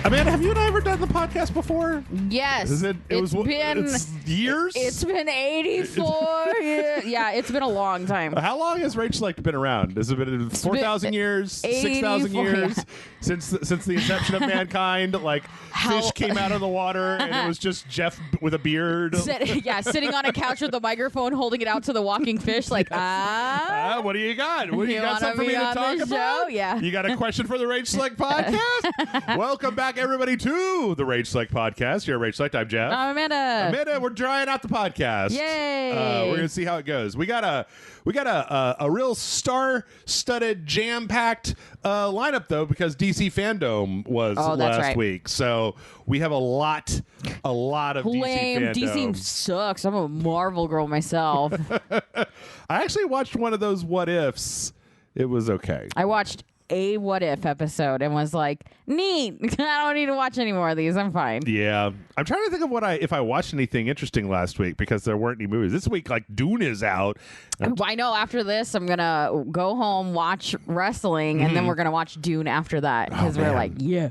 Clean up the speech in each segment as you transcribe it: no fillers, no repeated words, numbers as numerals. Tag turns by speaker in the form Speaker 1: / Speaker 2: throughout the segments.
Speaker 1: Amanda, have you and I ever done the podcast before?
Speaker 2: Yes.
Speaker 1: It's years?
Speaker 2: It's been 84 years. Yeah, it's been a long time.
Speaker 1: How long has Rage Select been around? Has it been 4,000 years? 6,000 years? Yeah. Since the inception of mankind? Like, fish came out of the water and it was just Jeff with a beard?
Speaker 2: Sitting on a couch with a microphone holding it out to the walking fish like,
Speaker 1: what do you got? What, you got something for me to talk about?
Speaker 2: Show? Yeah.
Speaker 1: You got a question for the Rage Select podcast? Welcome back, everybody, to the Rage Select podcast. You're Rage Select. I'm Jeff.
Speaker 2: I'm Amanda.
Speaker 1: Amanda, we're trying out the podcast.
Speaker 2: Yay!
Speaker 1: We're gonna see how it goes. We got a real star-studded, jam-packed lineup though, because DC FanDome was last week. So we have a lot of
Speaker 2: Lame.
Speaker 1: DC FanDome.
Speaker 2: DC sucks. I'm a Marvel girl myself.
Speaker 1: I actually watched one of those what ifs. It was okay.
Speaker 2: I watched a what if episode and was like, neat. I don't need to watch any more of these. I'm fine.
Speaker 1: Yeah. I'm trying to think of if I watched anything interesting last week, because there weren't any movies. This week, like, Dune is out.
Speaker 2: I know after this, I'm going to go home, watch wrestling, and then we're going to watch Dune after that, because we're like, yeah.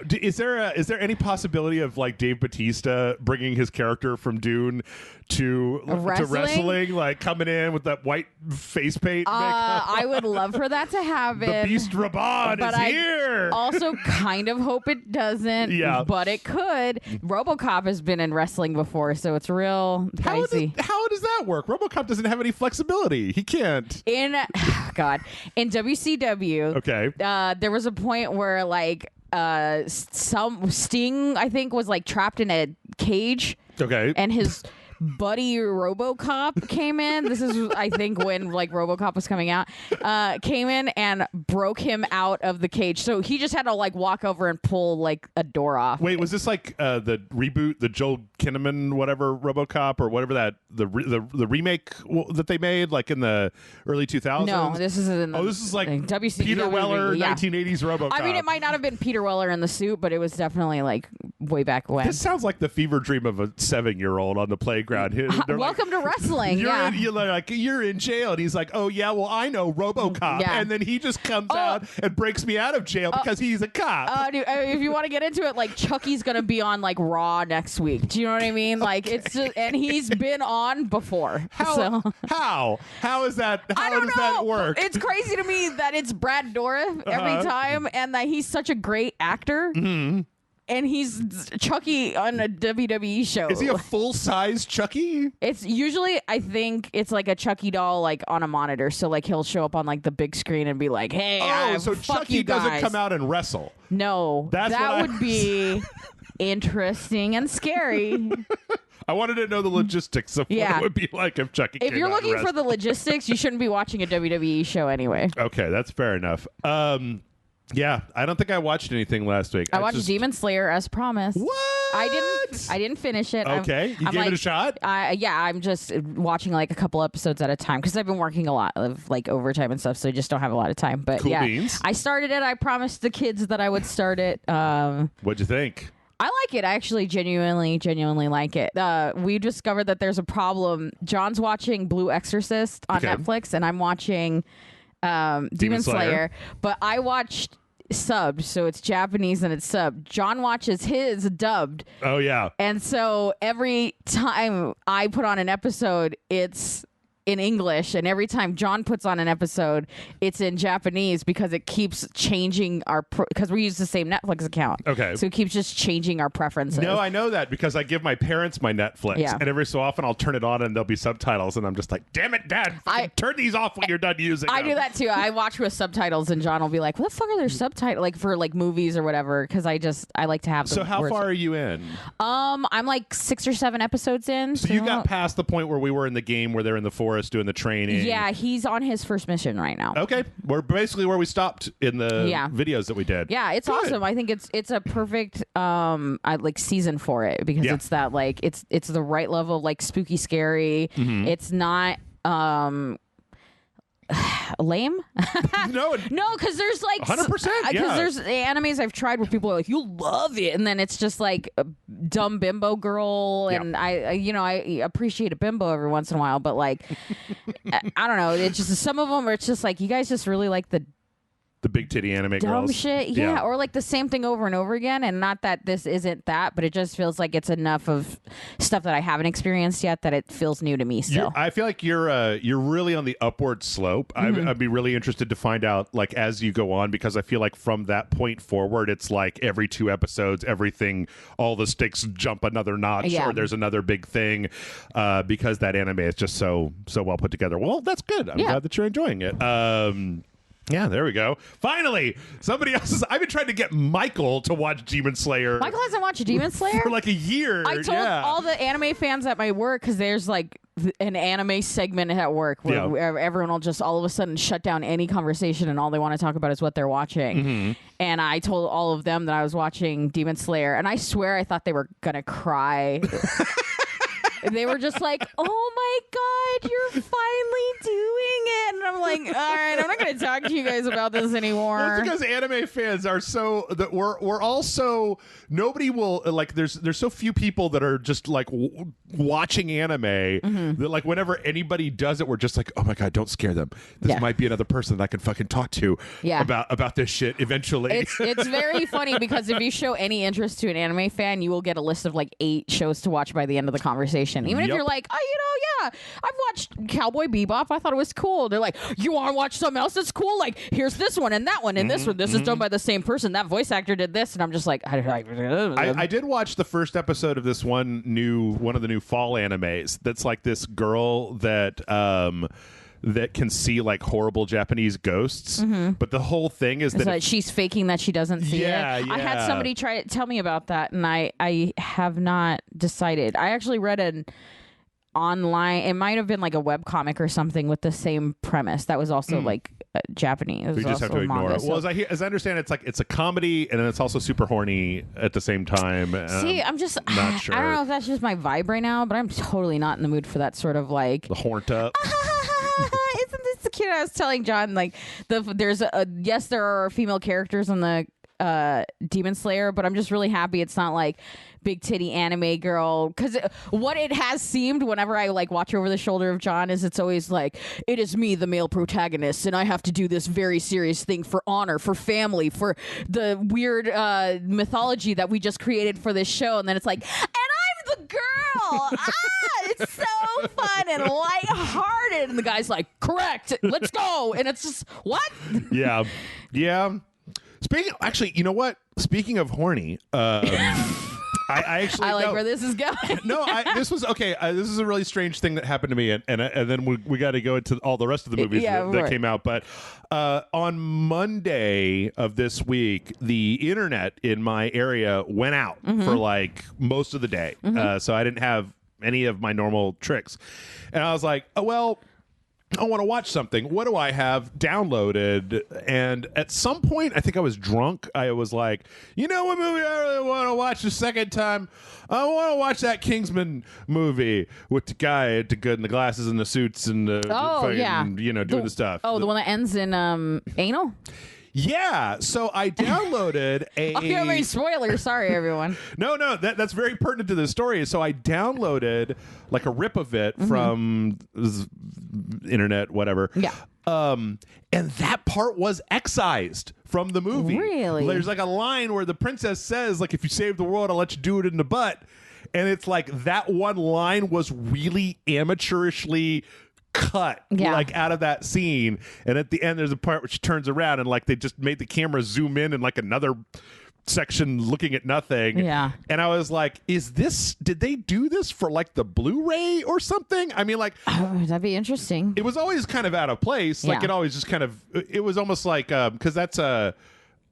Speaker 1: Is there any possibility of, like, Dave Bautista bringing his character from Dune to wrestling, like coming in with that white face paint?
Speaker 2: I would love for that to happen.
Speaker 1: The Beast Raban is here.
Speaker 2: Also, kind of hope it doesn't.
Speaker 1: Yeah,
Speaker 2: but it could. RoboCop has been in wrestling before, so it's real dicey.
Speaker 1: How does that work? RoboCop doesn't have any flexibility. He can't. In
Speaker 2: WCW,
Speaker 1: okay,
Speaker 2: there was a point where like. Some Sting, I think, was like trapped in a cage.
Speaker 1: Okay.
Speaker 2: And his buddy RoboCop came in. This is, I think, when like RoboCop was coming out. Came in and broke him out of the cage. So he just had to like walk over and pull like a door off.
Speaker 1: Wait, was this like the reboot, the Joel Kinnaman whatever RoboCop or whatever that the remake that they made like in the early 2000s?
Speaker 2: No, this is
Speaker 1: this is like
Speaker 2: WCW,
Speaker 1: Peter Weller, 1980s RoboCop.
Speaker 2: I mean, it might not have been Peter Weller in the suit, but it was definitely like way back when.
Speaker 1: This sounds like the fever dream of a 7-year-old on the playground.
Speaker 2: Welcome to wrestling.
Speaker 1: You're in jail, and he's like, "Oh yeah, well I know RoboCop," and then he just comes out and breaks me out of jail because he's a cop.
Speaker 2: Dude, if you want to get into it, like Chucky's gonna be on like Raw next week. Do you know what I mean? Like it's just, and he's been on before.
Speaker 1: How is that? How does that work?
Speaker 2: It's crazy to me that it's Brad Dourif every time, and that he's such a great actor.
Speaker 1: Mm-hmm.
Speaker 2: And he's Chucky on a WWE show.
Speaker 1: Is he a full-size Chucky?
Speaker 2: It's usually, I think, it's like a Chucky doll, like on a monitor. So, like, he'll show up on like the big screen and be like, "Hey,
Speaker 1: so Chucky doesn't come out and wrestle."
Speaker 2: No, that would be interesting and scary.
Speaker 1: I wanted to know the logistics of what it would be like if Chucky came out.
Speaker 2: If you're looking for the logistics, you shouldn't be watching a WWE show anyway.
Speaker 1: Okay, that's fair enough. Yeah, I don't think I watched anything last week.
Speaker 2: I watched Demon Slayer as promised.
Speaker 1: What?
Speaker 2: I didn't finish it.
Speaker 1: Okay, you gave it a shot?
Speaker 2: Yeah, I'm just watching like a couple episodes at a time because I've been working a lot of like overtime and stuff, so I just don't have a lot of time. But
Speaker 1: cool
Speaker 2: yeah,
Speaker 1: beans.
Speaker 2: I started it. I promised the kids that I would start it.
Speaker 1: What'd you think?
Speaker 2: I like it. I actually genuinely like it. We discovered that there's a problem. John's watching Blue Exorcist on Netflix, and I'm watching Demon Slayer. But I watched subbed, so it's Japanese and it's subbed. John watches his dubbed.
Speaker 1: Oh yeah.
Speaker 2: And so every time I put on an episode, it's in English, and every time John puts on an episode, it's in Japanese because it keeps changing because we use the same Netflix account.
Speaker 1: Okay.
Speaker 2: So it keeps just changing our preferences.
Speaker 1: No, I know that because I give my parents my Netflix, and every so often I'll turn it on and there'll be subtitles, and I'm just like, damn it, Dad, turn these off when you're done using them.
Speaker 2: I do that too. I watch with subtitles, and John will be like, what the fuck are there subtitles, like for like movies or whatever, because I like to have them.
Speaker 1: So how far are you in?
Speaker 2: I'm like 6 or 7 episodes in.
Speaker 1: So you got past the point where we were in the game where they're in the forest doing the training.
Speaker 2: Yeah, he's on his first mission right now.
Speaker 1: Okay. We're basically where we stopped in the videos that we did.
Speaker 2: Yeah, it's awesome. I think it's a perfect like season for it because it's that like it's the right level of like spooky scary. Mm-hmm. It's not lame.
Speaker 1: No,
Speaker 2: because there's like
Speaker 1: 100%.
Speaker 2: Because there's animes I've tried where people are like, "You love it," and then it's just like a dumb bimbo girl, and I appreciate a bimbo every once in a while, but like I don't know, it's just some of them are just like you guys just really like the
Speaker 1: the big titty anime
Speaker 2: dumb
Speaker 1: girls.
Speaker 2: shit. Yeah, or like the same thing over and over again. And not that this isn't that, but it just feels like it's enough of stuff that I haven't experienced yet that it feels new to me still.
Speaker 1: I feel like you're really on the upward slope. I'd be really interested to find out like as you go on, because I feel like from that point forward, it's like every 2 episodes, everything, all the stakes jump another notch, or there's another big thing, because that anime is just so well put together. Well, that's good. I'm glad that you're enjoying it. Yeah, there we go. Finally, somebody else. I've been trying to get Michael to watch Demon Slayer.
Speaker 2: Michael hasn't watched Demon Slayer
Speaker 1: for like a year.
Speaker 2: I told all the anime fans at my work, because there's like an anime segment at work where everyone will just all of a sudden shut down any conversation and all they want to talk about is what they're watching. And I told all of them that I was watching Demon Slayer, and I swear I thought they were gonna cry. They were just like, oh my God, you're finally doing it. And I'm like, all right, I'm not going to talk to you guys about this anymore.
Speaker 1: Well, it's because anime fans are so, that we're also, nobody will, like, there's so few people that are just like watching anime that like whenever anybody does it, we're just like, oh my God, don't scare them. This might be another person that I can fucking talk to about this shit eventually.
Speaker 2: It's very funny because if you show any interest to an anime fan, you will get a list of like 8 shows to watch by the end of the conversation. Even if you're like, oh, I've watched Cowboy Bebop. I thought it was cool. They're like, you want to watch something else that's cool? Like, here's this one and that one and this one. This is done by the same person. That voice actor did this. And I'm just like,
Speaker 1: I did watch the first episode of this one of the new fall animes. That's like this girl that can see like horrible Japanese ghosts, but the whole thing is that
Speaker 2: she's faking that she doesn't see it. I had somebody tell me about that, and I have not decided. I actually read an online, it might have been like a webcomic or something with the same premise that was also like Japanese.
Speaker 1: We just have to ignore it. Well, as I understand, it's a comedy, and then it's also super horny at the same time.
Speaker 2: See, I'm just
Speaker 1: not sure.
Speaker 2: I don't know if that's just my vibe right now, but I'm totally not in the mood for that sort of like
Speaker 1: the horned up.
Speaker 2: Isn't this cute? I was telling John, like, there are female characters in the Demon Slayer, but I'm just really happy it's not like big titty anime girl, because what it has seemed whenever I like watch over the shoulder of John is it's always like, it is me, the male protagonist, and I have to do this very serious thing for honor, for family, for the weird mythology that we just created for this show, and then it's like, and I'm the girl. It's so fun and lighthearted, and the guy's like, correct, let's go, and it's just what? Yeah.
Speaker 1: Actually, you know what? Speaking of horny, I
Speaker 2: like where this is going.
Speaker 1: This was okay. This is a really strange thing that happened to me, and then we got to go into all the rest of the movies that came out. But on Monday of this week, the internet in my area went out for like most of the day, so I didn't have any of my normal tricks, and I was like, oh well, I want to watch something. What do I have downloaded? And at some point, I think I was drunk. I was like, you know what movie I really want to watch the second time? I want to watch that Kingsman movie with the guy in the glasses and the suits and the doing the stuff.
Speaker 2: Oh, the one that ends in anal?
Speaker 1: Yeah, so I downloaded a...
Speaker 2: I mean, spoiler. Sorry, everyone.
Speaker 1: No, that's very pertinent to the story. So I downloaded like a rip of it from internet, whatever.
Speaker 2: Yeah.
Speaker 1: And that part was excised from the movie.
Speaker 2: Really?
Speaker 1: There's like a line where the princess says, like, if you save the world, I'll let you do it in the butt. And it's like that one line was really amateurishly cut like out of that scene, and at the end there's a part where she turns around and like they just made the camera zoom in and like another section looking at nothing.
Speaker 2: Yeah.
Speaker 1: And I was like, did they do this for like the Blu-ray or something? I mean, like,
Speaker 2: that'd be interesting.
Speaker 1: It was always kind of out of place. Like it always just kind of, it was almost like because that's I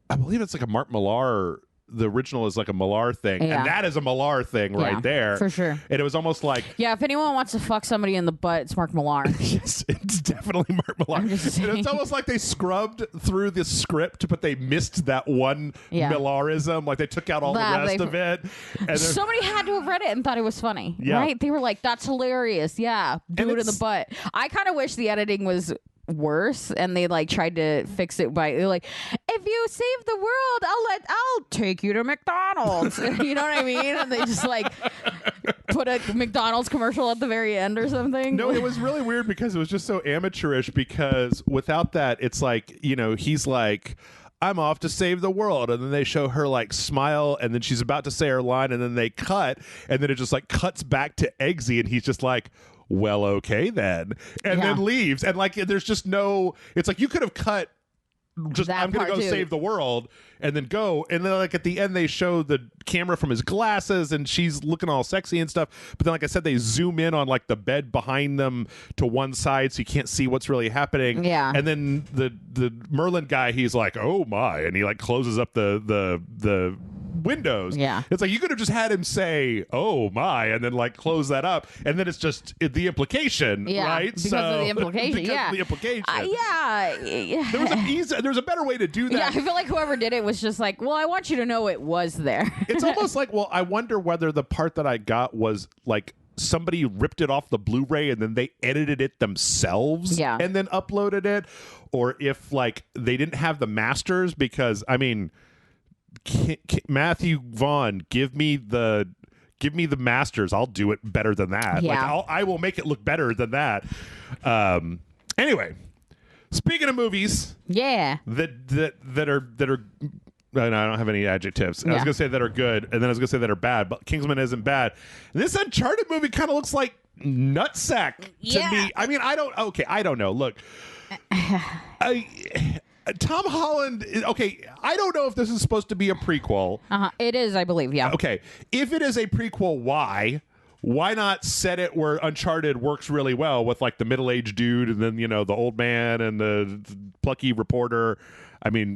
Speaker 1: believe it's like a Mark Millar. The original is like a Millar thing, and that is a Millar thing right there.
Speaker 2: For sure.
Speaker 1: And it was almost like...
Speaker 2: Yeah, if anyone wants to fuck somebody in the butt, it's Mark Millar.
Speaker 1: Yes, it's definitely Mark Millar. And it's almost like they scrubbed through the script, but they missed that one Millarism. Like, they took out all the rest of it. And
Speaker 2: somebody had to have read it and thought it was funny, right? They were like, that's hilarious. Yeah, do it in the butt. I kind of wish the editing was worse, and they like tried to fix it by like, if you save the world, I'll take you to McDonald's. You know what I mean? And they just like put a McDonald's commercial at the very end or something.
Speaker 1: No, it was really weird because it was just so amateurish, because without that, it's like, you know, he's like, I'm off to save the world, and then they show her like smile, and then she's about to say her line, and then they cut, and then it just like cuts back to Eggsy, and he's just like, well, okay then, and then leaves, and like there's just no, it's like you could have cut just that I'm gonna go save the world and then go, and then like at the end they show the camera from his glasses and she's looking all sexy and stuff, but then like I said, they zoom in on like the bed behind them to one side so you can't see what's really happening, and then the Merlin guy, he's like, oh my, and he like closes up the windows. It's like you could have just had him say, oh my, and then like close that up, and then it's just the implication, right?
Speaker 2: Because of the implication.
Speaker 1: Of the implication.
Speaker 2: There
Speaker 1: was a better way to do that.
Speaker 2: Yeah, I feel like whoever did it was just like, well, I want you to know it was there.
Speaker 1: It's almost like, well, I wonder whether the part that I got was like somebody ripped it off the Blu-ray and then they edited it themselves and then uploaded it, or if like they didn't have the masters, because I mean, Matthew Vaughn, give me the masters, I'll do it better than that. Like I will make it look better than that. Anyway, speaking of movies, that are no, I don't have any adjectives. I was gonna say that are good, and then I was gonna say that are bad, but Kingsman isn't bad. This Uncharted movie kind of looks like nutsack to me. I mean, I don't know. Look, Tom Holland. Okay, I don't know if this is supposed to be a prequel.
Speaker 2: It is, I believe. Yeah.
Speaker 1: Okay, if it is a prequel, why? Why not set it where Uncharted works really well with like the middle-aged dude and then, you know, the old man and the plucky reporter? But
Speaker 2: yeah,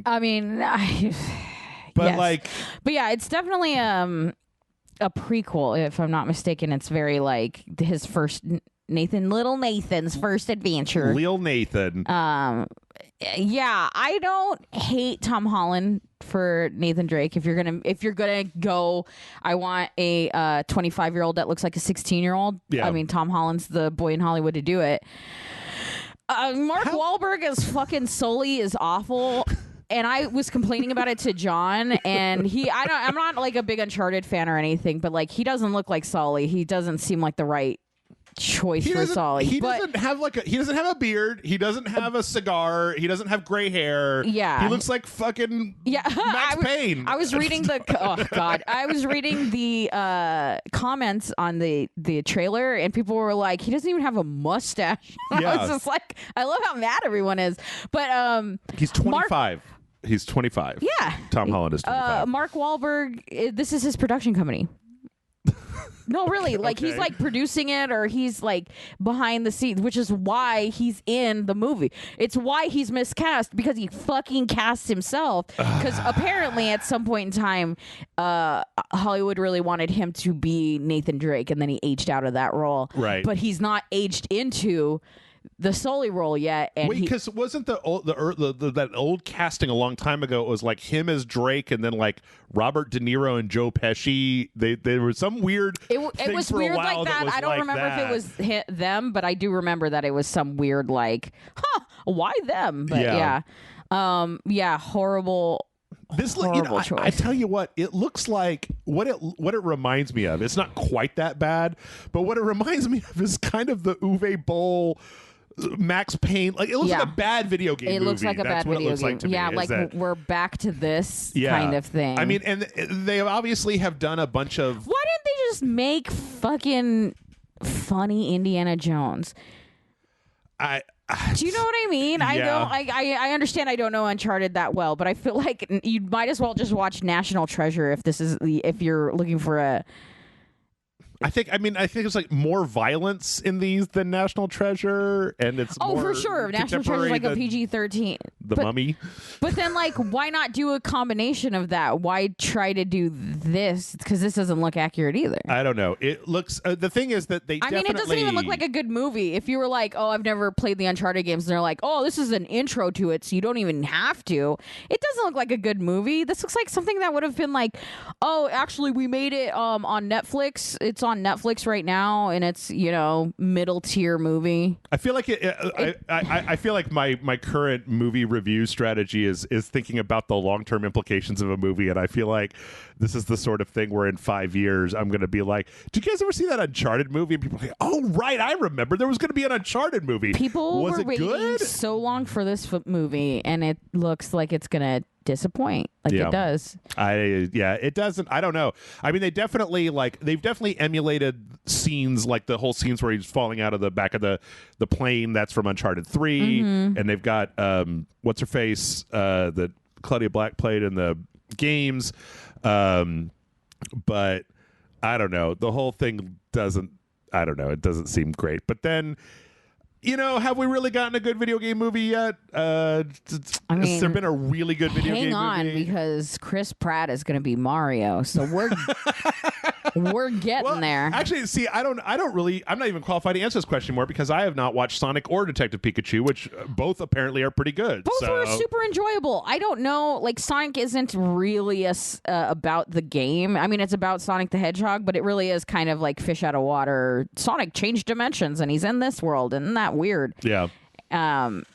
Speaker 2: it's definitely a prequel, if I'm not mistaken. It's very like his first little Nathan's first adventure.
Speaker 1: Lil Nathan.
Speaker 2: Yeah, I don't hate Tom Holland for Nathan Drake. If you're gonna go, I want a 25-year-old that looks like a 16-year-old. I mean, Tom Holland's the boy in Hollywood to do it. Mark Wahlberg as fucking Sully is awful. And I was complaining about it to John, and I'm not like a big Uncharted fan or anything, but like he doesn't look like Sully. He doesn't seem like the right choice for Sully.
Speaker 1: He doesn't have a beard. He doesn't have a cigar. He doesn't have gray hair.
Speaker 2: Yeah,
Speaker 1: he looks like fucking Max Payne.
Speaker 2: I was reading I was reading the comments on the trailer, and people were like, he doesn't even have a mustache. I was just like, I love how mad everyone is. But
Speaker 1: he's 25. He's 25.
Speaker 2: Yeah,
Speaker 1: Tom Holland is 25.
Speaker 2: Mark Wahlberg. This is his production company. No, really. Like he's like producing it, or he's like behind the scenes, which is why he's in the movie. It's why he's miscast, because he fucking cast himself. Because apparently at some point in time, Hollywood really wanted him to be Nathan Drake, and then he aged out of that role.
Speaker 1: Right.
Speaker 2: But he's not aged into the Sully role yet. And
Speaker 1: because wasn't that old casting a long time ago? It was like him as Drake, and then like Robert De Niro and Joe Pesci. They were some weird.
Speaker 2: It was weird like that. I don't remember if it was them, but I do remember that it was some weird like, why them? But horrible.
Speaker 1: Horrible choice. I tell you what, it looks like what it reminds me of. It's not quite that bad, but what it reminds me of is kind of the Uwe Boll, Max Payne. Like it looks like a bad video game.
Speaker 2: It looks like a bad video game. Yeah, like we're back to this kind of thing.
Speaker 1: I mean, and they obviously have done a bunch of.
Speaker 2: Why didn't they just make fucking funny Indiana Jones? Do you know what I mean?
Speaker 1: Yeah.
Speaker 2: I understand I don't know Uncharted that well, but I feel like you might as well just watch National Treasure if you're looking for a.
Speaker 1: I think it's like more violence in these than National Treasure, and it's more
Speaker 2: for sure. National Treasure is like a PG-13.
Speaker 1: The Mummy.
Speaker 2: But then, like, why not do a combination of that? Why try to do this? Because this doesn't look accurate either.
Speaker 1: I don't know. It looks. The thing is that they.
Speaker 2: I mean, it doesn't even look like a good movie. If you were like, oh, I've never played the Uncharted games, and they're like, oh, this is an intro to it, so you don't even have to. It doesn't look like a good movie. This looks like something that would have been like, oh, actually, we made it on Netflix. It's on Netflix right now, and it's, you know, middle tier movie.
Speaker 1: I feel like I feel like my current movie review strategy is thinking about the long-term implications of a movie, and I feel like this is the sort of thing where in 5 years I'm going to be like, did you guys ever see that Uncharted movie? And people are like, oh, right, I remember there was going to be an Uncharted movie.
Speaker 2: People were waiting so long for this movie, and it looks like it's going to disappoint it does.
Speaker 1: It doesn't. I don't know. I mean, they've definitely emulated scenes, like the whole scenes where he's falling out of the back of the plane. That's from Uncharted 3. And they've got what's her face that Claudia Black played in the games. But I don't know. The whole thing doesn't. I don't know. It doesn't seem great. But then, you know, have we really gotten a good video game movie yet? I mean, has there been a really good video game movie?
Speaker 2: Hang on, because Chris Pratt is going to be Mario, so we're getting there.
Speaker 1: Actually, see, I'm not even qualified to answer this question more because I have not watched Sonic or Detective Pikachu, which both apparently are pretty good.
Speaker 2: Both were super enjoyable. I don't know, like Sonic isn't really about the game. I mean, it's about Sonic the Hedgehog, but it really is kind of like fish out of water. Sonic changed dimensions and he's in this world, and isn't that weird?
Speaker 1: Yeah.
Speaker 2: And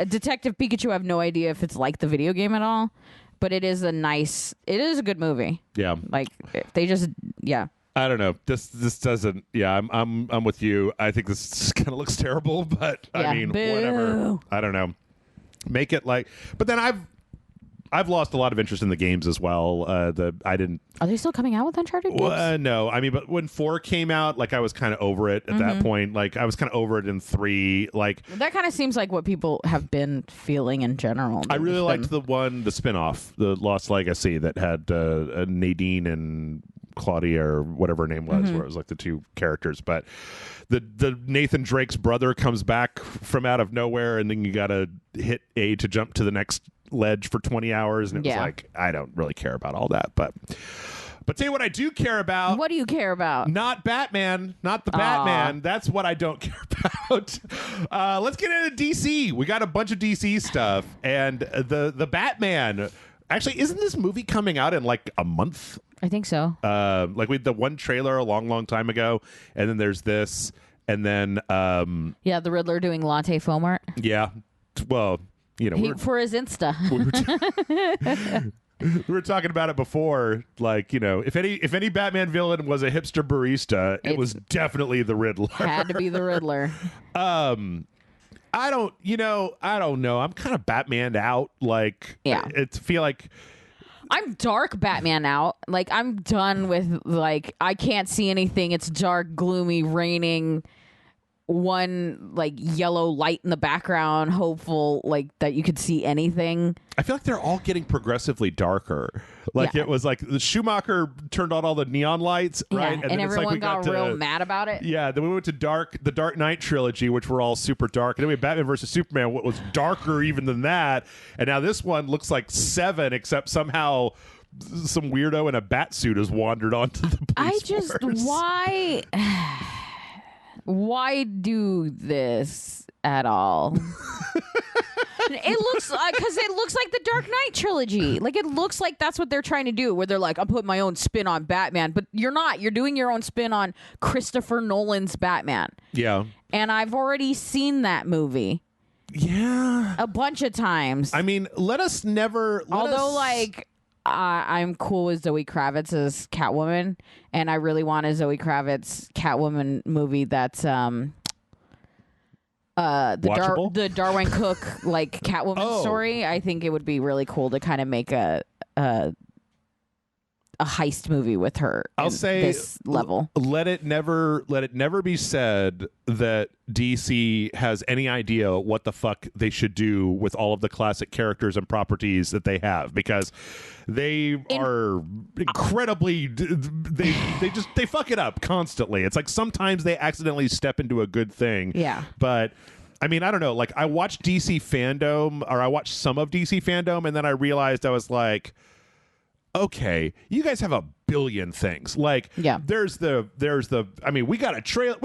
Speaker 2: Detective Pikachu, I have no idea if it's like the video game at all. But it is a good movie.
Speaker 1: Yeah.
Speaker 2: Like they just,
Speaker 1: I don't know. This doesn't. Yeah, I'm with you. I think this kind of looks terrible, but I mean, whatever. I don't know. Make it like. But then I've lost a lot of interest in the games as well. Are
Speaker 2: they still coming out with Uncharted games?
Speaker 1: No. I mean, but when 4 came out, like I was kind of over it at that point. Like I was kind of over it in 3. Like
Speaker 2: that kind of seems like what people have been feeling in general.
Speaker 1: I really liked the spinoff, the Lost Legacy, that had Nadine and Claudia or whatever her name was, where it was like the two characters. But the Nathan Drake's brother comes back from out of nowhere, and then you got to hit A to jump to the next ledge for 20 hours, and it was like, I don't really care about all that. But tell you what I do care about.
Speaker 2: What do you care about?
Speaker 1: Not Batman. Not the Batman. That's what I don't care about. Let's get into DC. We got a bunch of DC stuff. And the Batman. Actually, isn't this movie coming out in like a month?
Speaker 2: I think so.
Speaker 1: Like we had the one trailer a long time ago. And then there's this. And then...
Speaker 2: the Riddler doing latte foam art.
Speaker 1: Yeah. Well... You know,
Speaker 2: for his Insta.
Speaker 1: We were talking about it before. Like, you know, if any Batman villain was a hipster barista, it was definitely the Riddler.
Speaker 2: Had to be the Riddler.
Speaker 1: I don't know. I'm kind of Batmaned out. Like, it's feel like
Speaker 2: I'm dark Batman out. Like, I'm done with, like, I can't see anything. It's dark, gloomy, raining. One like yellow light in the background, hopeful like that you could see anything.
Speaker 1: I feel like they're all getting progressively darker. Like it was like the Schumacher turned on all the neon lights, right?
Speaker 2: And then everyone got real mad about it.
Speaker 1: Yeah, then we went to the Dark Knight trilogy, which were all super dark. And then we had Batman versus Superman, what was darker even than that. And now this one looks like 7, except somehow some weirdo in a bat suit has wandered onto the police force.
Speaker 2: Why do this at all? It looks because it looks like the Dark Knight trilogy. Like it looks like that's what they're trying to do, where they're like, I'm putting my own spin on Batman, but you're not. You're doing your own spin on Christopher Nolan's Batman. Yeah. And I've already seen that movie.
Speaker 1: Yeah.
Speaker 2: A bunch of times.
Speaker 1: I mean,
Speaker 2: I'm cool with Zoe Kravitz as Catwoman, and I really want a Zoe Kravitz Catwoman movie that's the Darwin Cook like Catwoman story. I think it would be really cool to kind of make a heist movie with her.
Speaker 1: I'll say
Speaker 2: this level.
Speaker 1: Let it never be said that DC has any idea what the fuck they should do with all of the classic characters and properties that they have, because they are incredibly they fuck it up constantly. It's like sometimes they accidentally step into a good thing.
Speaker 2: Yeah.
Speaker 1: But I mean, I don't know. Like I watched DC FanDome, or I watched some of DC FanDome, and then I realized I was like, okay, you guys have a billion things. Like, there's the. I mean, we got a trailer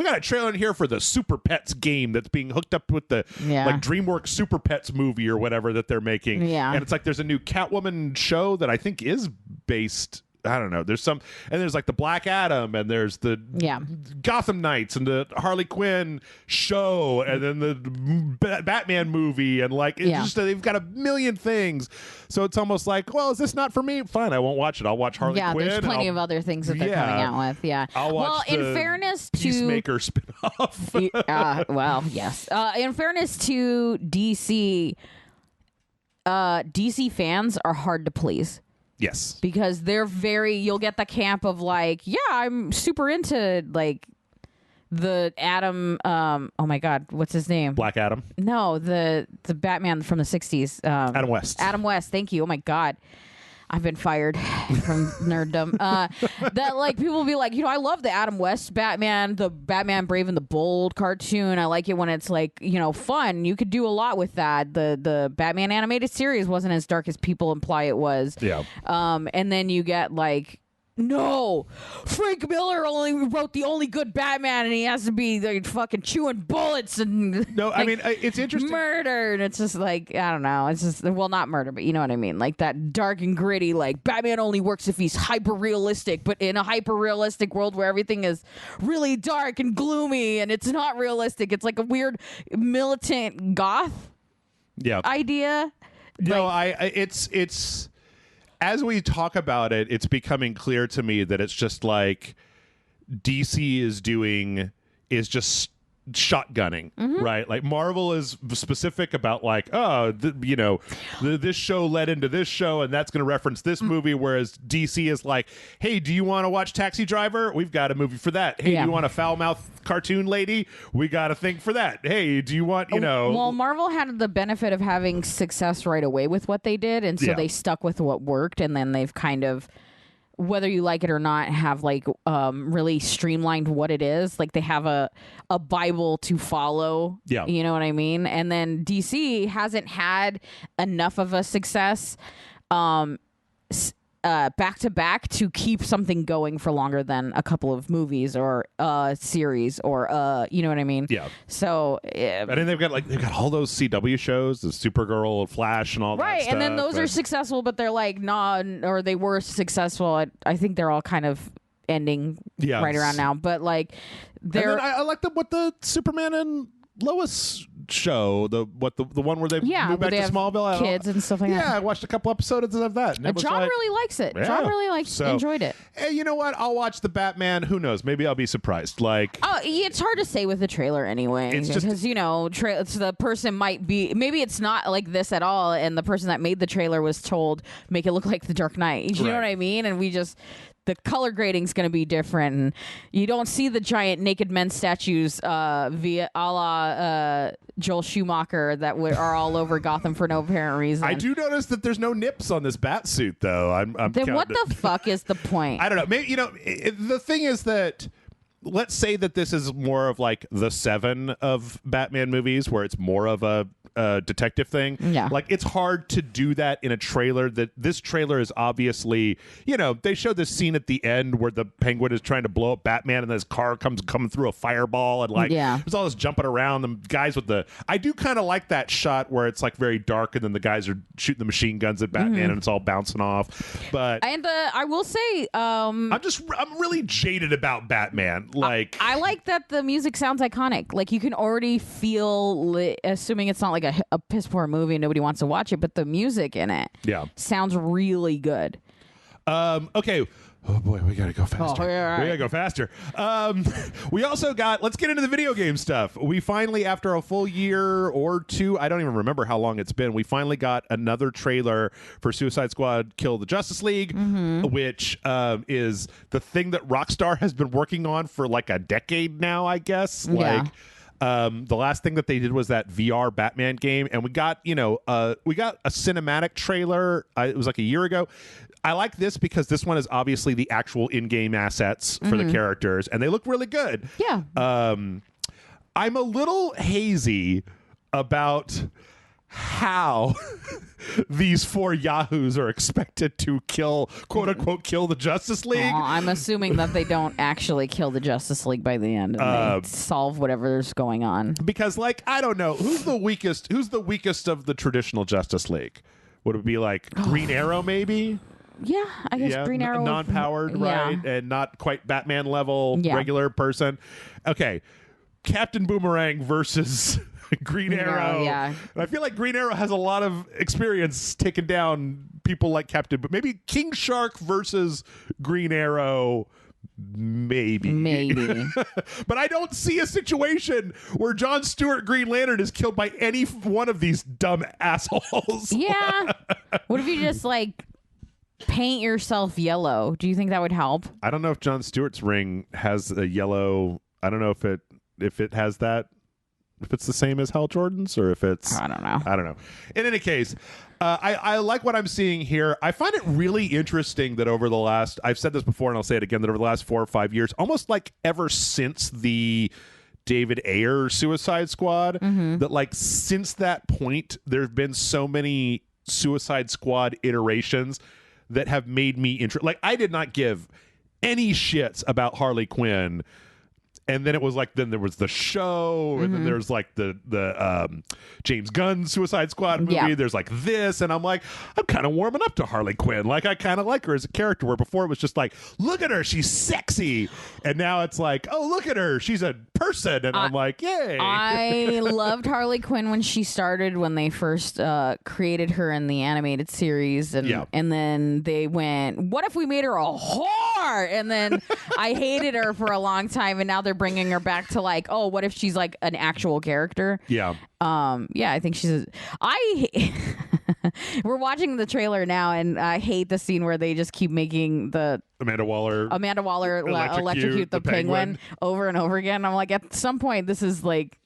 Speaker 1: in here for the Super Pets game that's being hooked up with the like DreamWorks Super Pets movie or whatever that they're making. Yeah, and it's like there's a new Catwoman show that I think is based I don't know. There's some, and there's like the Black Adam, and there's the Gotham Knights, and the Harley Quinn show, and then the Batman movie, and like it's just they've got a million things. So it's almost like, well, is this not for me? Fine, I won't watch it. I'll watch Harley Quinn.
Speaker 2: Yeah, there's plenty of other things that they're coming out with. Yeah.
Speaker 1: I'll watch
Speaker 2: in fairness to
Speaker 1: Peacemaker spinoff.
Speaker 2: Well, yes. In fairness to DC, DC fans are hard to please.
Speaker 1: Yes.
Speaker 2: Because they're you'll get the camp of like, yeah, I'm super into like the Adam, oh my God, what's his name?
Speaker 1: Black Adam?
Speaker 2: No, the Batman from the 60s.
Speaker 1: Adam West.
Speaker 2: Adam West, thank you. Oh my God. I've been fired from nerddom. That like people will be like, I love the Adam West Batman, the Batman Brave and the Bold cartoon. I like it when it's like, fun. You could do a lot with that. The Batman animated series wasn't as dark as people imply it was.
Speaker 1: Yeah.
Speaker 2: And then you get like, no, Frank Miller only wrote the only good Batman, and he has to be like fucking chewing bullets and
Speaker 1: no, I mean it's interesting,
Speaker 2: murder, and it's just like I don't know, it's just not murder, but you know what I mean, like that dark and gritty. Like Batman only works if he's hyper realistic, but in a hyper realistic world where everything is really dark and gloomy, and it's not realistic. It's like a weird militant goth idea.
Speaker 1: No, it's. As we talk about it, it's becoming clear to me that it's just like DC is just shotgunning, right? Like Marvel is specific about like, this show led into this show, and that's going to reference this movie, whereas DC is like, hey, do you want to watch Taxi Driver? We've got a movie for that. Hey, do you want a foul-mouthed cartoon lady? We got a thing for that. Hey, do you want,
Speaker 2: Well, Marvel had the benefit of having success right away with what they did, and so they stuck with what worked, and then they've kind of, whether you like it or not, have like really streamlined what it is. Like they have a Bible to follow.
Speaker 1: Yeah.
Speaker 2: You know what I mean? And then DC hasn't had enough of a success back to back to keep something going for longer than a couple of movies or a series or you know what I mean?
Speaker 1: Yeah.
Speaker 2: So
Speaker 1: I mean they've got all those CW shows, the Supergirl, Flash, and all that stuff.
Speaker 2: Right, and then those are successful, but they're like or they were successful. I think they're all kind of ending right around now. But like they're
Speaker 1: I like what the Superman and Lois show, the one where they move back to Smallville,
Speaker 2: kids and stuff like that.
Speaker 1: Yeah, I watched a couple episodes of that. And
Speaker 2: John really likes it.
Speaker 1: Yeah.
Speaker 2: John really enjoyed it.
Speaker 1: Hey, you know what? I'll watch the Batman. Who knows? Maybe I'll be surprised. Like,
Speaker 2: it's hard to say with the trailer anyway.
Speaker 1: It's just
Speaker 2: because the person might be, maybe it's not like this at all, and the person that made the trailer was told make it look like The Dark Knight. You know what I mean? And the color grading's going to be different, and you don't see the giant naked men statues via a la Joel Schumacher that are all over Gotham for no apparent reason.
Speaker 1: I do notice that there's no nips on this bat suit, though.
Speaker 2: Then what the fuck is the point?
Speaker 1: I don't know. Maybe the thing is that, let's say that this is more of like the 7 of Batman movies, where it's more of a detective thing.
Speaker 2: Yeah.
Speaker 1: Like, it's hard to do that in a trailer. This trailer is obviously, they showed this scene at the end where the Penguin is trying to blow up Batman, and his car coming through a fireball, and there's all this jumping around. The guys I do kind of like that shot where it's like very dark, and then the guys are shooting the machine guns at Batman, and it's all bouncing off. But
Speaker 2: I will say,
Speaker 1: I'm really jaded about Batman. Like,
Speaker 2: I like that the music sounds iconic. Like, you can already feel, assuming it's not like a piss poor movie and nobody wants to watch it, but the music in it sounds really good.
Speaker 1: Okay. Oh boy, we gotta go faster.
Speaker 2: We
Speaker 1: gotta go faster. We also let's get into the video game stuff. We finally, after a full year or two, I don't even remember how long it's been, we finally got another trailer for Suicide Squad Kill the Justice League, which is the thing that Rockstar has been working on for like a decade now, I guess. Like, the last thing that they did was that VR Batman game, and we got a cinematic trailer. It was like a year ago. I like this because this one is obviously the actual in-game assets for the characters, and they look really good.
Speaker 2: Yeah.
Speaker 1: I'm a little hazy about how these 4 yahoos are expected to quote unquote kill the Justice League.
Speaker 2: I'm assuming that they don't actually kill the Justice League by the end, and they solve whatever's going on.
Speaker 1: Because, like, I don't know, who's the weakest of the traditional Justice League? Would it be like Green Arrow, maybe?
Speaker 2: I guess Green Arrow.
Speaker 1: Non-powered, right? And not quite Batman level, regular person. Okay. Captain Boomerang versus Green Arrow.
Speaker 2: Yeah.
Speaker 1: And I feel like Green Arrow has a lot of experience taking down people like Captain, but maybe King Shark versus Green Arrow. Maybe. But I don't see a situation where Jon Stewart Green Lantern is killed by any one of these dumb assholes.
Speaker 2: Yeah. What if you just like paint yourself yellow? Do you think that would help? I
Speaker 1: don't know if Jon Stewart's ring has a yellow. I don't know if it has that. If it's the same as Hal Jordan's or if it's...
Speaker 2: I don't know.
Speaker 1: In any case, I like what I'm seeing here. I find it really interesting that over the last... I've said this before and I'll say it again, that over the last 4 or 5 years, almost like ever since the David Ayer Suicide Squad, that like since that point, there have been so many Suicide Squad iterations that have made me interested. Like, I did not give any shits about Harley Quinn. And then it was like, then there was the show, and then there's like the James Gunn Suicide Squad movie. Yeah. There's like this, and I'm like, I'm kind of warming up to Harley Quinn. Like, I kind of like her as a character. Where before it was just like, look at her, she's sexy, and now it's like, oh, look at her, she's a person, and I'm like, yay.
Speaker 2: I loved Harley Quinn when she started, when they first created her in the animated series, and then they went, what if we made her a whore? And then I hated her for a long time, and now they're bringing her back to like, oh, what if she's like an actual character? I think she's we're watching the trailer now, and I hate the scene where they just keep making the
Speaker 1: Amanda Waller
Speaker 2: electrocute the penguin over and over again. I'm like, at some point this is like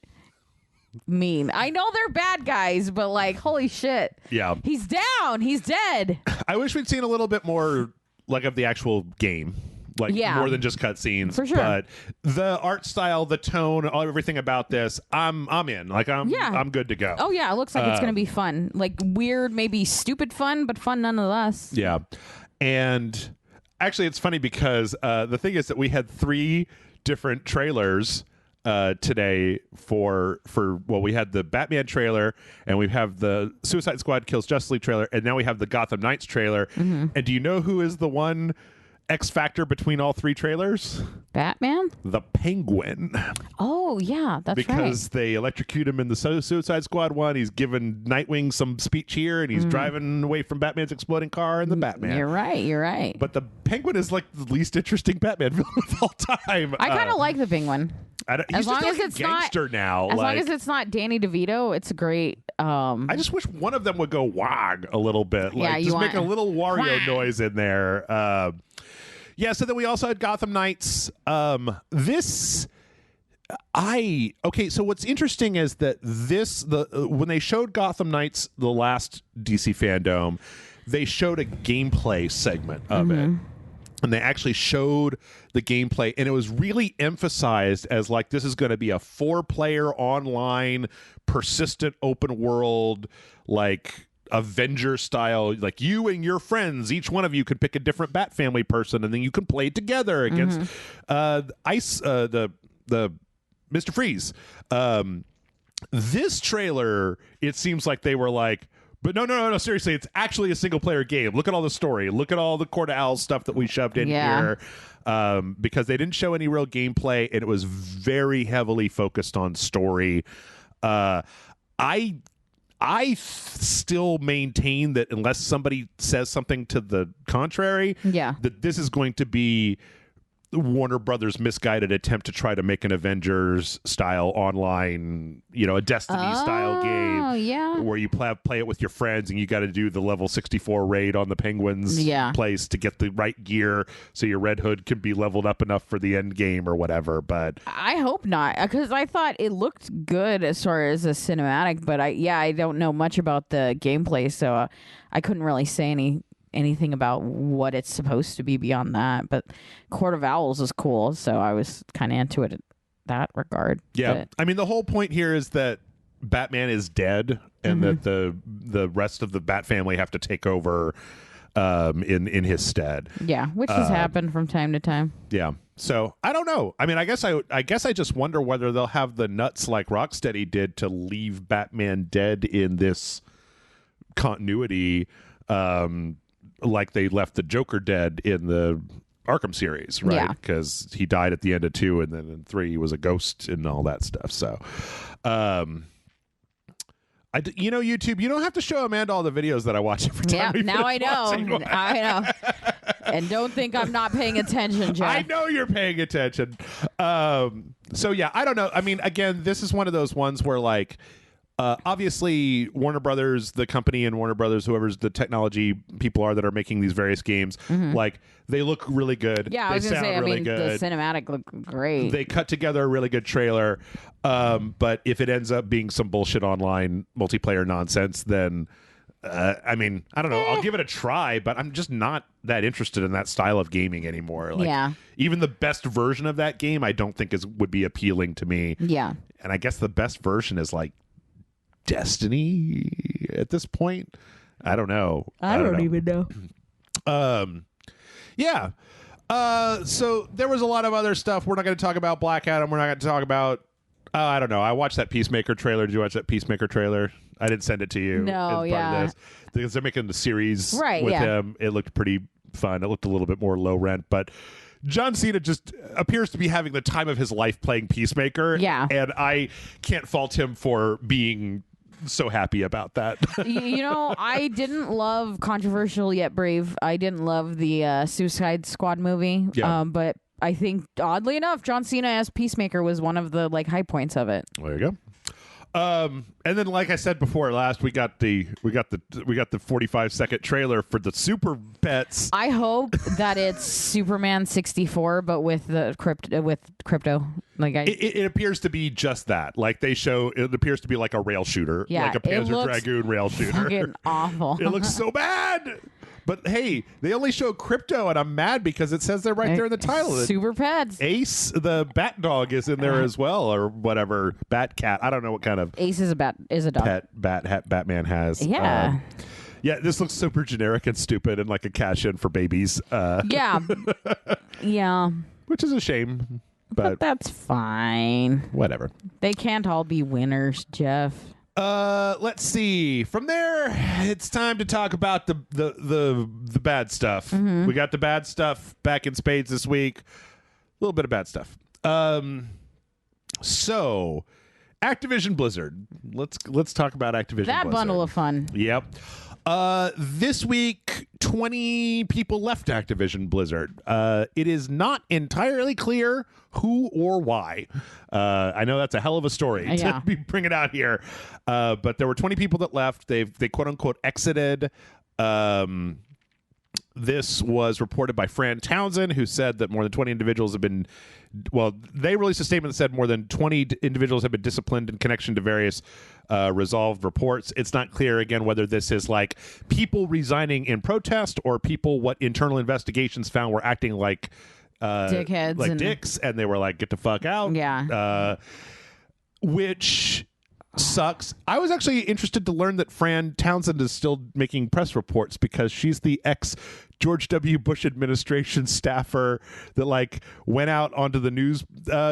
Speaker 2: mean. I know they're bad guys, but like, holy shit.
Speaker 1: Yeah.
Speaker 2: He's down. He's dead.
Speaker 1: I wish we'd seen a little bit more like of the actual game. Like more than just cutscenes,
Speaker 2: for sure.
Speaker 1: But the art style, the tone, everything about this, I'm in. Like I'm good to go.
Speaker 2: Oh yeah, it looks like it's gonna be fun. Like weird, maybe stupid fun, but fun nonetheless.
Speaker 1: Yeah, and actually, it's funny because the thing is that we had 3 different trailers today for we had the Batman trailer, and we have the Suicide Squad Kills Justice League trailer, and now we have the Gotham Knights trailer. And do you know who is the one X factor between all 3 trailers?
Speaker 2: Batman?
Speaker 1: The Penguin.
Speaker 2: Oh, yeah, that's right.
Speaker 1: Because they electrocute him in the Suicide Squad one. He's giving Nightwing some speech here, and he's driving away from Batman's exploding car in the Batman.
Speaker 2: You're right.
Speaker 1: But the Penguin is like the least interesting Batman villain of all time.
Speaker 2: I kind of like the Penguin.
Speaker 1: He's just like a gangster now.
Speaker 2: As long as it's not Danny DeVito, it's great.
Speaker 1: I just wish one of them would go wag a little bit. Like, just make a little Wario noise in there. So then we also had Gotham Knights. So what's interesting is that when they showed Gotham Knights, the last DC FanDome, they showed a gameplay segment of it. And they actually showed the gameplay, and it was really emphasized as like, this is going to be a 4-player online, persistent open world, like Avenger style, like you and your friends, each one of you could pick a different Bat Family person, and then you can play together against the Mr. Freeze. This trailer, it seems like they were like, but no, seriously, it's actually a single-player game. Look at all the story. Look at all the Court of Owls stuff that we shoved in here. Because they didn't show any real gameplay, and it was very heavily focused on story. I still maintain that unless somebody says something to the contrary, that this is going to be Warner Brothers' misguided attempt to try to make an Avengers style online, a Destiny style game where you play it with your friends, and you got to do the level 64 raid on the Penguins place to get the right gear so your Red Hood can be leveled up enough for the end game or whatever. But
Speaker 2: I hope not, because I thought it looked good as far as a cinematic, but I don't know much about the gameplay, so I couldn't really say anything about what it's supposed to be beyond that. But Court of Owls is cool, so I was kind of into it in that regard.
Speaker 1: But I mean, the whole point here is that Batman is dead, and that the rest of the Bat family have to take over in his stead.
Speaker 2: Which has happened from time to time.
Speaker 1: So I don't know. I mean, I guess I just wonder whether they'll have the nuts like Rocksteady did to leave Batman dead in this continuity, like they left the Joker dead in the Arkham series, right? Because he died at the end of 2, and then in 3 he was a ghost and all that stuff. So, YouTube, you don't have to show Amanda all the videos that I watch every time.
Speaker 2: Yeah, now I know. I know. And don't think I'm not paying attention, Jeff.
Speaker 1: I know you're paying attention. So yeah, I don't know. I mean, again, this is one of those ones where like, obviously Warner Brothers, the company, and Warner Brothers, whoever's the technology people are that are making these various games, like they look really good.
Speaker 2: Yeah, I was going to say, really good. The cinematic look great.
Speaker 1: They cut together a really good trailer. But if it ends up being some bullshit online multiplayer nonsense, then I mean, I don't know. I'll give it a try, but I'm just not that interested in that style of gaming anymore. Like, even the best version of that game, I don't think would be appealing to me.
Speaker 2: Yeah.
Speaker 1: And I guess the best version is like Destiny at this point. I don't know.
Speaker 2: I don't even know.
Speaker 1: Yeah. So there was a lot of other stuff. We're not going to talk about Black Adam. We're not going to talk about I don't know. I watched that Peacemaker trailer. Did you watch that Peacemaker trailer? I didn't send it to you.
Speaker 2: No,
Speaker 1: as part of this, because they're making the series with him. It looked pretty fun. It looked a little bit more low rent, but John Cena just appears to be having the time of his life playing Peacemaker.
Speaker 2: Yeah.
Speaker 1: And I can't fault him for being so happy about that.
Speaker 2: I didn't love Controversial Yet Brave. I didn't love the Suicide Squad movie.
Speaker 1: Yeah.
Speaker 2: But I think, oddly enough, John Cena as Peacemaker was one of the high points of it.
Speaker 1: There you go. And then, like I said before, we got the 45-second trailer for the Super Pets.
Speaker 2: I hope that it's Superman 64, but with the crypto.
Speaker 1: It appears to be just that. Like it appears to be like a rail shooter, like a Panzer Dragoon rail shooter.
Speaker 2: Fucking awful.
Speaker 1: It looks so bad. But hey, they only show crypto, and I'm mad because it says they're right there in the title.
Speaker 2: Super Pets.
Speaker 1: Ace, the bat dog, is in there as well, or whatever. Bat cat. I don't know what kind of
Speaker 2: Ace is a dog.
Speaker 1: Pet Batman has.
Speaker 2: Yeah.
Speaker 1: Yeah, this looks super generic and stupid and like a cash-in for babies.
Speaker 2: Yeah. Yeah.
Speaker 1: Which is a shame. But
Speaker 2: that's fine.
Speaker 1: Whatever.
Speaker 2: They can't all be winners, Jeff.
Speaker 1: Let's see. From there, it's time to talk about the bad stuff. Mm-hmm. We got the bad stuff back in spades this week. A little bit of bad stuff. So Activision Blizzard. Let's talk about Activision
Speaker 2: That
Speaker 1: Blizzard.
Speaker 2: Bundle of fun.
Speaker 1: Yep. This week, 20 people left Activision Blizzard. It is not entirely clear who or why. I know that's a hell of a story to be bringing out here. But there were 20 people that left. They quote unquote exited. This was reported by Fran Townsend, who said that more than 20 individuals have been, they released a statement that said more than 20 individuals have been disciplined in connection to various resolved reports. It's not clear, again, whether this is like people resigning in protest or people what internal investigations found were acting like
Speaker 2: dickheads,
Speaker 1: like dicks, and they were like, get the fuck out.
Speaker 2: Yeah.
Speaker 1: Which sucks. I was actually interested to learn that Fran Townsend is still making press reports because she's the ex-George W. Bush administration staffer that went out onto the news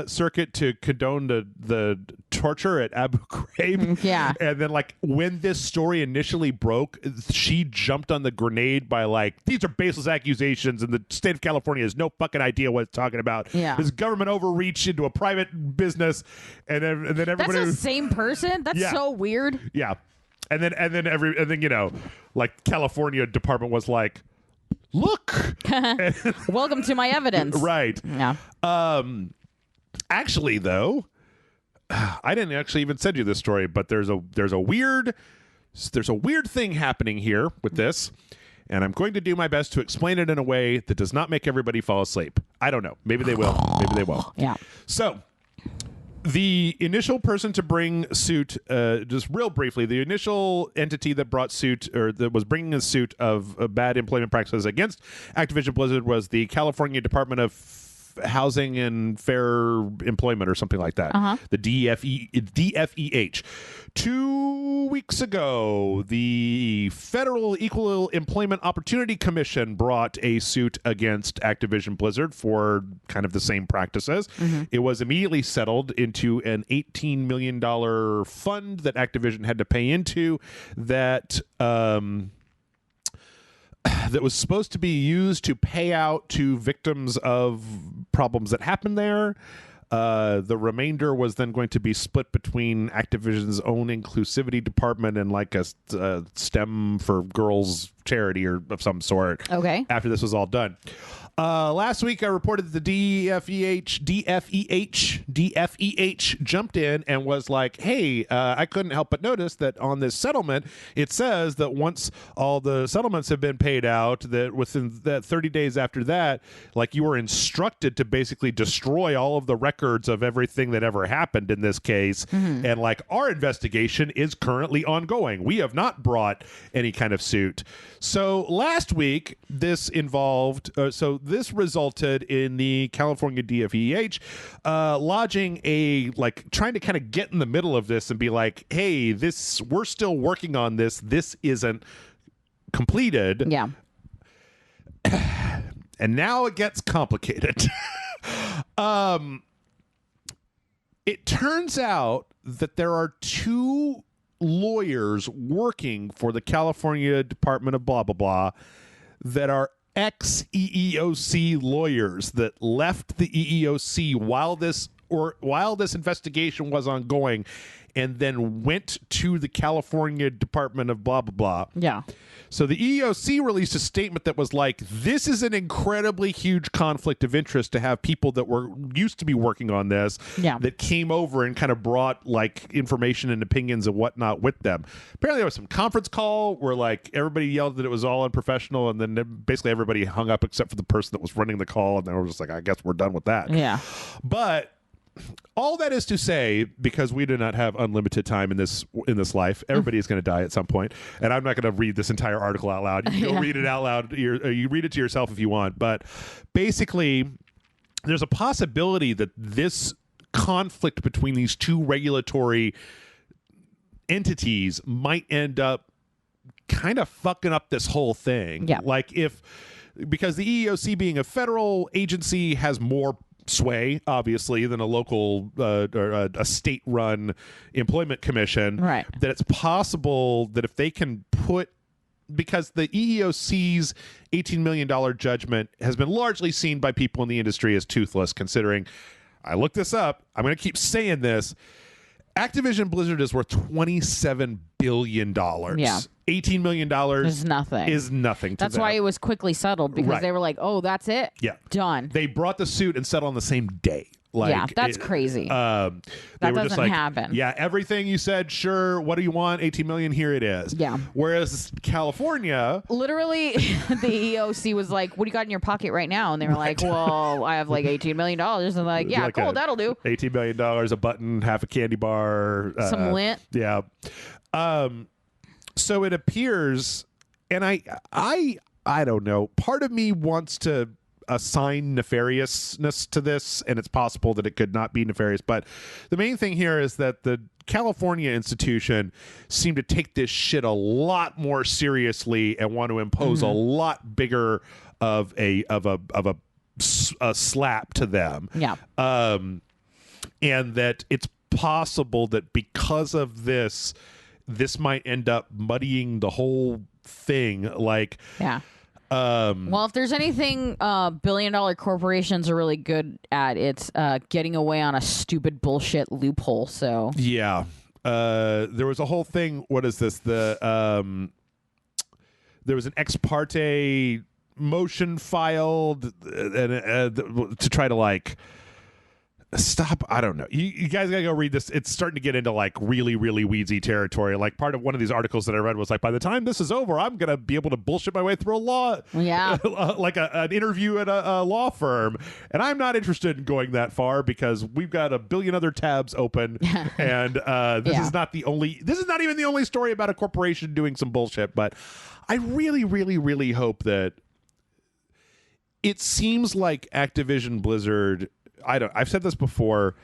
Speaker 1: circuit to condone the torture at Abu Ghraib.
Speaker 2: Yeah.
Speaker 1: And then when this story initially broke, she jumped on the grenade by these are baseless accusations and the state of California has no fucking idea what it's talking about.
Speaker 2: Yeah.
Speaker 1: This government overreach into a private business, and then everybody.
Speaker 2: That's the same person. That's so weird.
Speaker 1: Yeah. And then California department was like, look.
Speaker 2: Welcome to my evidence.
Speaker 1: Right.
Speaker 2: Yeah.
Speaker 1: Actually, though, I didn't actually even send you this story, but there's a weird thing happening here with this, and I'm going to do my best to explain it in a way that does not make everybody fall asleep. I don't know. Maybe they will. Maybe they won't.
Speaker 2: Yeah.
Speaker 1: So, the initial person to bring suit, just real briefly, the initial entity that brought suit or that was bringing a suit of bad employment practices against Activision Blizzard was the California Department of Housing and Fair Employment or something like that. The DFEH. 2 weeks ago, the Federal Equal Employment Opportunity Commission brought a suit against Activision Blizzard for kind of the same practices. Mm-hmm. It was immediately settled into an $18 million fund that Activision had to pay into that that was supposed to be used to pay out to victims of problems that happened there. The remainder was then going to be split between Activision's own inclusivity department and like a STEM for girls charity or of some sort.
Speaker 2: Okay.
Speaker 1: After this was all done. Last week, I reported that the DFEH jumped in and was like, hey, I couldn't help but notice that on this settlement, it says that once all the settlements have been paid out, that within that 30 days after that, like you were instructed to basically destroy all of the records of everything that ever happened in this case. Mm-hmm. And like our investigation is currently ongoing. We have not brought any kind of suit. So last week, this resulted in the California DFEH lodging trying to kind of get in the middle of this and be like, hey, we're still working on this. This isn't completed.
Speaker 2: Yeah.
Speaker 1: And now it gets complicated. It turns out that there are two lawyers working for the California Department of blah, blah, blah that are ex-EEOC lawyers that left the EEOC while this investigation was ongoing and then went to the California Department of blah, blah, blah.
Speaker 2: Yeah.
Speaker 1: So the EEOC released a statement that was like, this is an incredibly huge conflict of interest to have people that were used to be working on this that came over and kind of brought like information and opinions and whatnot with them. Apparently there was some conference call where like everybody yelled that it was all unprofessional, and then basically everybody hung up except for the person that was running the call, and they were just like, I guess we're done with that.
Speaker 2: Yeah.
Speaker 1: But all that is to say, because we do not have unlimited time in this life, everybody is going to die at some point, and I'm not going to read this entire article out loud. You can go read it out loud. You read it to yourself if you want. But basically, there's a possibility that this conflict between these two regulatory entities might end up kind of fucking up this whole thing.
Speaker 2: Yeah.
Speaker 1: Like because the EEOC being a federal agency has more sway, obviously, than a local or a state-run employment commission.
Speaker 2: Right.
Speaker 1: That it's possible that if they can because the EEOC's $18 million judgment has been largely seen by people in the industry as toothless, considering, I looked this up, I'm going to keep saying this, Activision Blizzard is worth $27 billion.
Speaker 2: Yeah.
Speaker 1: $18 million
Speaker 2: is nothing.
Speaker 1: To
Speaker 2: That's
Speaker 1: them.
Speaker 2: why it was quickly settled, because they were like, oh, that's it?
Speaker 1: Yeah.
Speaker 2: Done.
Speaker 1: They brought the suit and settled on the same day. Like,
Speaker 2: yeah, that's crazy.
Speaker 1: That
Speaker 2: doesn't happen.
Speaker 1: Yeah, everything you said, sure. What do you want? 18 million, here it is.
Speaker 2: Yeah.
Speaker 1: Whereas California,
Speaker 2: literally, the EEOC was like, "What do you got in your pocket right now?" And they were like, "Well, I have like $18 million." And like, "Yeah, like cool, that'll do."
Speaker 1: $18 million, a button, half a candy bar,
Speaker 2: some lint.
Speaker 1: Yeah. So it appears, and I don't know. Part of me wants to assign nefariousness to this, and it's possible that it could not be nefarious, but the main thing here is that the California institution seemed to take this shit a lot more seriously and want to impose a lot bigger of a slap to them.
Speaker 2: Yeah.
Speaker 1: And that it's possible that because of this might end up muddying the whole thing. Like,
Speaker 2: yeah. Well, if there's anything billion-dollar corporations are really good at, it's getting away on a stupid bullshit loophole. So
Speaker 1: yeah, there was a whole thing. What is this? There was an ex parte motion filed to try to like stop. I don't know. You guys gotta go read this. It's starting to get into like really, really weedsy territory. Like part of one of these articles that I read was like, by the time this is over, I'm gonna be able to bullshit my way through a law, like an interview at a law firm, and I'm not interested in going that far because we've got a billion other tabs open, and this is not the only. This is not even the only story about a corporation doing some bullshit. But I really, really, really hope that it seems like Activision Blizzard. I've said this before.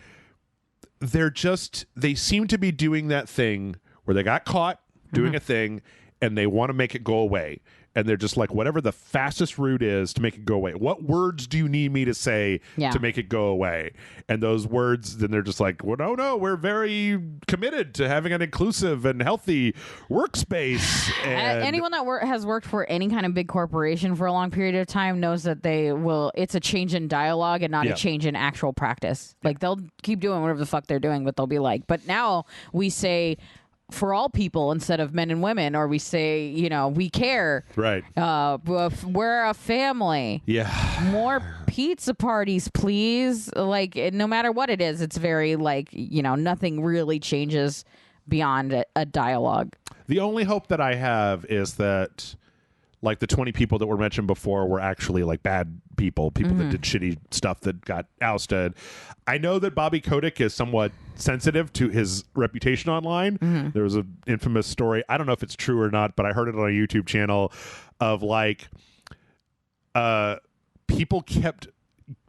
Speaker 1: They seem to be doing that thing where they got caught doing a thing and they want to make it go away. and they're just like, whatever the fastest route is to make it go away. What words do you need me to say to make it go away? And those words, then they're just like, well, no, we're very committed to having an inclusive and healthy workspace. And
Speaker 2: anyone that has worked for any kind of big corporation for a long period of time knows that it's a change in dialogue and not a change in actual practice. Like, they'll keep doing whatever the fuck they're doing, but they'll be like, but now we say for all people instead of men and women, or we say, we care.
Speaker 1: Right.
Speaker 2: We're a family.
Speaker 1: Yeah.
Speaker 2: More pizza parties, please. Like, no matter what it is, it's very like, nothing really changes beyond a dialogue.
Speaker 1: The only hope that I have is that, like, the 20 people that were mentioned before were actually like bad people that did shitty stuff that got ousted. I know that Bobby Kotick is somewhat sensitive to his reputation online. There was an infamous story. I don't know if it's true or not, but I heard it on a YouTube channel of like people kept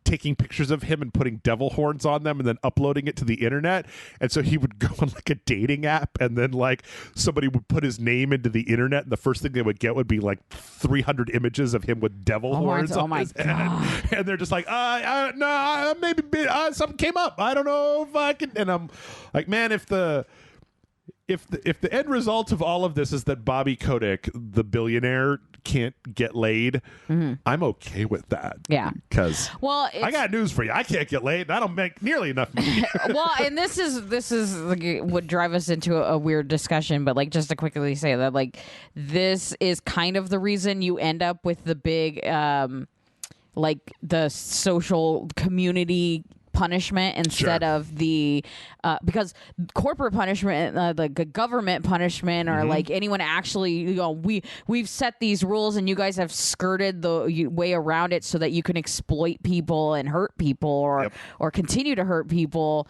Speaker 1: taking pictures of him and putting devil horns on them and then uploading it to the internet. And so he would go on like a dating app, and then like somebody would put his name into the internet, and the first thing they would get would be like 300 images of him with devil horns on his head. And they're just like, no, maybe something came up. I don't know if I can. And I'm like, man, if the end result of all of this is that Bobby Kotick, the billionaire, can't get laid, I'm okay with that.
Speaker 2: Yeah.
Speaker 1: Because I got news for you. I can't get laid. I don't make nearly enough money.
Speaker 2: Well, and this is like, would drive us into a weird discussion, but like, just to quickly say that, like, this is kind of the reason you end up with the big like the social community punishment instead of the because corporate punishment, like government punishment, or like anyone actually, we've set these rules and you guys have skirted the way around it so that you can exploit people and hurt people, or continue to hurt people,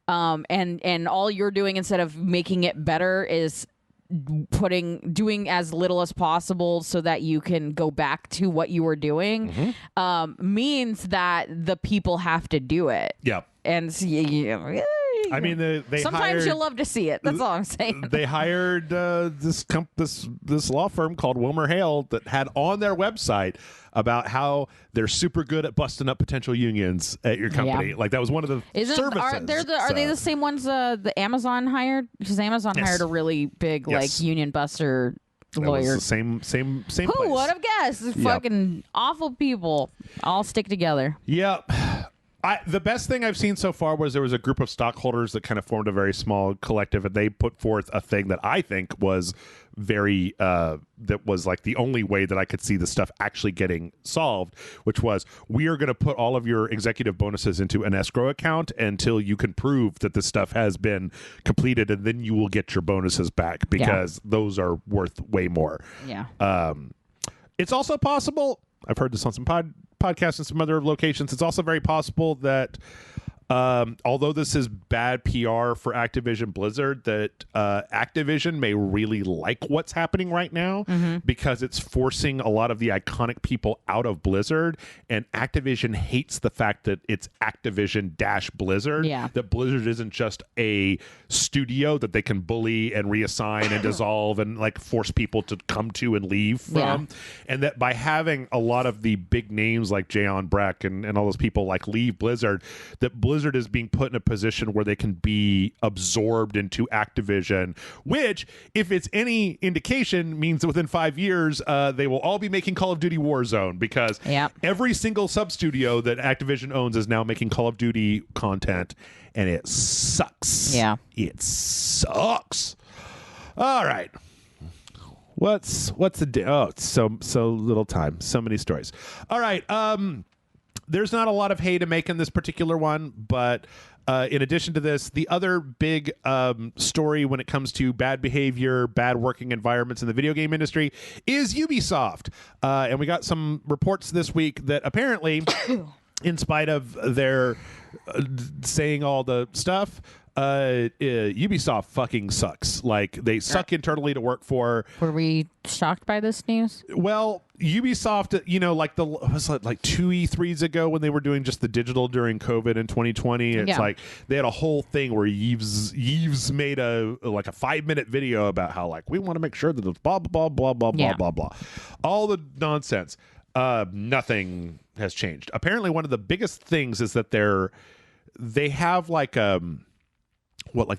Speaker 2: and all you're doing instead of making it better is doing as little as possible so that you can go back to what you were doing, means that the people have to do it.
Speaker 1: Yep.
Speaker 2: And
Speaker 1: I mean, they
Speaker 2: sometimes you'll love to see it. That's all I'm saying.
Speaker 1: They hired this law firm called Wilmer Hale that had on their website about how they're super good at busting up potential unions at your company. Yeah. Like, that was one of the services.
Speaker 2: Are they the same ones the Amazon hired? Because Amazon hired a really big like union buster lawyer.
Speaker 1: The same place.
Speaker 2: Who would have guessed? Fucking awful people all stick together.
Speaker 1: Yep. The best thing I've seen so far was there was a group of stockholders that kind of formed a very small collective, and they put forth a thing that I think was very that was like the only way that I could see the stuff actually getting solved, which was, we are going to put all of your executive bonuses into an escrow account until you can prove that this stuff has been completed, and then you will get your bonuses back, because those are worth way more.
Speaker 2: Yeah.
Speaker 1: It's also possible, I've heard this on some podcasts and some other locations, it's also very possible that although this is bad PR for Activision Blizzard, that Activision may really like what's happening right now, because it's forcing a lot of the iconic people out of Blizzard, and Activision hates the fact that it's Activision-Blizzard, that Blizzard isn't just a studio that they can bully and reassign and dissolve and like force people to come to and leave from, and that by having a lot of the big names like Jayon Breck and all those people like leave Blizzard, that Blizzard is being put in a position where they can be absorbed into Activision, which, if it's any indication, means that within 5 years they will all be making Call of Duty Warzone, because every single sub-studio that Activision owns is now making Call of Duty content, and it sucks.
Speaker 2: Yeah.
Speaker 1: It sucks. All right. What's the it's so little time, so many stories. All right. There's not a lot of hay to make in this particular one, but in addition to this, the other big story when it comes to bad behavior, bad working environments in the video game industry is Ubisoft. And we got some reports this week that apparently, in spite of their saying all the stuff, Ubisoft fucking sucks. Like, they suck internally to work for.
Speaker 2: Were we shocked by this news?
Speaker 1: Well, Ubisoft, like was it like 2 E3s ago when they were doing just the digital during COVID in 2020? It's like they had a whole thing where Yves made a 5-minute video about how like we want to make sure that it's blah blah blah blah blah blah blah, all the nonsense. Nothing has changed. Apparently, one of the biggest things is that they have like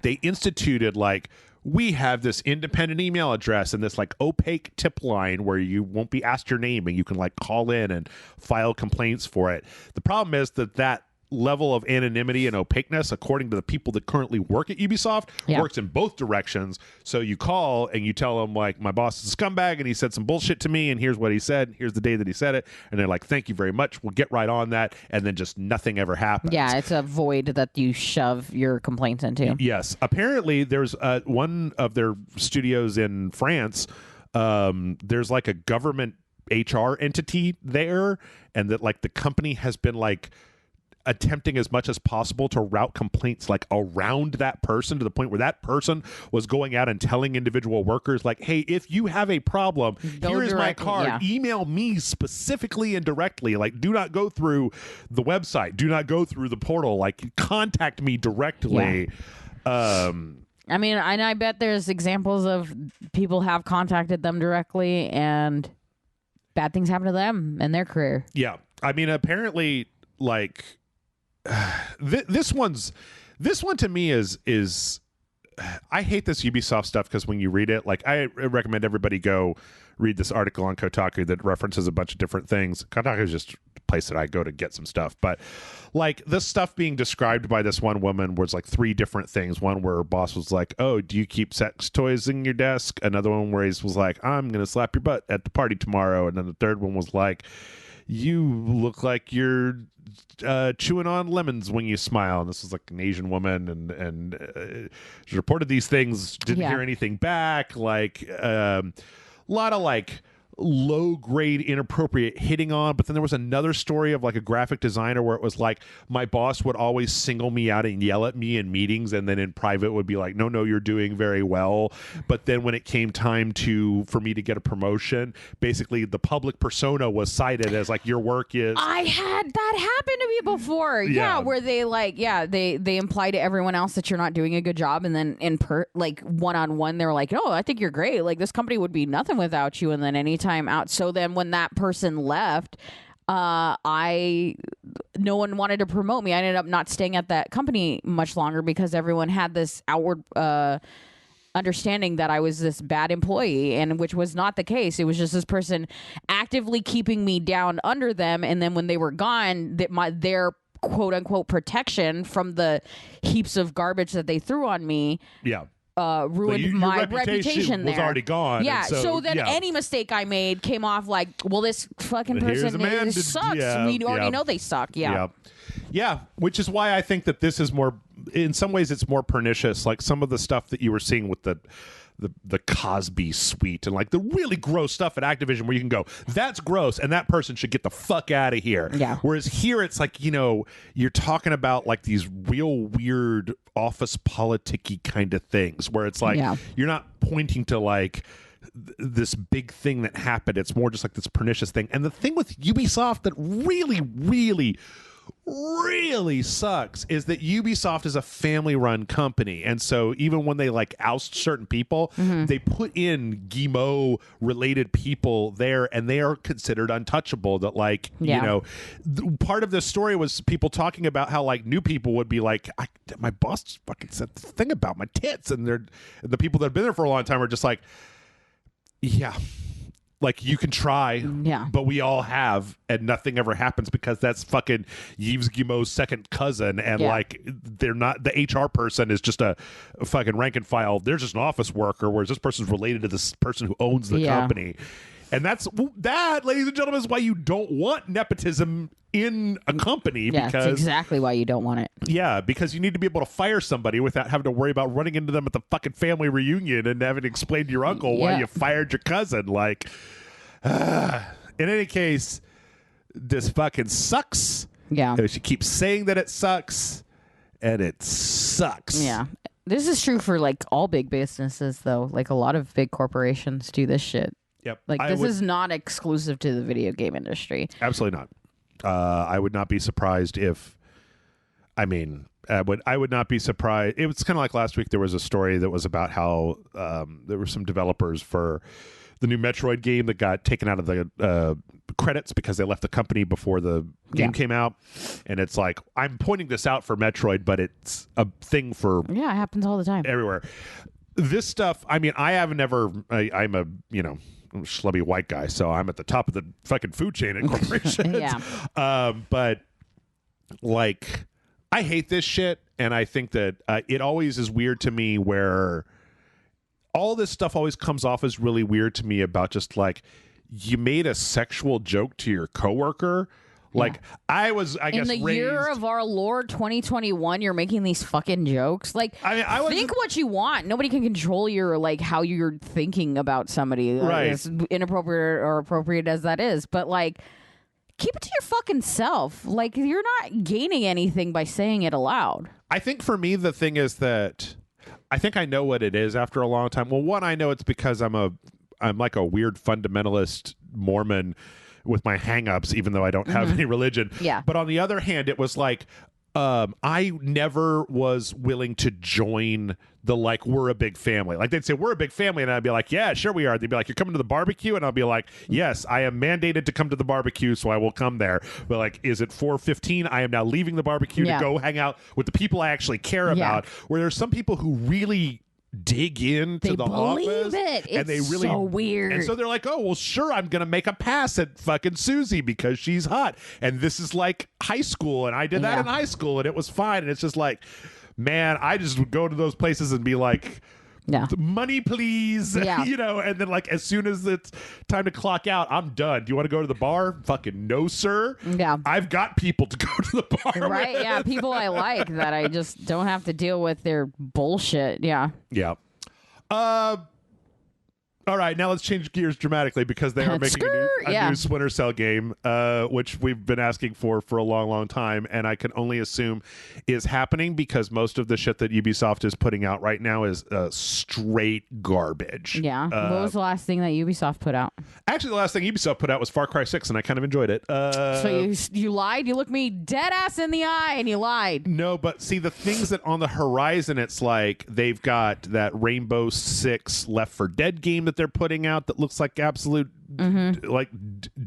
Speaker 1: they instituted like, we have this independent email address and this like opaque tip line where you won't be asked your name and you can like call in and file complaints for it. The problem is that level of anonymity and opaqueness, according to the people that currently work at Ubisoft, works in both directions. So you call and you tell them like, my boss is a scumbag and he said some bullshit to me and here's what he said, here's the day that he said it, and they're like, thank you very much, we'll get right on that, and then just nothing ever happens.
Speaker 2: Yeah, it's a void that you shove your complaints into.
Speaker 1: Yes. Apparently there's one of their studios in France, there's like a government HR entity there, and that like the company has been like attempting as much as possible to route complaints like around that person, to the point where that person was going out and telling individual workers like, hey, if you have a problem, here is my card, email me specifically and directly, like do not go through the website, do not go through the portal, like contact me directly.
Speaker 2: I mean, and I bet there's examples of people have contacted them directly and bad things happen to them in their career.
Speaker 1: Yeah. I mean, apparently like this one to me is I hate this Ubisoft stuff, because when you read it, like I recommend everybody go read this article on Kotaku that references a bunch of different things. Kotaku is just a place that I go to get some stuff, but like this stuff being described by this one woman was like 3 different things. One where her boss was like, oh, do you keep sex toys in your desk? Another one where he was like, I'm gonna slap your butt at the party tomorrow. And then the third one was like, you look like you're chewing on lemons when you smile. And this was like an Asian woman, and she reported these things, didn't hear anything back. Like a lot of like low grade inappropriate hitting on. But then there was another story of like a graphic designer where it was like, my boss would always single me out and yell at me in meetings, and then in private would be like, no, you're doing very well. But then when it came time for me to get a promotion, basically the public persona was cited as like, your work is.
Speaker 2: I had that happen to me before. Where they like, they imply to everyone else that you're not doing a good job, and then like one-on-one they're like, oh, I think you're great, like this company would be nothing without you. And then anytime out. So then when that person left, no one wanted to promote me. I ended up not staying at that company much longer because everyone had this outward understanding that I was this bad employee, and which was not the case. It was just this person actively keeping me down under them, and then when they were gone, their quote unquote protection from the heaps of garbage that they threw on me ruined my reputation
Speaker 1: was
Speaker 2: there.
Speaker 1: Already gone.
Speaker 2: Yeah. So then any mistake I made came off like, well, this fucking person sucks. We already know they suck.
Speaker 1: Yeah. Which is why I think that this is more, in some ways, it's more pernicious. Like some of the stuff that you were seeing with the Cosby suite and like the really gross stuff at Activision, where you can go, that's gross, and that person should get the fuck out of here.
Speaker 2: Yeah.
Speaker 1: Whereas here it's like, you're talking about like these real weird office politic-y kind of things where it's like you're not pointing to like this big thing that happened. It's more just like this pernicious thing. And the thing with Ubisoft that really, really, really sucks is that Ubisoft is a family-run company, and so even when they like oust certain people, they put in Guillemot-related people there, and they are considered untouchable. That like part of this story was people talking about how like new people would be like, my boss just fucking said this thing about my tits, and the people that have been there for a long time are just like, like, you can try, but we all have, and nothing ever happens because that's fucking Yves Guillemot's second cousin, and like they're not, the HR person is just a fucking rank and file. They're just an office worker, whereas this person's related to this person who owns the company. And that, ladies and gentlemen, is why you don't want nepotism in a company.
Speaker 2: Yeah,
Speaker 1: because
Speaker 2: that's exactly why you don't want it.
Speaker 1: Yeah, because you need to be able to fire somebody without having to worry about running into them at the fucking family reunion and having to explain to your uncle why you fired your cousin. Like, in any case, this fucking sucks.
Speaker 2: Yeah.
Speaker 1: She keeps saying that it sucks. and it sucks.
Speaker 2: Yeah. This is true for like all big businesses, though. Like a lot of big corporations do this shit.
Speaker 1: Yep.
Speaker 2: Like this is not exclusive to the video game industry.
Speaker 1: Absolutely not. I would not be surprised if, I would not be surprised. It was kind of like last week. There was a story that was about how there were some developers for the new Metroid game that got taken out of the credits because they left the company before the game came out. And it's like, I'm pointing this out for Metroid, but it's a thing for
Speaker 2: it happens all the time
Speaker 1: everywhere. This stuff, I have never, I'm a, schlubby white guy, so I'm at the top of the fucking food chain at corporations. But like, I hate this shit, and I think that it always is weird to me where all this stuff always comes off as really weird to me about just like, you made a sexual joke to your coworker. Like, I guess,
Speaker 2: in the year of our Lord 2021, you're making these fucking jokes. Like, think what you want. Nobody can control your, like, how you're thinking about somebody.
Speaker 1: Right.
Speaker 2: As inappropriate or appropriate as that is. But, like, keep it to your fucking self. Like, you're not gaining anything by saying it aloud.
Speaker 1: I think for me, the thing is that I think I know what it is after a long time. Well, one, I know it's because I'm like a weird fundamentalist Mormon with my hang-ups, even though I don't have any religion.
Speaker 2: Yeah.
Speaker 1: But on the other hand, it was like, I never was willing to join the, like, we're a big family. Like, they'd say, we're a big family, and I'd be like, yeah, sure we are. They'd be like, you're coming to the barbecue? And I'll be like, yes, I am mandated to come to the barbecue, so I will come there. But, like, is it 4:15? I am now leaving the barbecue to go hang out with the people I actually care about. Where there's some people who really dig into the office,
Speaker 2: and
Speaker 1: they really
Speaker 2: so weird.
Speaker 1: And so they're like, oh well, sure, I'm gonna make a pass at fucking Susie because she's hot, and this is like high school, and I did that in high school, and it was fine. And it's just like, man, I just would go to those places and be like, money please, and then like as soon as it's time to clock out, I'm done. Do you want to go to the bar? Fucking no, sir. I've got people to go to the bar with.
Speaker 2: People I like that I just don't have to deal with their bullshit.
Speaker 1: All right, now let's change gears dramatically because they are making a new Splinter Cell game, which we've been asking for a long, long time, and I can only assume is happening because most of the shit that Ubisoft is putting out right now is straight garbage.
Speaker 2: What was the last thing that Ubisoft put out?
Speaker 1: Actually, the last thing Ubisoft put out was Far Cry 6, and I kind of enjoyed it.
Speaker 2: So you lied? You looked me dead ass in the eye, and you lied.
Speaker 1: No, but see, the things that on the horizon, it's like they've got that Rainbow Six Left 4 Dead game that they're putting out that looks like absolute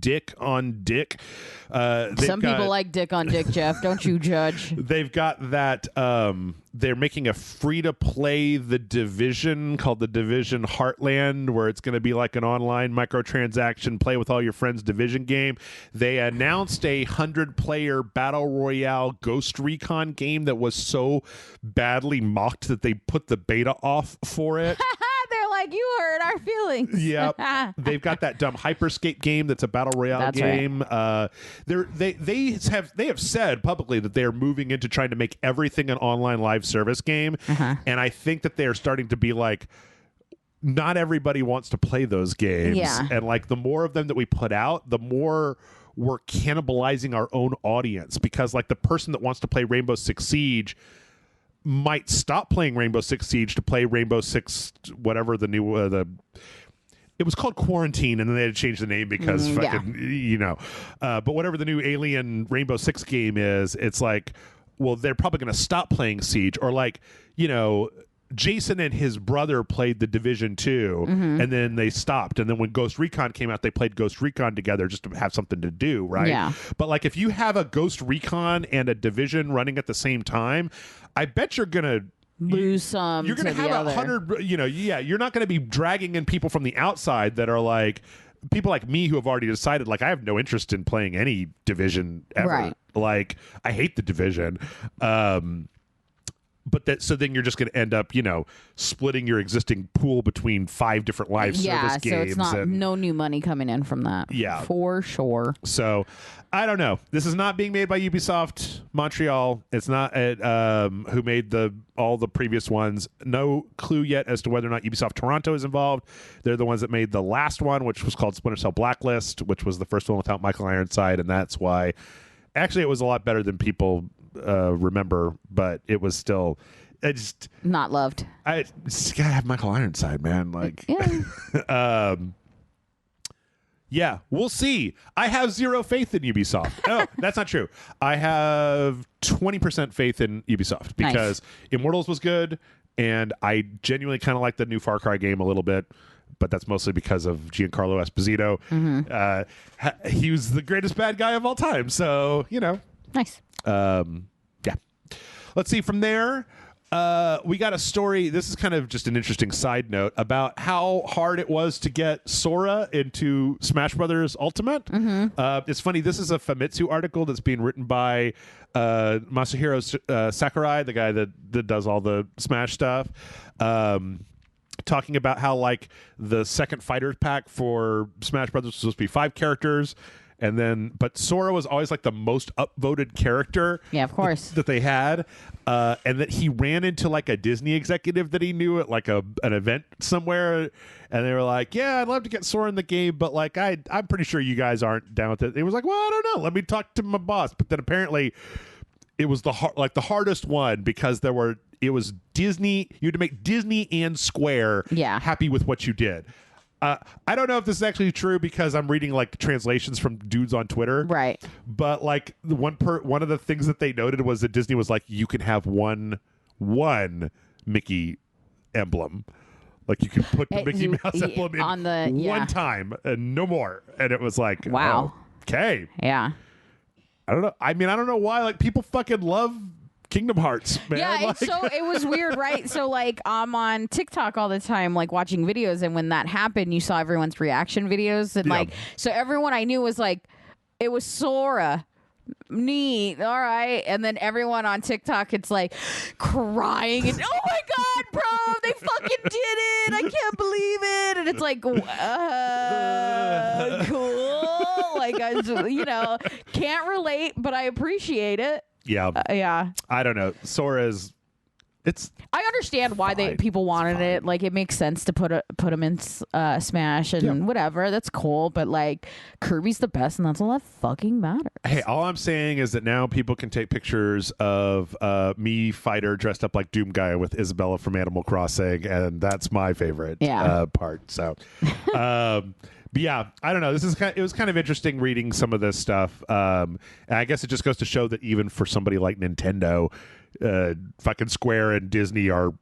Speaker 1: dick on dick.
Speaker 2: Some people like dick on dick, Jeff. Don't you judge.
Speaker 1: They've got that they're making a free-to-play The Division called The Division Heartland, where it's going to be like an online microtransaction play with all your friends Division game. They announced a 100-player battle royale Ghost Recon game that was so badly mocked that they put the beta off for it.
Speaker 2: They're like, you hurt our feelings.
Speaker 1: Yeah, they've got that dumb Hyperscape game that's a battle royale game. Right. They have said publicly that they are moving into trying to make everything an online live service game, and I think that they are starting to be like, not everybody wants to play those games, and like the more of them that we put out, the more we're cannibalizing our own audience, because like the person that wants to play Rainbow Six Siege might stop playing Rainbow Six Siege to play Rainbow Six, whatever the new it was called Quarantine, and then they had to change the name because but whatever the new Alien Rainbow Six game is, it's like, well, they're probably going to stop playing Siege, or like, Jason and his brother played The Division 2, and then they stopped. And then when Ghost Recon came out, they played Ghost Recon together just to have something to do, right? Yeah. But like, if you have a Ghost Recon and a Division running at the same time, I bet you're going to
Speaker 2: lose some.
Speaker 1: You're going to have 100, you're not going to be dragging in people from the outside that are like, people like me who have already decided, like, I have no interest in playing any Division ever. Right. Like, I hate the Division. So then you're just going to end up, splitting your existing pool between 5 different live service games. Yeah, so it's
Speaker 2: no new money coming in from that.
Speaker 1: Yeah.
Speaker 2: For sure.
Speaker 1: So, I don't know. This is not being made by Ubisoft Montreal. It's not who made all the previous ones. No clue yet as to whether or not Ubisoft Toronto is involved. They're the ones that made the last one, which was called Splinter Cell Blacklist, which was the first one without Michael Ironside, and that's why... Actually, it was a lot better than people remember, but it was still. I just
Speaker 2: not loved.
Speaker 1: I just gotta have Michael Ironside, man. Like,
Speaker 2: yeah.
Speaker 1: Yeah, we'll see. I have zero faith in Ubisoft. No, that's not true. I have 20% faith in Ubisoft because Immortals was good, and I genuinely kind of like the new Far Cry game a little bit, but that's mostly because of Giancarlo Esposito. Mm-hmm. He was the greatest bad guy of all time, so, you know.
Speaker 2: Nice.
Speaker 1: Yeah. Let's see, from there... we got a story. This is kind of just an interesting side note about how hard it was to get Sora into Smash Brothers Ultimate. Mm-hmm. It's funny. This is a Famitsu article that's being written by Masahiro Sakurai, the guy that does all the Smash stuff. Talking about how like the second Fighters pack for Smash Brothers was supposed to be 5 characters. And then, but Sora was always like the most upvoted character.
Speaker 2: Yeah, of course.
Speaker 1: That they had. And that he ran into like a Disney executive that he knew at like an event somewhere. And they were like, yeah, I'd love to get Sora in the game, but like, I'm pretty sure you guys aren't down with it. He was like, well, I don't know. Let me talk to my boss. But then apparently it was the hardest one because it was Disney. You had to make Disney and Square happy with what you did. I don't know if this is actually true because I'm reading like translations from dudes on Twitter.
Speaker 2: Right.
Speaker 1: But like the one of the things that they noted was that Disney was like, you can have one Mickey emblem. Like you can put the Mickey Mouse emblem in on one time and no more. And it was like, wow. Okay.
Speaker 2: Yeah.
Speaker 1: I don't know. I mean, I don't know why like people fucking love Kingdom Hearts, man.
Speaker 2: Yeah,
Speaker 1: like,
Speaker 2: so it was weird, right? So like I'm on TikTok all the time, like watching videos, and when that happened, you saw everyone's reaction videos, and like so everyone I knew was like, it was Sora. Neat, all right, and then everyone on TikTok, it's like crying and oh my god, bro, they fucking did it! I can't believe it, and it's like, cool, like I, can't relate, but I appreciate it.
Speaker 1: Yeah.
Speaker 2: Yeah.
Speaker 1: I don't know. Sora's.
Speaker 2: I understand why people wanted it. Like it makes sense to put them in Smash and whatever. That's cool. But like Kirby's the best, and that's all that fucking matters.
Speaker 1: Hey, all I'm saying is that now people can take pictures of me fighter dressed up like Doom Guy with Isabella from Animal Crossing, and that's my favorite part. So. But yeah, I don't know. It was kind of interesting reading some of this stuff. And I guess it just goes to show that even for somebody like Nintendo, fucking Square and Disney are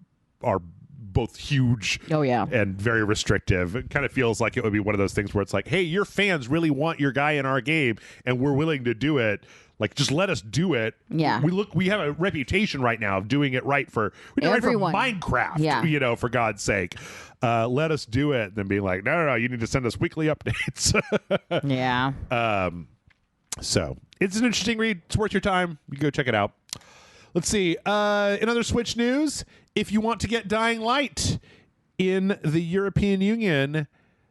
Speaker 1: both huge and very restrictive. It kind of feels like it would be one of those things where it's like, hey, your fans really want your guy in our game and we're willing to do it. Like, just let us do it.
Speaker 2: Yeah.
Speaker 1: We have a reputation right now of doing it right for Minecraft, for God's sake. Let us do it. And then being like, no, you need to send us weekly updates.
Speaker 2: Yeah.
Speaker 1: So it's an interesting read. It's worth your time. You go check it out. Let's see. In other Switch news, if you want to get Dying Light in the European Union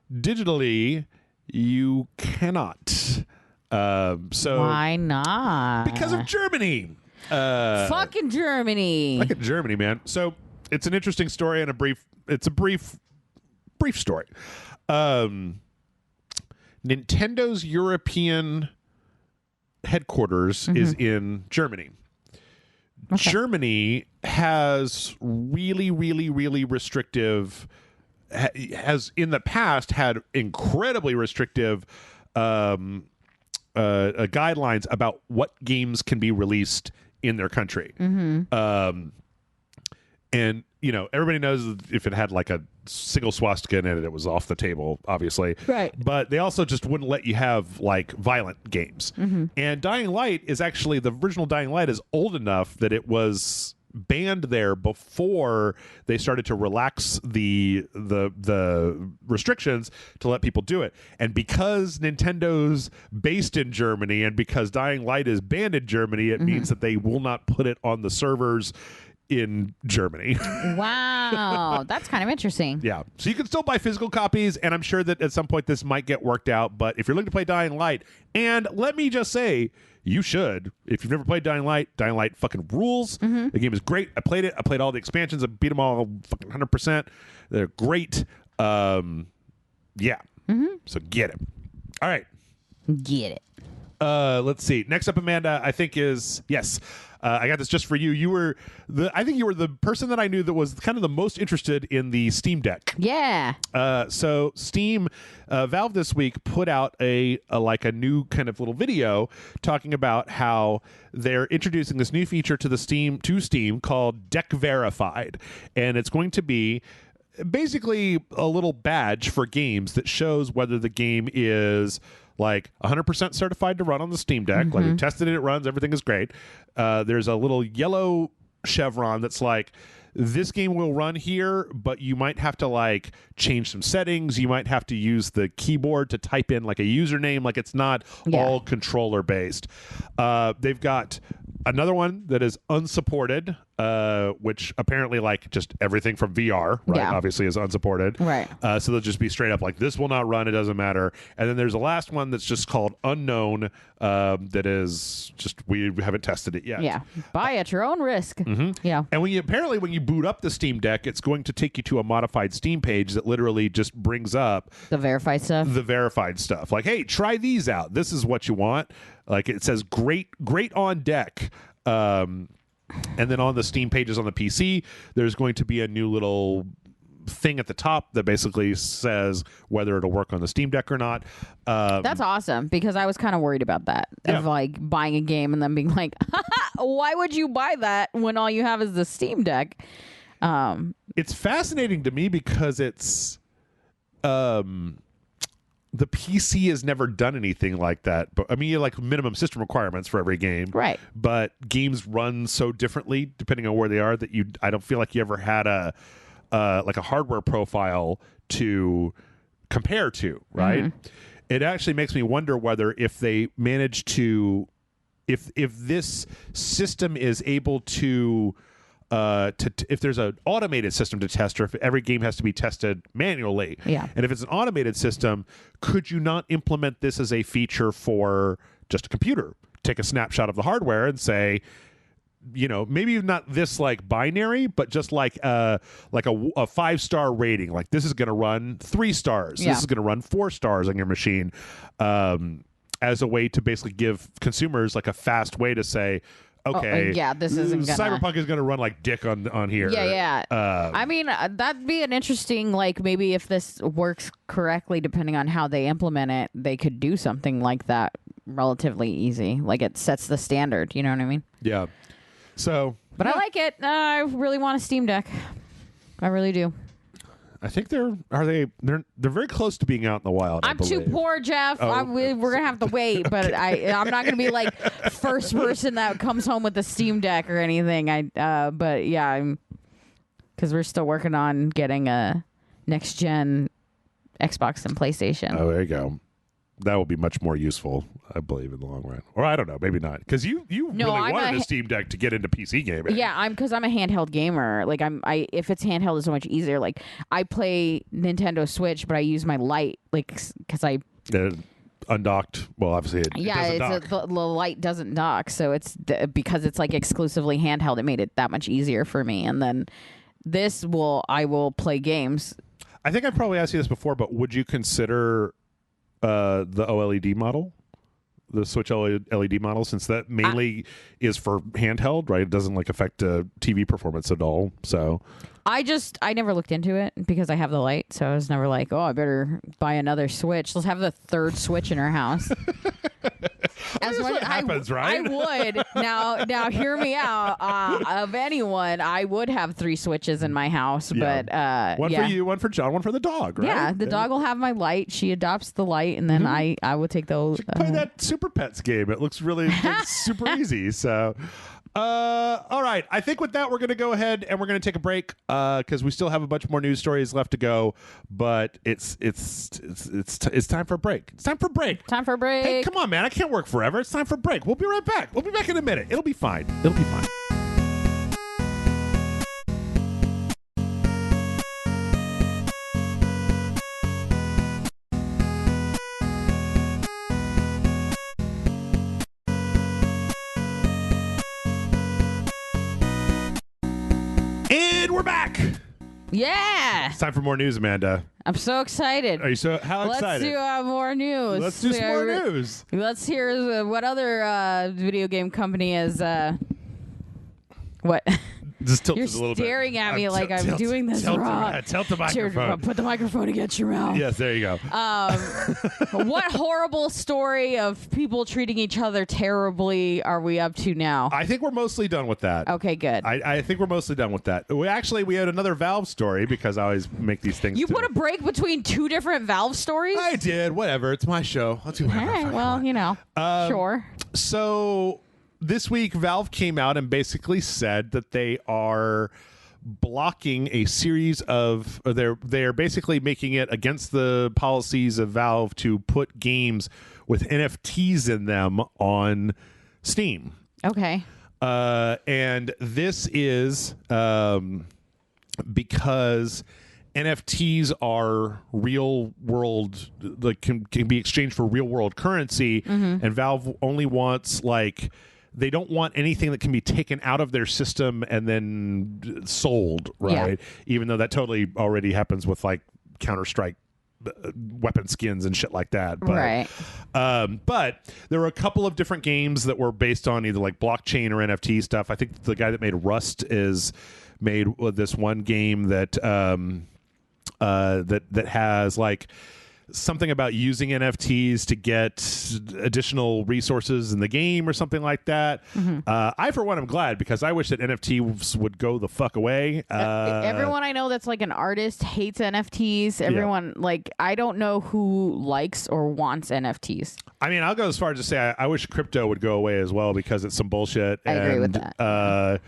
Speaker 1: digitally, you cannot. So
Speaker 2: why not?
Speaker 1: Because of Germany.
Speaker 2: Fucking Germany.
Speaker 1: Fucking Germany, man. So it's an interesting story and a brief story. Nintendo's European headquarters is in Germany. Okay. Germany has really, really, really restrictive, has in the past had incredibly restrictive guidelines about what games can be released in their country. Mm-hmm. And, everybody knows if it had like a single swastika in it, it was off the table, obviously.
Speaker 2: Right.
Speaker 1: But they also just wouldn't let you have like violent games. Mm-hmm. And Dying Light is actually, the original Dying Light is old enough that it was banned there before they started to relax the restrictions to let people do it. And because Nintendo's based in Germany and because Dying Light is banned in Germany, it means that they will not put it on the servers in Germany.
Speaker 2: Wow. That's kind of interesting.
Speaker 1: Yeah. So you can still buy physical copies, and I'm sure that at some point this might get worked out. But if you're looking to play Dying Light, and let me just say, you should. If you've never played Dying Light fucking rules. Mm-hmm. The game is great. I played it. I played all the expansions. I beat them all fucking 100%. They're great. Yeah. Mm-hmm. So get it. All right.
Speaker 2: Get it.
Speaker 1: Let's see. Next up, Amanda, I think is yes. I got this just for you. I think you were the person that I knew that was kind of the most interested in the Steam Deck.
Speaker 2: Yeah.
Speaker 1: So Steam, Valve this week put out a new kind of little video talking about how they're introducing this new feature to Steam called Deck Verified, and it's going to be basically a little badge for games that shows whether the game is like 100% certified to run on the Steam Deck. Like we tested it runs, everything is great. There's a little yellow chevron that's like, this game will run here, but you might have to like change some settings. You might have to use the keyboard to type in like a username. Like it's not all controller based. They've got another one that is unsupported, which apparently like just everything from VR, right?
Speaker 2: Yeah.
Speaker 1: Obviously is unsupported.
Speaker 2: Right.
Speaker 1: So they'll just be straight up like, this will not run. It doesn't matter. And then there's a last one that's just called unknown. That is just, we haven't tested it yet.
Speaker 2: Yeah. Buy at your own risk. Yeah.
Speaker 1: And when you boot up the Steam Deck, it's going to take you to a modified Steam page that literally just brings up
Speaker 2: the verified stuff.
Speaker 1: Like, hey, try these out. This is what you want. Like it says great on deck. And then on the Steam pages on the PC, there's going to be a new little thing at the top that basically says whether it'll work on the Steam Deck or not.
Speaker 2: That's awesome, because I was kind of worried about that, of like buying a game and then being like, why would you buy that when all you have is the Steam Deck?
Speaker 1: It's fascinating to me because it's the PC has never done anything like that. But I mean, like minimum system requirements for every game,
Speaker 2: right?
Speaker 1: But games run so differently depending on where they are that I don't feel like you ever had a hardware profile to compare to, right? It actually makes me wonder whether if they manage to, if this system is able to if there's an automated system to test, or if every game has to be tested manually.
Speaker 2: Yeah.
Speaker 1: And if it's an automated system, could you not implement this as a feature for just a computer? Take a snapshot of the hardware and say, maybe not this like binary, but just like a 5-star rating. Like this is going to run 3 stars.
Speaker 2: Yeah.
Speaker 1: This is going to run 4 stars on your machine, as a way to basically give consumers like a fast way to say, okay,
Speaker 2: this isn't gonna...
Speaker 1: Cyberpunk is going to run like dick on here.
Speaker 2: Yeah. I mean, that'd be an interesting, like, maybe if this works correctly, depending on how they implement it, they could do something like that relatively easy. Like, it sets the standard, you know what I mean?
Speaker 1: Yeah. So...
Speaker 2: But I like it. I really want a Steam Deck. I really do.
Speaker 1: I think they're very close to being out in the wild.
Speaker 2: I'm too poor, Jeff. We're gonna have to wait, but I'm not gonna be like first person that comes home with a Steam Deck or anything. But yeah, because we're still working on getting a next gen Xbox and PlayStation.
Speaker 1: Oh, there you go. That will be much more useful, I believe, in the long run. Or I don't know, maybe not, because you really wanted a Steam Deck to get into PC gaming.
Speaker 2: Yeah, because I'm a handheld gamer. Like if it's handheld, it's so much easier. Like I play Nintendo Switch, but I use my light, like because I
Speaker 1: undocked. Well, obviously, it doesn't dock.
Speaker 2: The light doesn't dock, so it's because it's like exclusively handheld. It made it that much easier for me. And then I will play games.
Speaker 1: I think I've probably asked you this before, but would you consider the OLED model, the Switch LED model, since that mainly is for handheld, right? It doesn't like affect TV performance at all. So
Speaker 2: I never looked into it because I have the light, so I was never like, oh, I better buy another Switch. Let's have the third Switch in our house.
Speaker 1: That's what happens, right?
Speaker 2: I would. Now hear me out. Of anyone, I would have 3 Switches in my house, but
Speaker 1: one for you, one for John, one for the dog, right?
Speaker 2: Yeah, the dog will have my light. She adopts the light, and then I will take the
Speaker 1: play that Super Pets game. It looks really super easy. So all right, I think with that we're going to go ahead and we're going to take a break because we still have a bunch more news stories left to go, but it's time for a break. It's time for a break.
Speaker 2: Time for a break.
Speaker 1: Hey, come on, man, I can't work forever. It's time for a break. We'll be right back. We'll be back in a minute. It'll be fine. And we're back.
Speaker 2: Yeah.
Speaker 1: It's time for more news, Amanda.
Speaker 2: I'm so excited.
Speaker 1: Are you how excited?
Speaker 2: Let's do more news.
Speaker 1: Let's do some more news.
Speaker 2: Let's hear what other video game company is. What?
Speaker 1: Just tilt
Speaker 2: You're
Speaker 1: it a little
Speaker 2: staring
Speaker 1: bit.
Speaker 2: at me like I'm doing this wrong.
Speaker 1: Tilt the microphone.
Speaker 2: Put the microphone against your mouth.
Speaker 1: Yes, there you go.
Speaker 2: What horrible story of people treating each other terribly are we up to now?
Speaker 1: I think we're mostly done with that.
Speaker 2: Okay, good.
Speaker 1: I think we're mostly done with that. We had another Valve story because I always make these things.
Speaker 2: You put a break between two different Valve stories?
Speaker 1: I did. Whatever. It's my show. Let's do whatever.
Speaker 2: All right. Well, sure.
Speaker 1: So this week, Valve came out and basically said that they are blocking a series of they're basically making it against the policies of Valve to put games with NFTs in them on Steam.
Speaker 2: Okay.
Speaker 1: And this is because NFTs are real world, like can be exchanged for real world currency, and Valve only wants they don't want anything that can be taken out of their system and then sold, right? Yeah. Even though that totally already happens with Counter-Strike weapon skins and shit like that. But,
Speaker 2: right.
Speaker 1: But there were a couple of different games that were based on either blockchain or NFT stuff. I think the guy that made Rust made this one game that that has something about using NFTs to get additional resources in the game or something like that. I, for one, am glad because I wish that NFTs would go the fuck away.
Speaker 2: Everyone I know that's an artist hates NFTs. Everyone, I don't know who likes or wants NFTs.
Speaker 1: I mean, I'll go as far as to say I wish crypto would go away as well because it's some bullshit.
Speaker 2: I agree with that.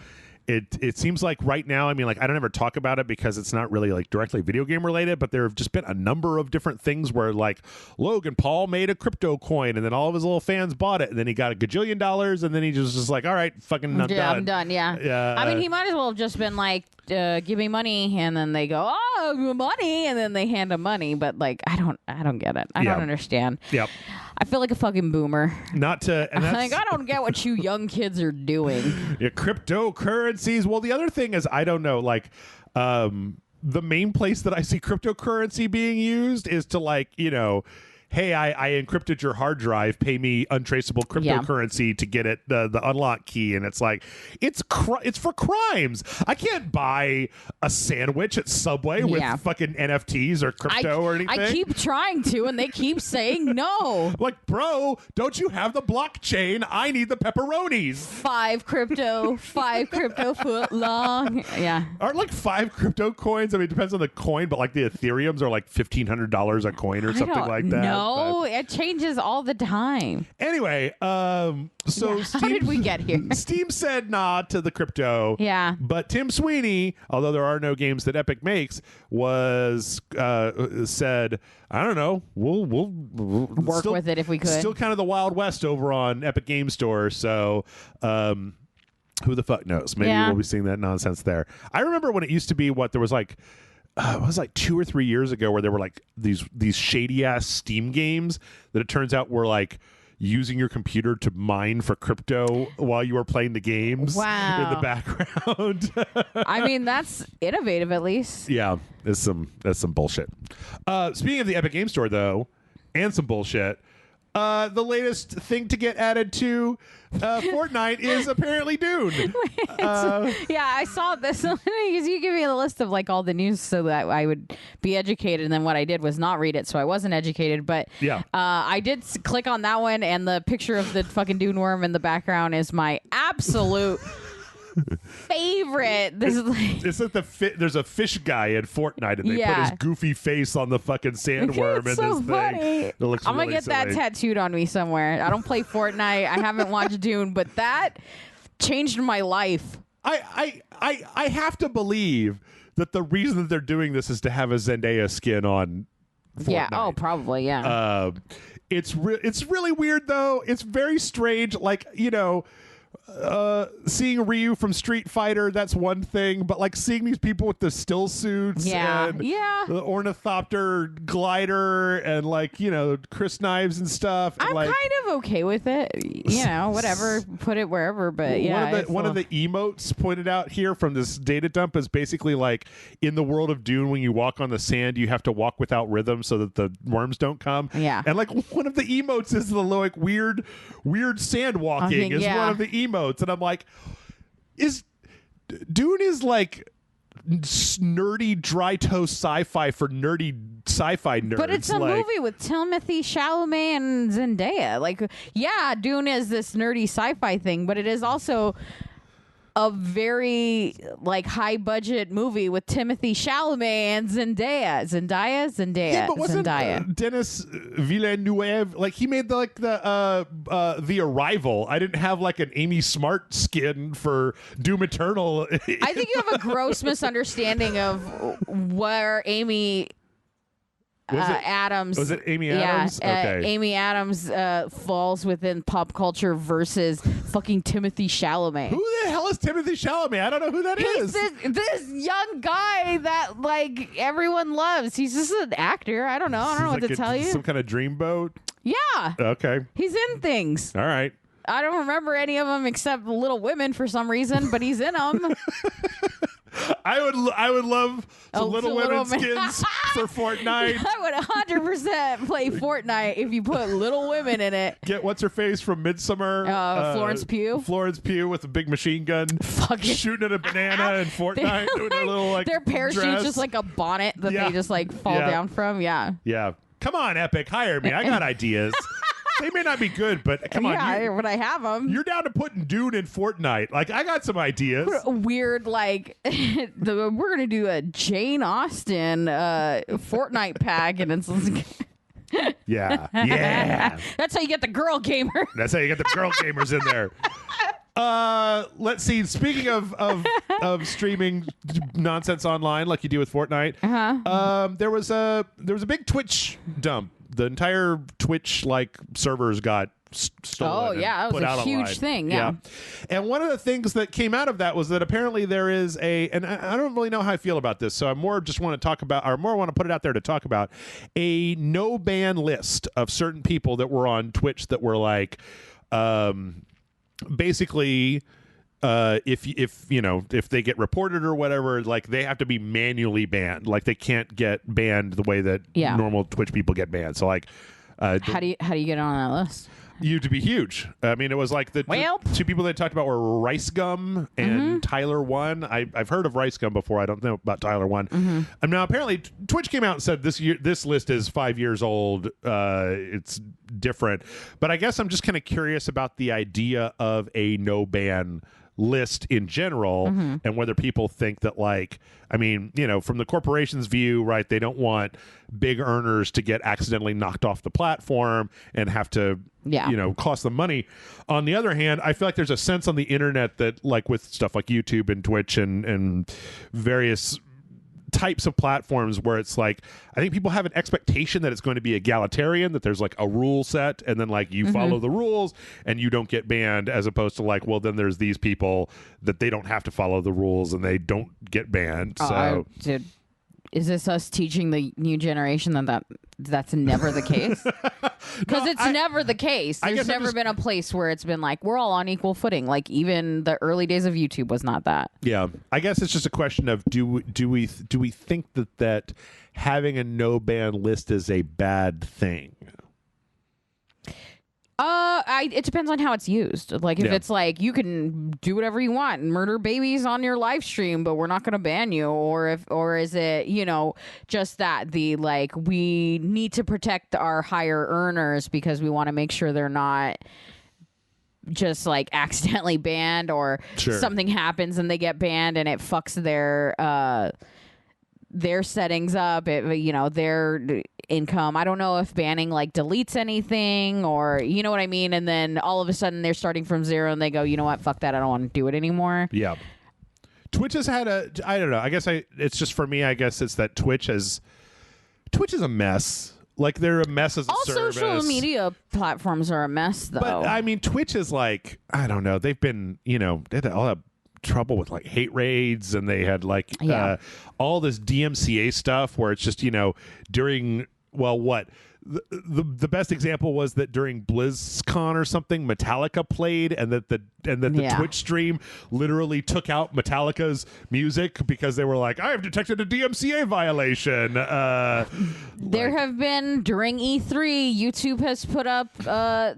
Speaker 1: It seems like right now, I don't ever talk about it because it's not really directly video game related, but there have just been a number of different things where Logan Paul made a crypto coin and then all of his little fans bought it and then he got $1 gajillion and then he just all right, fucking I'm done.
Speaker 2: I'm done. Yeah. He might as well have just been give me money, and then they go, oh, money, and then they hand him money. But I don't get it. I don't understand.
Speaker 1: Yep.
Speaker 2: I feel like a fucking boomer.
Speaker 1: Not to, and that's,
Speaker 2: I don't get what you young kids are doing.
Speaker 1: Yeah, cryptocurrencies. Well, the other thing is, I don't know. The main place that I see cryptocurrency being used is to hey, I encrypted your hard drive, pay me untraceable cryptocurrency to get it the unlock key, and it's it's for crimes. I can't buy a sandwich at Subway with fucking NFTs or crypto or anything.
Speaker 2: I keep trying to, and they keep saying no.
Speaker 1: Bro, don't you have the blockchain? I need the pepperonis.
Speaker 2: 5 crypto foot long. Yeah.
Speaker 1: Aren't 5 crypto coins? It depends on the coin, but the Ethereums are $1,500 a coin or something like that.
Speaker 2: No, it changes all the time.
Speaker 1: Anyway, so Steam,
Speaker 2: how did we get here?
Speaker 1: Steam said nah to the crypto.
Speaker 2: Yeah.
Speaker 1: But Tim Sweeney, although there are no games that Epic makes, said, I don't know, we'll
Speaker 2: work with it if we could.
Speaker 1: Still kind of the Wild West over on Epic Game Store. So who the fuck knows? Maybe we'll be seeing that nonsense there. I remember when it used to be there was it was 2 or 3 years ago where there were these shady ass Steam games that it turns out were using your computer to mine for crypto while you were playing the games in the background.
Speaker 2: That's innovative at least.
Speaker 1: Yeah, that's some bullshit. Speaking of the Epic Game Store though, and some bullshit, the latest thing to get added to Fortnite is apparently Dune.
Speaker 2: I saw this because you give me a list of all the news so that I would be educated, and then what I did was not read it, so I wasn't educated. But I did click on that one, and the picture of the fucking Dune worm in the background is my absolute favorite. This is
Speaker 1: there's a fish guy in Fortnite and they put his goofy face on the fucking sandworm in
Speaker 2: so
Speaker 1: this
Speaker 2: funny.
Speaker 1: thing. It looks
Speaker 2: I'm
Speaker 1: really
Speaker 2: gonna get
Speaker 1: silly.
Speaker 2: that tattooed on me somewhere. I don't play Fortnite. I haven't watched Dune, but that changed my life.
Speaker 1: I have to believe that the reason that they're doing this is to have a Zendaya skin on Fortnite.
Speaker 2: Yeah. Oh, probably. Yeah.
Speaker 1: It's really weird though. It's very strange. seeing Ryu from Street Fighter, that's one thing, but like seeing these people with the still suits and the ornithopter glider and like, you know, Chris Knives and stuff.
Speaker 2: I'm
Speaker 1: like,
Speaker 2: kind of okay with it. You know, whatever, put it wherever, but yeah.
Speaker 1: One of the emotes pointed out here from this data dump is basically like in the world of Dune, when you walk on the sand, you have to walk without rhythm so that the worms don't come.
Speaker 2: Yeah.
Speaker 1: And like one of the emotes is the like weird sand walking is one of the emotes. And I'm like, Dune is like nerdy dry toast sci-fi for nerdy sci-fi nerds.
Speaker 2: But it's a movie with Timothée Chalamet and Zendaya. Like, yeah, Dune is this nerdy sci-fi thing, but it is also a very like high budget movie with Timothée Chalamet and Zendaya. Yeah, but wasn't
Speaker 1: Denis Villeneuve like he made the Arrival? I didn't have like an Amy Smart skin for Doom Eternal.
Speaker 2: I think you have a gross misunderstanding of where Amy. Adams.
Speaker 1: Was it Amy Adams? Okay.
Speaker 2: Amy Adams falls within pop culture versus fucking Timothée Chalamet.
Speaker 1: Who the hell is Timothée Chalamet? I don't know who that is.
Speaker 2: This young guy that like everyone loves. He's just an actor. I don't know. I don't know what to tell you.
Speaker 1: Some kind of dreamboat?
Speaker 2: Yeah.
Speaker 1: Okay.
Speaker 2: He's in things.
Speaker 1: All right.
Speaker 2: I don't remember any of them except Little Women for some reason, but he's in them.
Speaker 1: I would love some Little Women skins for Fortnite.
Speaker 2: I would 100% play Fortnite if you put Little Women in it.
Speaker 1: Get what's her face from Midsommar?
Speaker 2: Florence Pugh.
Speaker 1: Florence Pugh with a big machine gun, shooting at a banana in Fortnite. With their little like
Speaker 2: their parachute's just like a bonnet that they just like fall down from. Yeah.
Speaker 1: Yeah. Come on, Epic, hire me. I got ideas. They may not be good, but come on.
Speaker 2: Yeah, when I have them.
Speaker 1: You're down to putting Dune in Fortnite. Like, I got some ideas.
Speaker 2: Weird, like, we're going to do a Jane Austen Fortnite pack, and it's...
Speaker 1: Yeah. Yeah.
Speaker 2: That's how you get the girl gamer.
Speaker 1: That's how you get the girl gamers in there. Let's see. Speaking of streaming nonsense online like you do with Fortnite, there was a big Twitch dump. The entire Twitch like servers got stolen.
Speaker 2: Oh yeah, that was a huge thing. Yeah.
Speaker 1: And one of the things that came out of that was that apparently there is and I don't really know how I feel about this, so I more just want to talk about, or more want to put it out there to talk about a no ban list of certain people that were on Twitch that were like, basically. If they get reported or whatever, like they have to be manually banned. Like they can't get banned the way that normal Twitch people get banned. So like,
Speaker 2: how do you get on that list?
Speaker 1: You to be huge. I mean, it was like the two people they talked about were Rice Gum and Tyler One. I've heard of Rice Gum before. I don't know about Tyler One. And now apparently Twitch came out and said this list is 5 years old. It's different. But I guess I'm just kind of curious about the idea of a no ban list in general and whether people think that, like, I mean, you know, from the corporation's view, right, they don't want big earners to get accidentally knocked off the platform and have to cost them money. On the other hand, I feel like there's a sense on the internet that, like, with stuff like YouTube and Twitch and various types of platforms where it's like, I think people have an expectation that it's going to be egalitarian, that there's like a rule set and then like you follow the rules and you don't get banned, as opposed to like, well, then there's these people that they don't have to follow the rules and they don't get banned. So
Speaker 2: is this us teaching the new generation that's never the case? Because it's never the case. There's never been a place where it's been like, we're all on equal footing. Like even the early days of YouTube was not that.
Speaker 1: Yeah. I guess it's just a question of do we think that having a no ban list is a bad thing?
Speaker 2: It depends on how it's used. Like if it's like you can do whatever you want and murder babies on your live stream, but we're not going to ban you, or is it, you know, just that the like we need to protect our higher earners because we want to make sure they're not just like accidentally banned or something happens and they get banned and it fucks their settings up, their income. I don't know if banning like deletes anything or, you know what I mean? And then all of a sudden they're starting from zero and they go, you know what? Fuck that. I don't want to do it anymore.
Speaker 1: Yeah. Twitch has had I don't know. I guess it's just for me, I guess it's that Twitch is a mess. Like they're a mess as a
Speaker 2: all
Speaker 1: service.
Speaker 2: social media platforms are a mess, though.
Speaker 1: But I mean, Twitch is like, I don't know. They've been, they had all that trouble with like hate raids, and they had like all this DMCA stuff where it's just during the best example was that during BlizzCon or something, Metallica played, and that the Twitch stream literally took out Metallica's music because they were like, I have detected a DMCA violation.
Speaker 2: There have been, during E3, YouTube has put up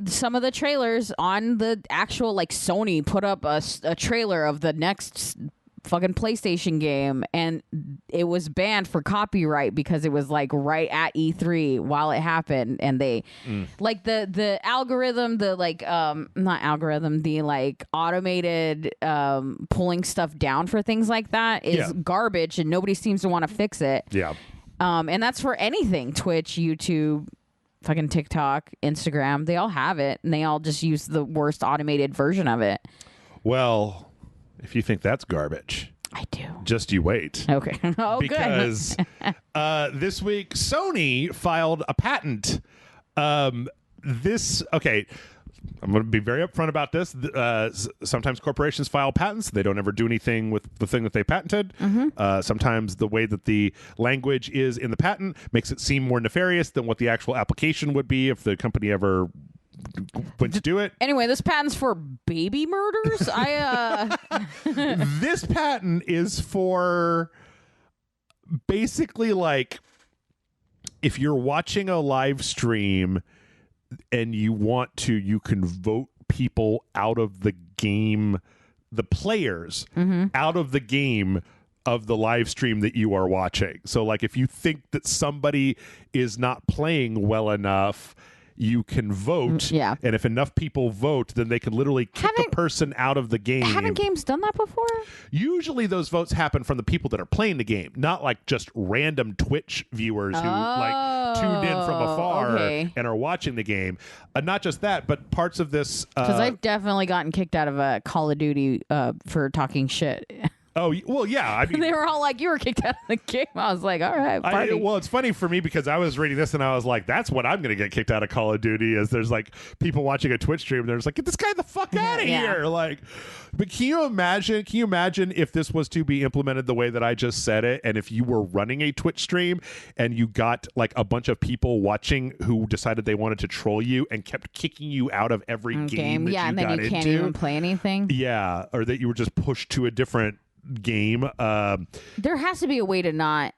Speaker 2: some of the trailers on the actual, like Sony put up a trailer of the next fucking PlayStation game, and it was banned for copyright because it was like right at E3 while it happened, and they like the algorithm, the like not algorithm, the like automated pulling stuff down for things like that is garbage, and nobody seems to want to fix it. And that's for anything: Twitch, YouTube, fucking TikTok, Instagram. They all have it, and they all just use the worst automated version of it.
Speaker 1: Well, if you think that's garbage,
Speaker 2: I do.
Speaker 1: Just you wait.
Speaker 2: Okay. Oh,
Speaker 1: because this week Sony filed a patent. I'm going to be very upfront about this. Sometimes corporations file patents. They don't ever do anything with the thing that they patented. Sometimes the way that the language is in the patent makes it seem more nefarious than what the actual application would be if the company ever went to do it.
Speaker 2: Anyway, this patent's for baby murders.
Speaker 1: This patent is for basically like if you're watching a live stream and you can vote people out of the game, the players out of the game of the live stream that you are watching. So like if you think that somebody is not playing well enough, you can vote, and if enough people vote, then they can literally kick the person out of the game.
Speaker 2: Haven't games done that before?
Speaker 1: Usually those votes happen from the people that are playing the game, not like just random Twitch viewers who like tuned in from afar and are watching the game. Not just that, but parts of this...
Speaker 2: Because I've definitely gotten kicked out of a Call of Duty for talking shit.
Speaker 1: Oh, well, yeah. I mean,
Speaker 2: they were all like, you were kicked out of the game. I was like, all right, party.
Speaker 1: Well, it's funny for me because I was reading this and I was like, that's what I'm going to get kicked out of Call of Duty is there's like people watching a Twitch stream. They're just like, get this guy the fuck out of here. Like, but can you imagine if this was to be implemented the way that I just said it? And if you were running a Twitch stream and you got like a bunch of people watching who decided they wanted to troll you and kept kicking you out of every game that you
Speaker 2: and then
Speaker 1: got
Speaker 2: you can't
Speaker 1: into,
Speaker 2: even play anything.
Speaker 1: Yeah. Or that you were just pushed to a different game.
Speaker 2: There has to be a way to not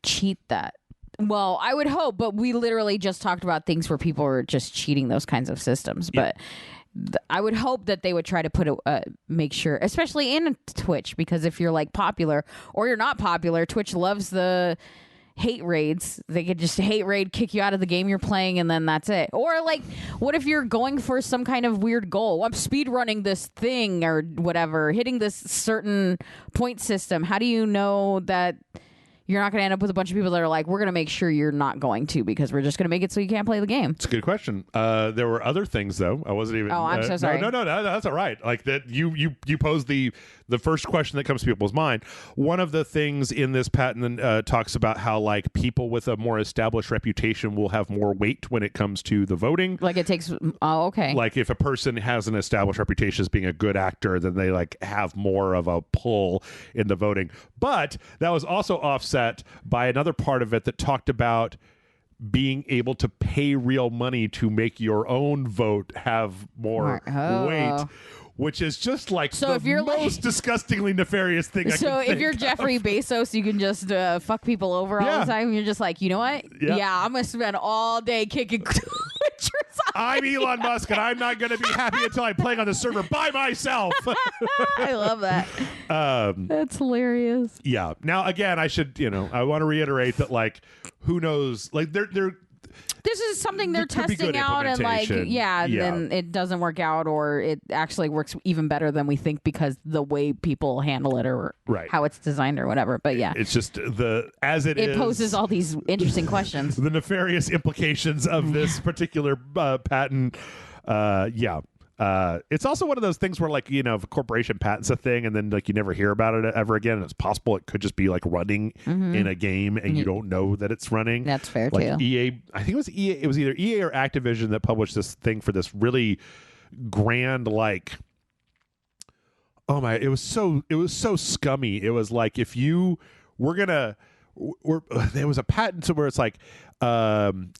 Speaker 2: cheat that. Well, I would hope, but we literally just talked about things where people are just cheating those kinds of systems. But I would hope that they would try to put make sure, especially in Twitch, because if you're like popular or you're not popular, Twitch loves the hate raids. They could just hate raid, kick you out of the game you're playing, and then that's it. Or like, what if you're going for some kind of weird goal? I'm speed running this thing or whatever, hitting this certain point system. How do you know that you're not going to end up with a bunch of people that are like, we're going to make sure you're not going to, because we're just going to make it so you can't play the game?
Speaker 1: It's a good question. There were other things though. I wasn't even.
Speaker 2: Oh, I'm so sorry.
Speaker 1: No, that's all right. Like that, you posed the first question that comes to people's mind. One of the things in this patent talks about how like people with a more established reputation will have more weight when it comes to the voting.
Speaker 2: Like it takes. Oh, okay.
Speaker 1: Like if a person has an established reputation as being a good actor, then they like have more of a pull in the voting. But that was also offset by another part of it that talked about being able to pay real money to make your own vote have more weight, which is just like the most disgustingly nefarious thing I can think
Speaker 2: if you're Jeffrey Bezos, you can just fuck people over all the time. You're just like, you know what? Yeah, I'm going to spend all day kicking Twitchers.
Speaker 1: I'm Elon Musk, and I'm not going to be happy until I'm playing on the server by myself.
Speaker 2: I love that. That's hilarious.
Speaker 1: Yeah. Now, again, I want to reiterate that, like, who knows? Like,
Speaker 2: this is something they're testing out, and like, then it doesn't work out, or it actually works even better than we think because the way people handle it, or how it's designed, or whatever. But yeah,
Speaker 1: it's just it
Speaker 2: poses all these interesting questions.
Speaker 1: The nefarious implications of this particular patent. It's also one of those things where, like, you know, if a corporation patents a thing and then like you never hear about it ever again, and it's possible it could just be like running in a game and you don't know that it's running.
Speaker 2: That's fair
Speaker 1: like
Speaker 2: too.
Speaker 1: EA, I think it was EA. It was either EA or Activision that published this thing for this really grand, like, oh my, it was so scummy. It was like, if you there was a patent where it's like,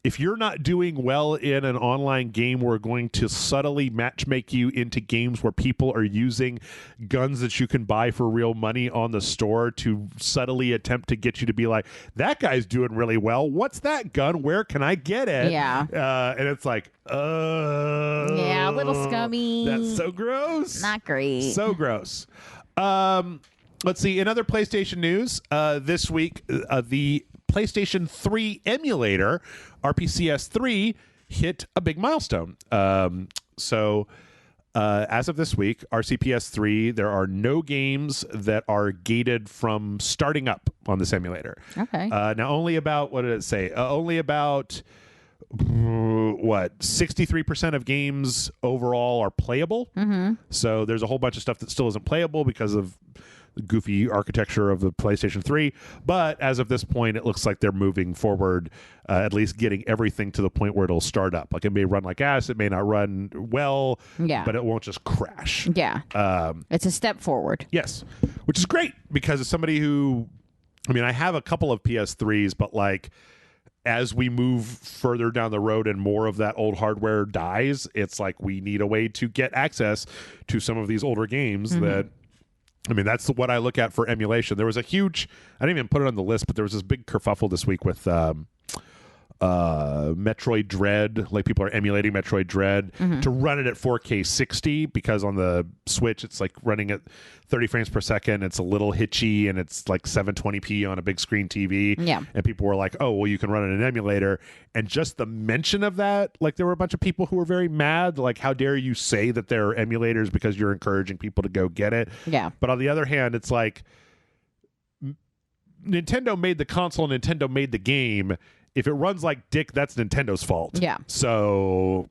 Speaker 1: if you're not doing well in an online game, we're going to subtly matchmake you into games where people are using guns that you can buy for real money on the store to subtly attempt to get you to be like, that guy's doing really well. What's that gun? Where can I get it?
Speaker 2: Yeah.
Speaker 1: And it's like,
Speaker 2: yeah, a little scummy.
Speaker 1: That's so gross.
Speaker 2: Not great.
Speaker 1: So gross. Let's see. In other PlayStation news, this week, the PlayStation 3 emulator, RPCS 3, hit a big milestone. So as of this week, RCPS 3, there are no games that are gated from starting up on this emulator.
Speaker 2: Okay.
Speaker 1: Now, only about, what did it say? Only about, 63% of games overall are playable. So there's a whole bunch of stuff that still isn't playable because of the goofy architecture of the PlayStation 3. But as of this point, it looks like they're moving forward, at least getting everything to the point where it'll start up. Like, it may run like ass, it may not run well, but it won't just crash.
Speaker 2: Yeah. It's a step forward.
Speaker 1: Yes, which is great, because as somebody who, I mean, I have a couple of PS3s, but like, as we move further down the road and more of that old hardware dies, it's like we need a way to get access to some of these older games that, I mean, that's what I look at for emulation. There was a huge, I didn't even put it on the list, but there was this big kerfuffle this week with Metroid Dread. Like, people are emulating Metroid Dread to run it at 4K 60, because on the Switch it's like running at 30 frames per second. It's a little hitchy, and it's like 720p on a big screen TV.
Speaker 2: Yeah.
Speaker 1: And people were like, oh, well, you can run it in an emulator. And just the mention of that, like, there were a bunch of people who were very mad. Like, how dare you say that they're emulators because you're encouraging people to go get it.
Speaker 2: Yeah.
Speaker 1: But on the other hand, it's like, Nintendo made the console, Nintendo made the game. If it runs like dick, that's Nintendo's fault.
Speaker 2: Yeah.
Speaker 1: So,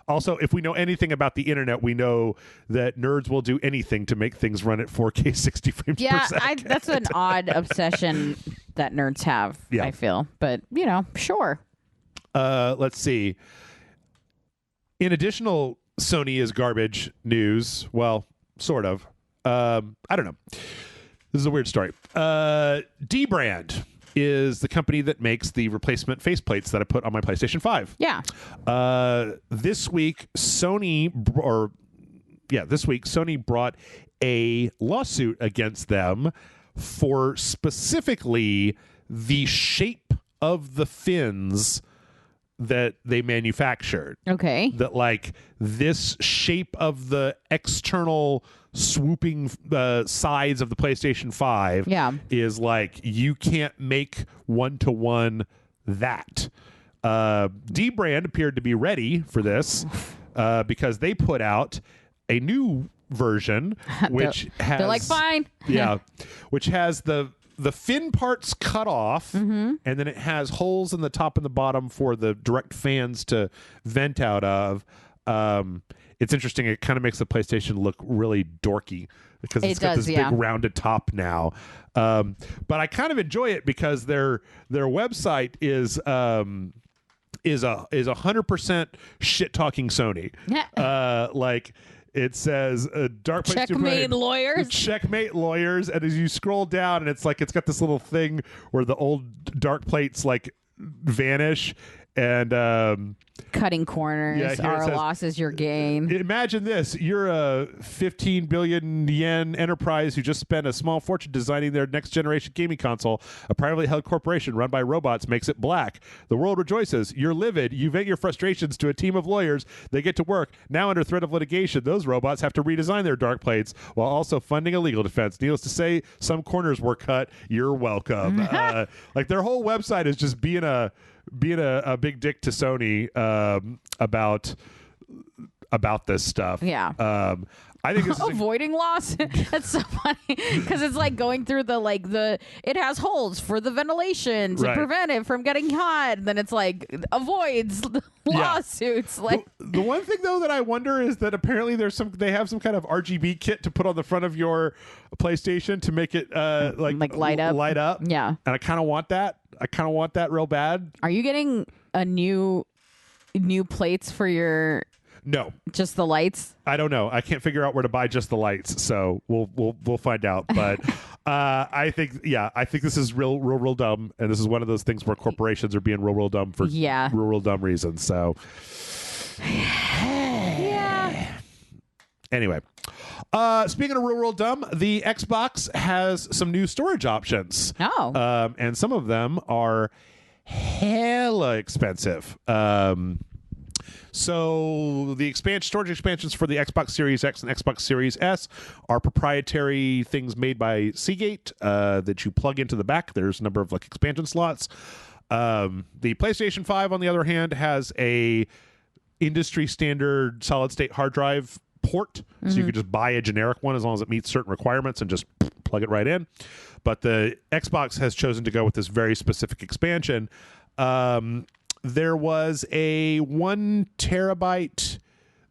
Speaker 1: also, if we know anything about the internet, we know that nerds will do anything to make things run at 4K 60 frames per second.
Speaker 2: Yeah, that's an odd obsession that nerds have, I feel. But, sure. Let's
Speaker 1: see. In additional Sony is garbage news, well, sort of. I don't know. This is a weird story. D-Brand is the company that makes the replacement faceplates that I put on my PlayStation 5.
Speaker 2: Yeah.
Speaker 1: This week, Sony brought a lawsuit against them for specifically the shape of the fins that they manufactured.
Speaker 2: Okay.
Speaker 1: That, like, this shape of the external swooping sides of the PlayStation 5 is like, you can't make one-to-one that. D-Brand appeared to be ready for this because they put out a new version which has...
Speaker 2: They're like, fine.
Speaker 1: Yeah. Which has the fin parts cut off, and then it has holes in the top and the bottom for the direct fans to vent out of. It's interesting. It kind of makes the PlayStation look really dorky because it's got this big rounded top now. But I kind of enjoy it because their website is 100% shit talking Sony. Like, it says Dark Place
Speaker 2: Checkmate lawyers.
Speaker 1: Checkmate lawyers. And as you scroll down, and it's like, it's got this little thing where the old dark plates like vanish, and
Speaker 2: cutting corners. Our loss is your gain.
Speaker 1: Imagine this. You're a 15 billion yen enterprise who just spent a small fortune designing their next generation gaming console. A privately held corporation run by robots makes it black. The world rejoices. You're livid. You vent your frustrations to a team of lawyers. They get to work. Now, under threat of litigation, those robots have to redesign their dark plates while also funding a legal defense. Needless to say, some corners were cut. You're welcome. Like, their whole website is just being a big dick to Sony about this stuff.
Speaker 2: Yeah.
Speaker 1: I think this is
Speaker 2: avoiding loss. That's so funny because it's like going through it has holes for the ventilation to prevent it from getting hot. And then it's like avoids lawsuits. Like
Speaker 1: the one thing though that I wonder is that apparently they have some kind of RGB kit to put on the front of your PlayStation to make it like light up.
Speaker 2: Yeah,
Speaker 1: and I kind of want that. I kind of want that real bad.
Speaker 2: Are you getting a new plates for your?
Speaker 1: No,
Speaker 2: just the lights.
Speaker 1: I don't know. I can't figure out where to buy just the lights, so we'll find out. But I think this is real dumb, and this is one of those things where corporations are being real dumb for real dumb reasons. So
Speaker 2: yeah.
Speaker 1: Anyway, speaking of real dumb, the Xbox has some new storage options.
Speaker 2: Oh,
Speaker 1: and some of them are hella expensive. So the storage expansions for the Xbox Series X and Xbox Series S are proprietary things made by Seagate that you plug into the back. There's a number of expansion slots. The PlayStation 5, on the other hand, has a industry standard solid state hard drive port. Mm-hmm. So you could just buy a generic one as long as it meets certain requirements and just plug it right in. But the Xbox has chosen to go with this very specific expansion. There was a 1 terabyte.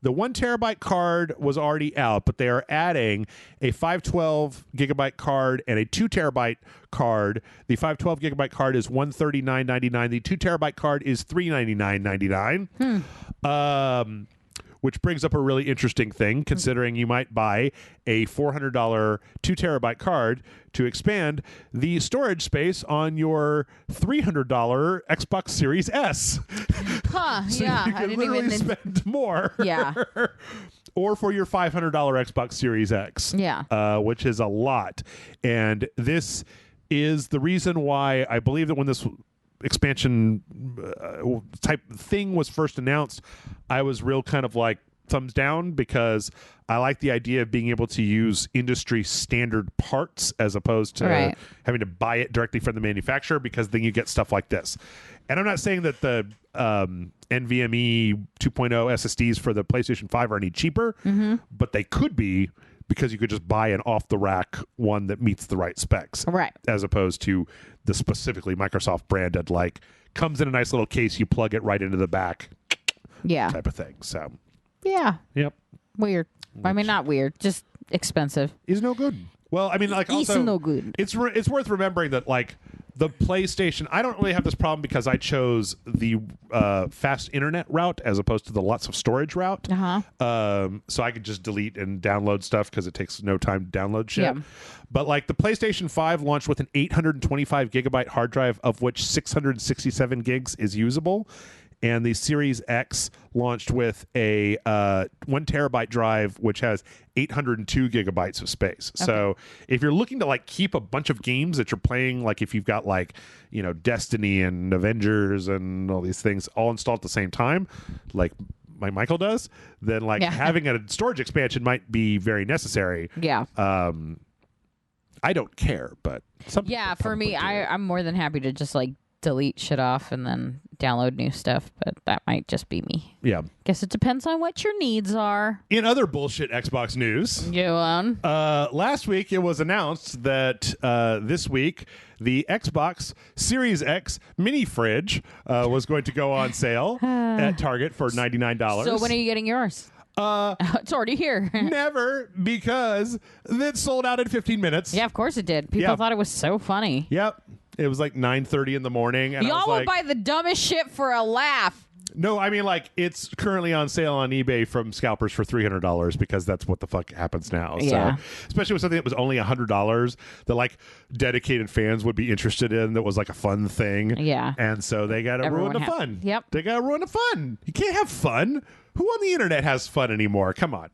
Speaker 1: The 1 terabyte card was already out, but they are adding a 512 gigabyte card and a 2 terabyte card. The 512 gigabyte card is $139.99. The 2 terabyte card is $399.99. Which brings up a really interesting thing, considering you might buy a $400 2 terabyte card to expand the storage space on your $300 Xbox Series S.
Speaker 2: Huh,
Speaker 1: so
Speaker 2: yeah.
Speaker 1: you can literally spend more.
Speaker 2: Yeah.
Speaker 1: Or for your $500 Xbox Series X.
Speaker 2: Yeah.
Speaker 1: Which is a lot. And this is the reason why I believe that when this expansion type thing was first announced, I was real kind of like thumbs down, because I like the idea of being able to use industry standard parts as opposed to having to buy it directly from the manufacturer, because then you get stuff like this. And I'm not saying that the NVMe 2.0 SSDs for the PlayStation 5 are any cheaper, but they could be, because you could just buy an off-the-rack one that meets the right specs.
Speaker 2: Right.
Speaker 1: As opposed to the specifically Microsoft branded, comes in a nice little case, you plug it right into the back.
Speaker 2: Yeah.
Speaker 1: Type of thing. So.
Speaker 2: Yeah.
Speaker 1: Yep.
Speaker 2: Weird. I mean, not weird, just expensive.
Speaker 1: Is no good. Well, I mean, also,
Speaker 2: it's no good.
Speaker 1: It's worth remembering that, the PlayStation, I don't really have this problem because I chose the fast internet route as opposed to the lots of storage route. So I could just delete and download stuff because it takes no time to download shit. Yeah. But the PlayStation 5 launched with an 825 gigabyte hard drive, of which 667 gigs is usable. And the Series X launched with a 1 terabyte drive, which has 802 gigabytes of space. Okay. So if you're looking to keep a bunch of games that you're playing, if you've got Destiny and Avengers and all these things all installed at the same time, like Michael does, then having a storage expansion might be very necessary.
Speaker 2: Yeah.
Speaker 1: I don't care, but
Speaker 2: for me, I'm more than happy to just delete shit off and then download new stuff, but that might just be me.
Speaker 1: Yeah.
Speaker 2: Guess it depends on what your needs are.
Speaker 1: In other bullshit Xbox news,
Speaker 2: go on.
Speaker 1: Last week it was announced that this week the Xbox Series X mini fridge was going to go on sale at Target for $99.
Speaker 2: So when are you getting yours? It's already here.
Speaker 1: Never, because it sold out in 15 minutes.
Speaker 2: Yeah, of course it did. People thought it was so funny.
Speaker 1: Yep. It was 9:30 in the morning. And
Speaker 2: y'all would buy the dumbest shit for a laugh.
Speaker 1: No, I mean, it's currently on sale on eBay from scalpers for $300 because that's what the fuck happens now.
Speaker 2: Yeah.
Speaker 1: So, especially with something that was only $100 that dedicated fans would be interested in, that was a fun thing.
Speaker 2: Yeah.
Speaker 1: And so they got to ruin the fun.
Speaker 2: Yep.
Speaker 1: They got to ruin the fun. You can't have fun. Who on the internet has fun anymore? Come on.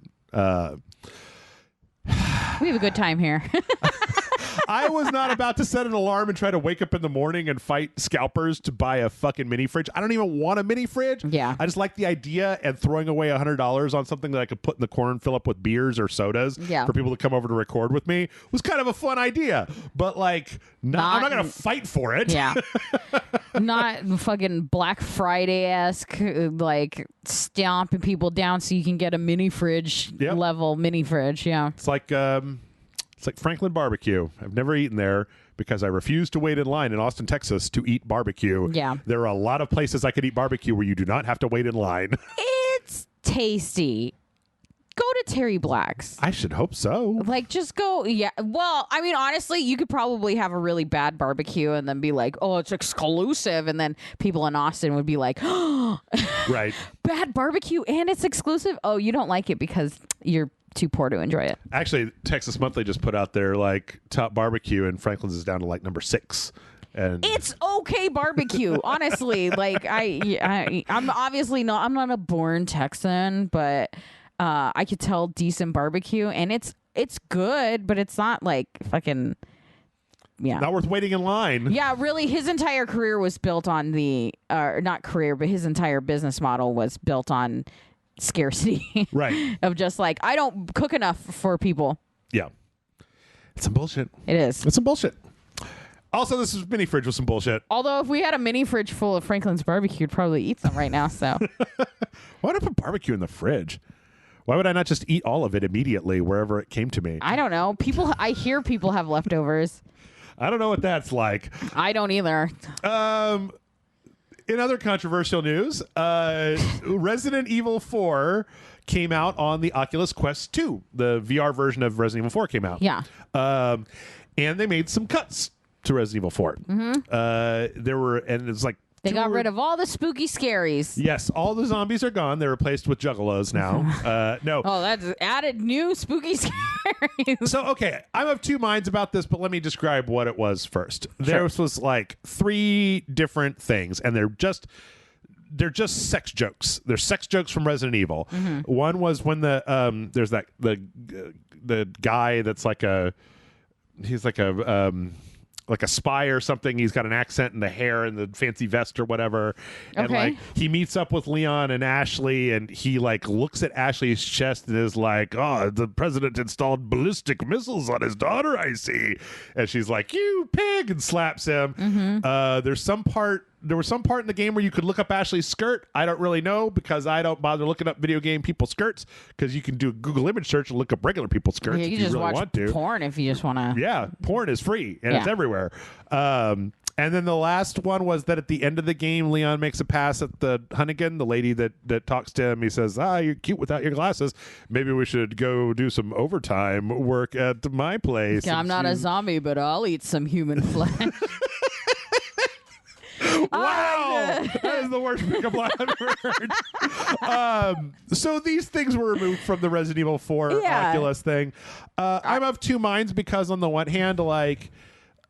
Speaker 2: We have a good time here.
Speaker 1: I was not about to set an alarm and try to wake up in the morning and fight scalpers to buy a fucking mini fridge. I don't even want a mini fridge.
Speaker 2: Yeah.
Speaker 1: I just like the idea, and throwing away $100 on something that I could put in the corner and fill up with beers or sodas for people to come over to record with me was kind of a fun idea. But like, I'm not going to fight for it.
Speaker 2: Yeah. Not fucking Black Friday-esque, like stomping people down so you can get a mini fridge level mini fridge. Yeah.
Speaker 1: It's like Franklin Barbecue. I've never eaten there because I refuse to wait in line in Austin, Texas to eat barbecue.
Speaker 2: Yeah.
Speaker 1: There are a lot of places I could eat barbecue where you do not have to wait in line.
Speaker 2: It's tasty. Go to Terry Black's.
Speaker 1: I should hope so.
Speaker 2: Like, just go. Yeah. Well, I mean, honestly, you could probably have a really bad barbecue and then be like, oh, it's exclusive. And then people in Austin would be like, oh,
Speaker 1: right.
Speaker 2: Bad barbecue and it's exclusive. Oh, you don't like it because you're too poor to enjoy it.
Speaker 1: Actually, Texas Monthly just put out their like top barbecue, and Franklin's is down to like number 6. And
Speaker 2: it's okay barbecue, honestly. Like I'm obviously not. I'm not a born Texan, but I could tell decent barbecue, and it's good, but it's not like fucking. Yeah,
Speaker 1: not worth waiting in line.
Speaker 2: Yeah, really, his entire career was built on not career, but his entire business model was built on scarcity.
Speaker 1: Right.
Speaker 2: Of just like, I don't cook enough for people.
Speaker 1: Yeah. It's some bullshit.
Speaker 2: It is.
Speaker 1: It's some bullshit. Also, this is mini fridge with some bullshit.
Speaker 2: Although if we had a mini fridge full of Franklin's barbecue, we'd probably eat some right now. So
Speaker 1: why would I put barbecue in the fridge? Why would I not just eat all of it immediately wherever it came to me?
Speaker 2: I don't know. I hear people have leftovers.
Speaker 1: I don't know what that's like.
Speaker 2: I don't either.
Speaker 1: In other controversial news, Resident Evil 4 came out on the Oculus Quest 2. The VR version of Resident Evil 4 came out.
Speaker 2: Yeah.
Speaker 1: And they made some cuts to Resident Evil 4.
Speaker 2: Mm-hmm.
Speaker 1: And it's like
Speaker 2: they got rid of all the spooky scaries.
Speaker 1: Yes, all the zombies are gone. They're replaced with juggalos now. No.
Speaker 2: Oh, that's added new spooky scaries.
Speaker 1: So, okay, I'm of two minds about this, but let me describe what it was first. Sure. There was like 3 different things, and they're just sex jokes. They're sex jokes from Resident Evil. Mm-hmm. One was when there's the guy that's like a spy or something. He's got an accent and the hair and the fancy vest or whatever.
Speaker 2: Okay.
Speaker 1: And like he meets up with Leon and Ashley, and he like looks at Ashley's chest and is like, "Oh, the president installed ballistic missiles on his daughter, I see." And she's like, "You pig," and slaps him. Mm-hmm. There was some part in the game where you could look up Ashley's skirt. I don't really know because I don't bother looking up video game people's skirts, because you can do a Google image search and look up regular people's skirts if you
Speaker 2: just
Speaker 1: really want to.
Speaker 2: Porn if you just want to.
Speaker 1: Yeah, porn is free and it's everywhere. And then the last one was that at the end of the game, Leon makes a pass at the Hunnigan, the lady that talks to him. He says, "You're cute without your glasses. Maybe we should go do some overtime work at my place."
Speaker 2: I'm not a zombie, but I'll eat some human flesh.
Speaker 1: Wow, that is the worst pickup line I've ever heard. So these things were removed from the Resident Evil 4 Oculus thing. I'm of two minds, because on the one hand, like,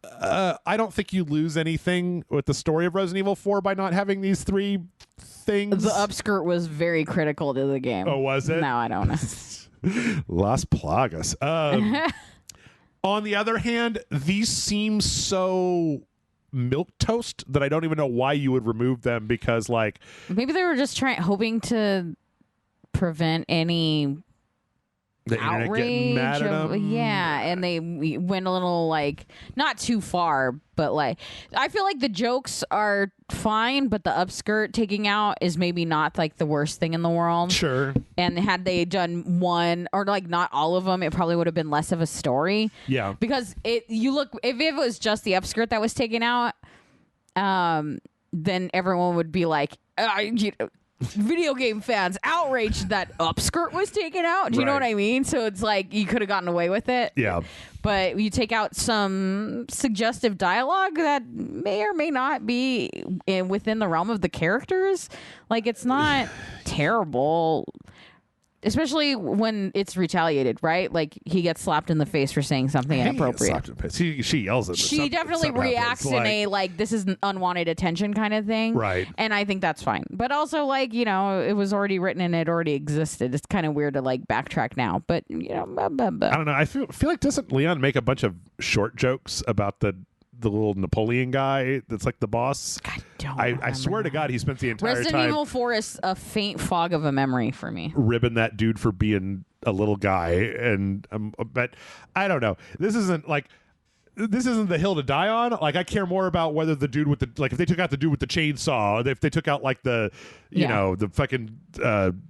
Speaker 1: I don't think you lose anything with the story of Resident Evil 4 by not having these 3 things.
Speaker 2: The upskirt was very critical to the game.
Speaker 1: Oh, was it?
Speaker 2: No, I don't know.
Speaker 1: Las Plagas. On the other hand, these seem so milquetoast that I don't even know why you would remove them, because like
Speaker 2: maybe they were just hoping to prevent any outrage
Speaker 1: mad at them.
Speaker 2: Yeah, and they went a little like not too far, but like I feel like the jokes are fine, but the upskirt taking out is maybe not like the worst thing in the world.
Speaker 1: Sure.
Speaker 2: And had they done one or like not all of them, it probably would have been less of a story.
Speaker 1: Yeah.
Speaker 2: Because if it was just the upskirt that was taken out, then everyone would be like, video game fans outraged that upskirt was taken out. Do you know what I mean? So it's like you could have gotten away with it.
Speaker 1: Yeah.
Speaker 2: But you take out some suggestive dialogue that may or may not be within the realm of the characters. Like, it's not terrible. Especially when it's retaliated, right? Like he gets slapped in the face for saying something inappropriate.
Speaker 1: She yells at him.
Speaker 2: She definitely reacts in a like this is unwanted attention kind of thing,
Speaker 1: right?
Speaker 2: And I think that's fine. But also, like, you know, it was already written and it already existed. It's kind of weird to like backtrack now, but you know, I
Speaker 1: don't know. I feel like doesn't Leon make a bunch of short jokes about the little Napoleon guy that's like the boss? I swear to God, he spent the entire
Speaker 2: Resident Evil 4 is a faint fog of a memory for me.
Speaker 1: Ribbing that dude for being a little guy, and but I don't know. This isn't the hill to die on. Like, I care more about whether the dude with the, like, if they took out the dude with the chainsaw, if they took out like the, you know, the fucking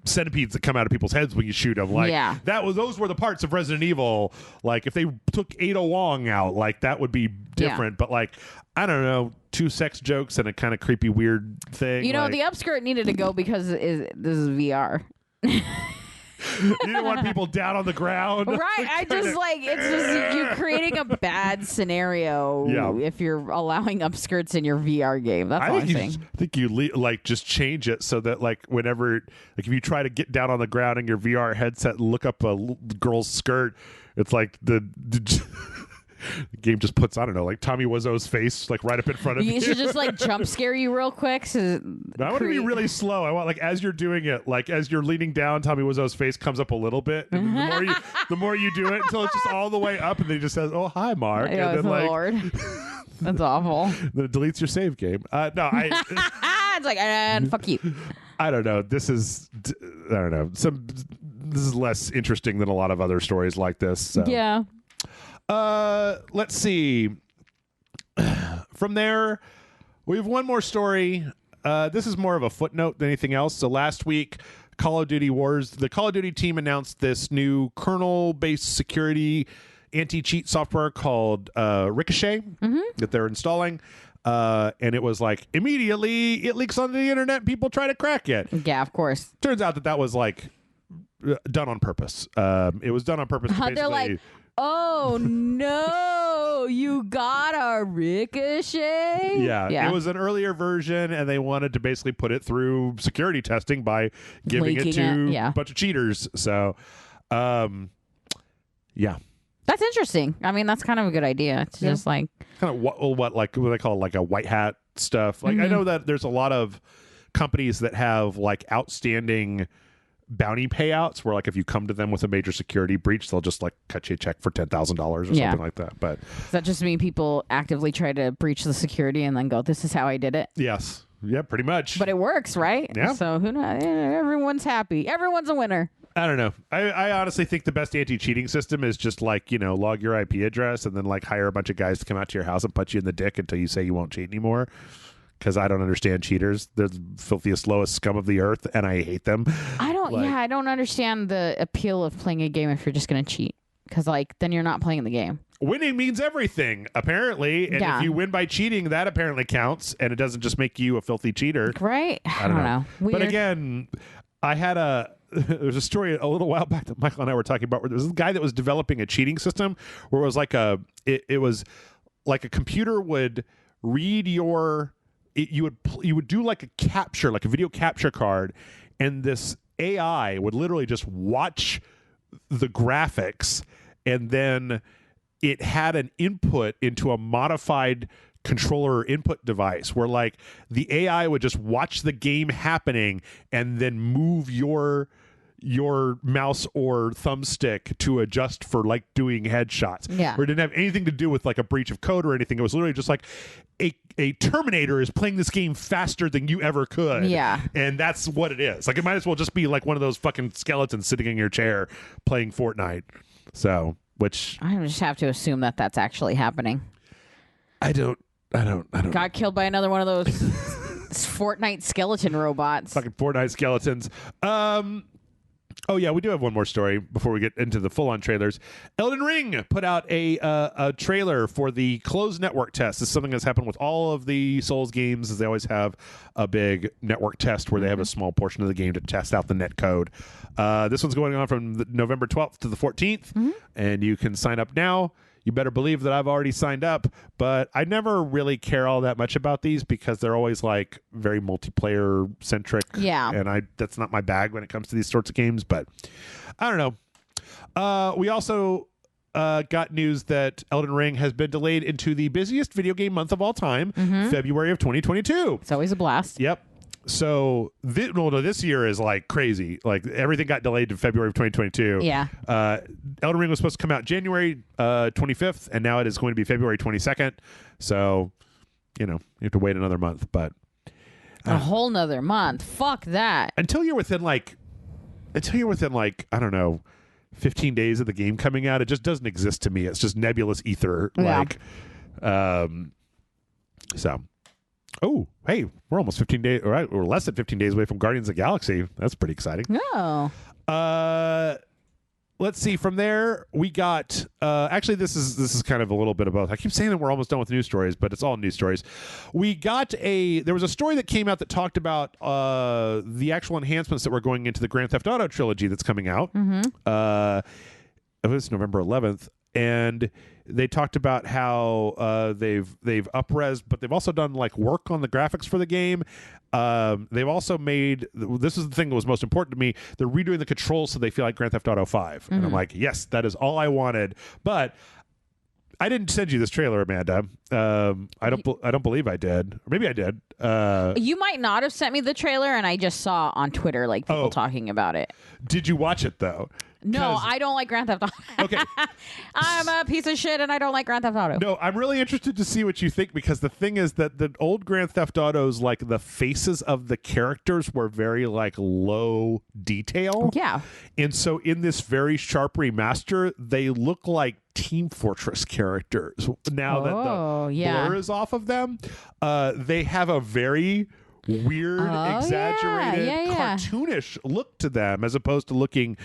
Speaker 1: centipedes that come out of people's heads when you shoot them. Like, those were the parts of Resident Evil. Like, if they took Ada Wong out, like, that would be different. But like, I don't know, 2 sex jokes and a kind of creepy weird thing.
Speaker 2: You know, like, the upskirt needed to go because this is VR.
Speaker 1: You didn't want people down on the ground.
Speaker 2: Right. I just like, it's just you creating a bad scenario if you're allowing upskirts in your VR game. That's all I'm saying.
Speaker 1: I think you like just change it so that like whenever, like if you try to get down on the ground in your VR headset and look up a girl's skirt, it's like the game just puts, I don't know, like Tommy Wiseau's face like right up in front of you.
Speaker 2: You should just like jump scare you real quick.
Speaker 1: I want to be really slow. I want, like, as you're doing it, like as you're leaning down, Tommy Wiseau's face comes up a little bit, and the more you do it until it's just all the way up, and then he just says, "Oh, hi, Mark," and then like,
Speaker 2: Lord, that's awful.
Speaker 1: Then it deletes your save game.
Speaker 2: It's like, and fuck you.
Speaker 1: I don't know. This is, I don't know. This is less interesting than a lot of other stories like this. So.
Speaker 2: Yeah.
Speaker 1: Let's see. From there, we have one more story. This is more of a footnote than anything else. So last week, the Call of Duty team announced this new kernel-based security anti-cheat software called Ricochet that they're installing. And it was like, immediately it leaks onto the internet. People try to crack it.
Speaker 2: Yeah, of course.
Speaker 1: Turns out that was like done on purpose. It was done on purpose.
Speaker 2: They're like, oh no, you got a Ricochet?
Speaker 1: Yeah, it was an earlier version, and they wanted to basically put it through security testing by giving it to a bunch of cheaters. So, yeah.
Speaker 2: That's interesting. I mean, that's kind of a good idea. It's just like...
Speaker 1: kind of what they call like a white hat stuff. Like, I know that there's a lot of companies that have like outstanding bounty payouts where like if you come to them with a major security breach, they'll just like cut you a check for $10,000 or something like that. But
Speaker 2: does that just mean people actively try to breach the security and then go, this is how I did it?
Speaker 1: Yes. Yeah, pretty much.
Speaker 2: But it works, right?
Speaker 1: Yeah.
Speaker 2: So who knows? Everyone's happy. Everyone's a winner.
Speaker 1: I don't know. I honestly think the best anti-cheating system is just like, you know, log your IP address and then like hire a bunch of guys to come out to your house and punch you in the dick until you say you won't cheat anymore. Because I don't understand cheaters. They're the filthiest, lowest scum of the earth, and I hate them.
Speaker 2: I don't understand the appeal of playing a game if you're just going to cheat. Because, like, then you're not playing the game.
Speaker 1: Winning means everything, apparently. And if you win by cheating, that apparently counts. And it doesn't just make you a filthy cheater.
Speaker 2: Right? I don't know. Weird.
Speaker 1: But again, I had there's a story a little while back that Michael and I were talking about where there was a guy that was developing a cheating system where it was like it was like a computer would read your... You would do like a capture, like a video capture card, and this AI would literally just watch the graphics, and then it had an input into a modified controller input device where like the AI would just watch the game happening and then move your mouse or thumbstick to adjust for like doing headshots.
Speaker 2: Yeah.
Speaker 1: Or it didn't have anything to do with like a breach of code or anything. It was literally just like a Terminator is playing this game faster than you ever could.
Speaker 2: Yeah.
Speaker 1: And that's what it is. Like, it might as well just be like one of those fucking skeletons sitting in your chair playing Fortnite. So, which
Speaker 2: I just have to assume that that's actually happening.
Speaker 1: I don't
Speaker 2: Got killed by another one of those Fortnite skeleton robots.
Speaker 1: Fucking Fortnite skeletons. Oh, yeah, we do have one more story before we get into the full-on trailers. Elden Ring put out a trailer for the closed network test. This is something that's happened with all of the Souls games, is they always have a big network test where they have a small portion of the game to test out the net code. This one's going on from November 12th to the 14th, and you can sign up now. you better believe that I've already signed up. But I never really care all that much about these because they're always like very multiplayer centric.
Speaker 2: Yeah.
Speaker 1: And that's not my bag when it comes to these sorts of games. But I don't know. We also got news that Elden Ring has been delayed into the busiest video game month of all time, February of 2022.
Speaker 2: It's always a blast.
Speaker 1: Yep. So this year is like crazy. Like everything got delayed to February of 2022.
Speaker 2: Yeah.
Speaker 1: Elden Ring was supposed to come out January 25th, and now it is going to be February 22nd. So, you have to wait another month. But
Speaker 2: a whole nother month. Fuck that.
Speaker 1: Until you're within like, I don't know, 15 days of the game coming out, it just doesn't exist to me. It's just nebulous ether.
Speaker 2: Yeah.
Speaker 1: So. Oh, hey, we're almost 15 days, all right, we're less than 15 days away from Guardians of the Galaxy. That's pretty exciting.
Speaker 2: Oh.
Speaker 1: Let's see. From there, we got, actually, this is kind of a little bit of both. I keep saying that we're almost done with news stories, but it's all news stories. We got there was a story that came out that talked about the actual enhancements that were going into the Grand Theft Auto trilogy that's coming out. It was November 11th. And they talked about how they've up-res, but they've also done like work on the graphics for the game. They've also made, this is the thing that was most important to me, they're redoing the controls so they feel like Grand Theft Auto 5. And I'm like, yes, that is all I wanted. But I didn't send you this trailer, Amanda. I don't believe I did. Or maybe I did.
Speaker 2: You might not have sent me the trailer, and I just saw on Twitter like people talking about it.
Speaker 1: Did you watch it though?
Speaker 2: No, I don't like Grand Theft Auto.
Speaker 1: Okay.
Speaker 2: I'm a piece of shit and I don't like Grand Theft Auto.
Speaker 1: No, I'm really interested to see what you think, because the thing is that the old Grand Theft Autos, like the faces of the characters were very like low detail.
Speaker 2: Yeah.
Speaker 1: And so in this very sharp remaster, they look like Team Fortress characters. Now that the blur is off of them, they have a very weird, exaggerated, cartoonish look to them, as opposed to looking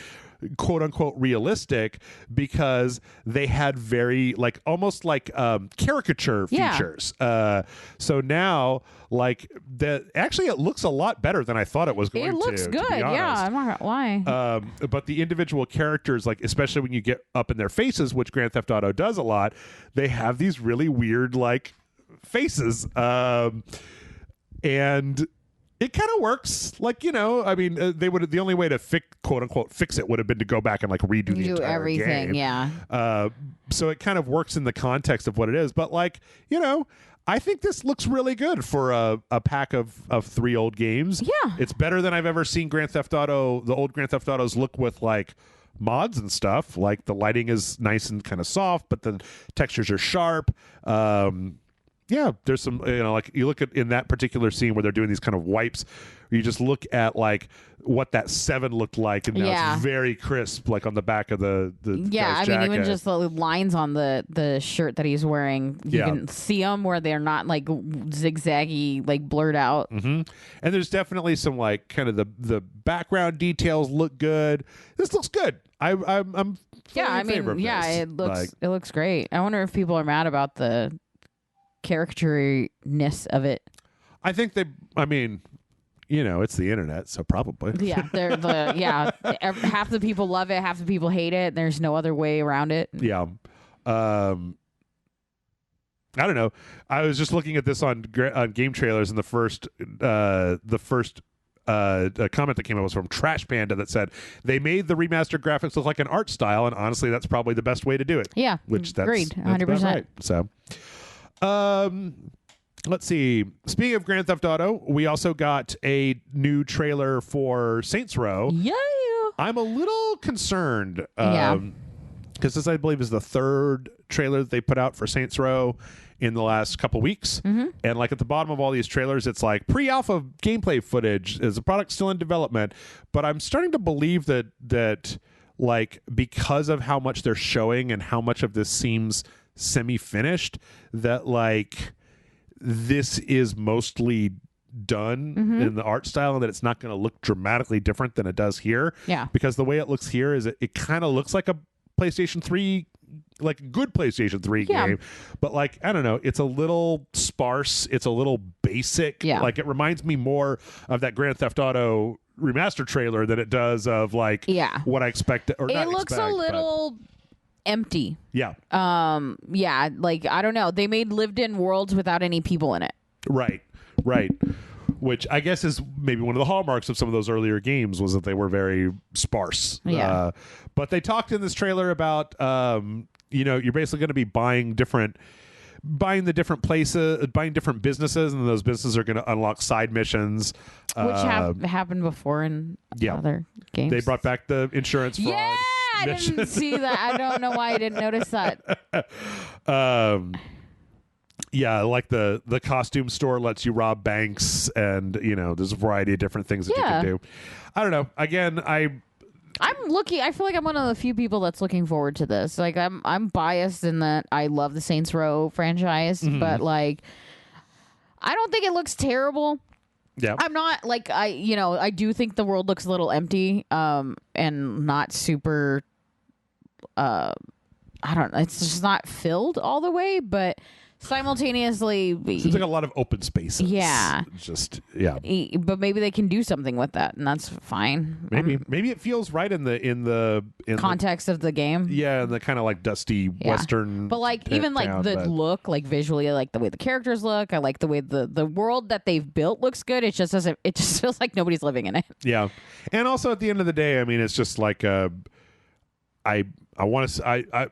Speaker 1: quote unquote realistic, because they had very like almost like caricature features. So now like that actually it looks a lot better than I thought it was going to.
Speaker 2: It looks good. Yeah, I'm not gonna lie.
Speaker 1: But the individual characters, like especially when you get up in their faces, which Grand Theft Auto does a lot, they have these really weird like faces. And it kind of works. Like, I mean, the only way to quote unquote fix it would have been to go back and like redo the entire
Speaker 2: everything
Speaker 1: game.
Speaker 2: Yeah.
Speaker 1: So it kind of works in the context of what it is. But like, I think this looks really good for a pack of 3 old games.
Speaker 2: Yeah.
Speaker 1: It's better than I've ever seen Grand Theft Auto, the old Grand Theft Autos look with like mods and stuff. Like the lighting is nice and kind of soft, but the textures are sharp. Yeah, there's some, like you look at in that particular scene where they're doing these kind of wipes, you just look at like what that 7 looked like, and now it's very crisp, like on the back of the guy's jacket.
Speaker 2: Even just the lines on the shirt that he's wearing, you can see them where they're not like zigzaggy, like blurred out.
Speaker 1: And there's definitely some like kind of the background details look good. This looks good. I'm in favor of this.
Speaker 2: It looks great. I wonder if people are mad about the caricature-ness of it.
Speaker 1: I think it's the internet, so probably.
Speaker 2: Yeah, half the people love it, half the people hate it. There's no other way around it.
Speaker 1: Yeah. I don't know. I was just looking at this on game trailers, and the first comment that came up was from Trash Panda that said they made the remastered graphics look like an art style, and honestly, that's probably the best way to do it.
Speaker 2: Yeah, agreed, 100%.
Speaker 1: Right. So. Let's see. Speaking of Grand Theft Auto, we also got a new trailer for Saints Row.
Speaker 2: Yeah.
Speaker 1: I'm a little concerned because this, I believe, is the 3rd trailer that they put out for Saints Row in the last couple weeks. And like at the bottom of all these trailers, it's like pre-alpha gameplay footage. Is the product still in development? But I'm starting to believe that like because of how much they're showing and how much of this seems semi-finished, that like this is mostly done in the art style, and that it's not going to look dramatically different than it does here.
Speaker 2: Yeah,
Speaker 1: because the way it looks here is it kind of looks like a PlayStation 3, like a good PlayStation 3 game, but like I don't know, it's a little sparse, it's a little basic. Like it reminds me more of that Grand Theft Auto remaster trailer than it does of like what I expect. Or
Speaker 2: it looks a little empty.
Speaker 1: Yeah.
Speaker 2: Yeah, like, I don't know. They made lived-in worlds without any people in it.
Speaker 1: Right. Which I guess is maybe one of the hallmarks of some of those earlier games was that they were very sparse.
Speaker 2: Yeah.
Speaker 1: But they talked in this trailer about, you're basically going to be buying the different places, buying different businesses, and those businesses are going to unlock side missions.
Speaker 2: Which have happened before in other games.
Speaker 1: They brought back the insurance fraud.
Speaker 2: Yeah, I didn't see that. I don't know why I didn't notice that.
Speaker 1: Yeah, like the costume store lets you rob banks, and there's a variety of different things that you can do. I don't know. Again, I
Speaker 2: feel like I'm one of the few people that's looking forward to this. Like, I'm biased in that I love the Saints Row franchise, but like, I don't think it looks terrible.
Speaker 1: Yeah,
Speaker 2: I'm not like I do think the world looks a little empty, and not super. I don't know. It's just not filled all the way, but simultaneously,
Speaker 1: seems like a lot of open spaces.
Speaker 2: Yeah, but maybe they can do something with that, and that's fine.
Speaker 1: Maybe it feels right in the
Speaker 2: context of the game.
Speaker 1: Yeah, and the kind of like dusty western.
Speaker 2: But like even like the look, like visually, I like the way the characters look. I like the way the world that they've built looks good. It just doesn't. It just feels like nobody's living in it.
Speaker 1: Yeah, and also at the end of the day, I mean, it's just like I want to.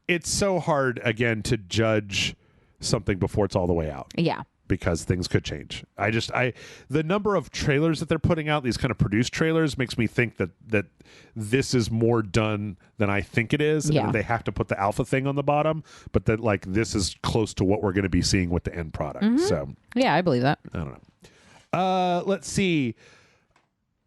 Speaker 1: It's so hard again to judge something before it's all the way out.
Speaker 2: Yeah.
Speaker 1: Because things could change. The number of trailers that they're putting out, these kind of produced trailers, makes me think that this is more done than I think it is.
Speaker 2: Yeah.
Speaker 1: And they have to put the alpha thing on the bottom, but that like this is close to what we're going to be seeing with the end product. So
Speaker 2: yeah, I believe that.
Speaker 1: I don't know. Let's see.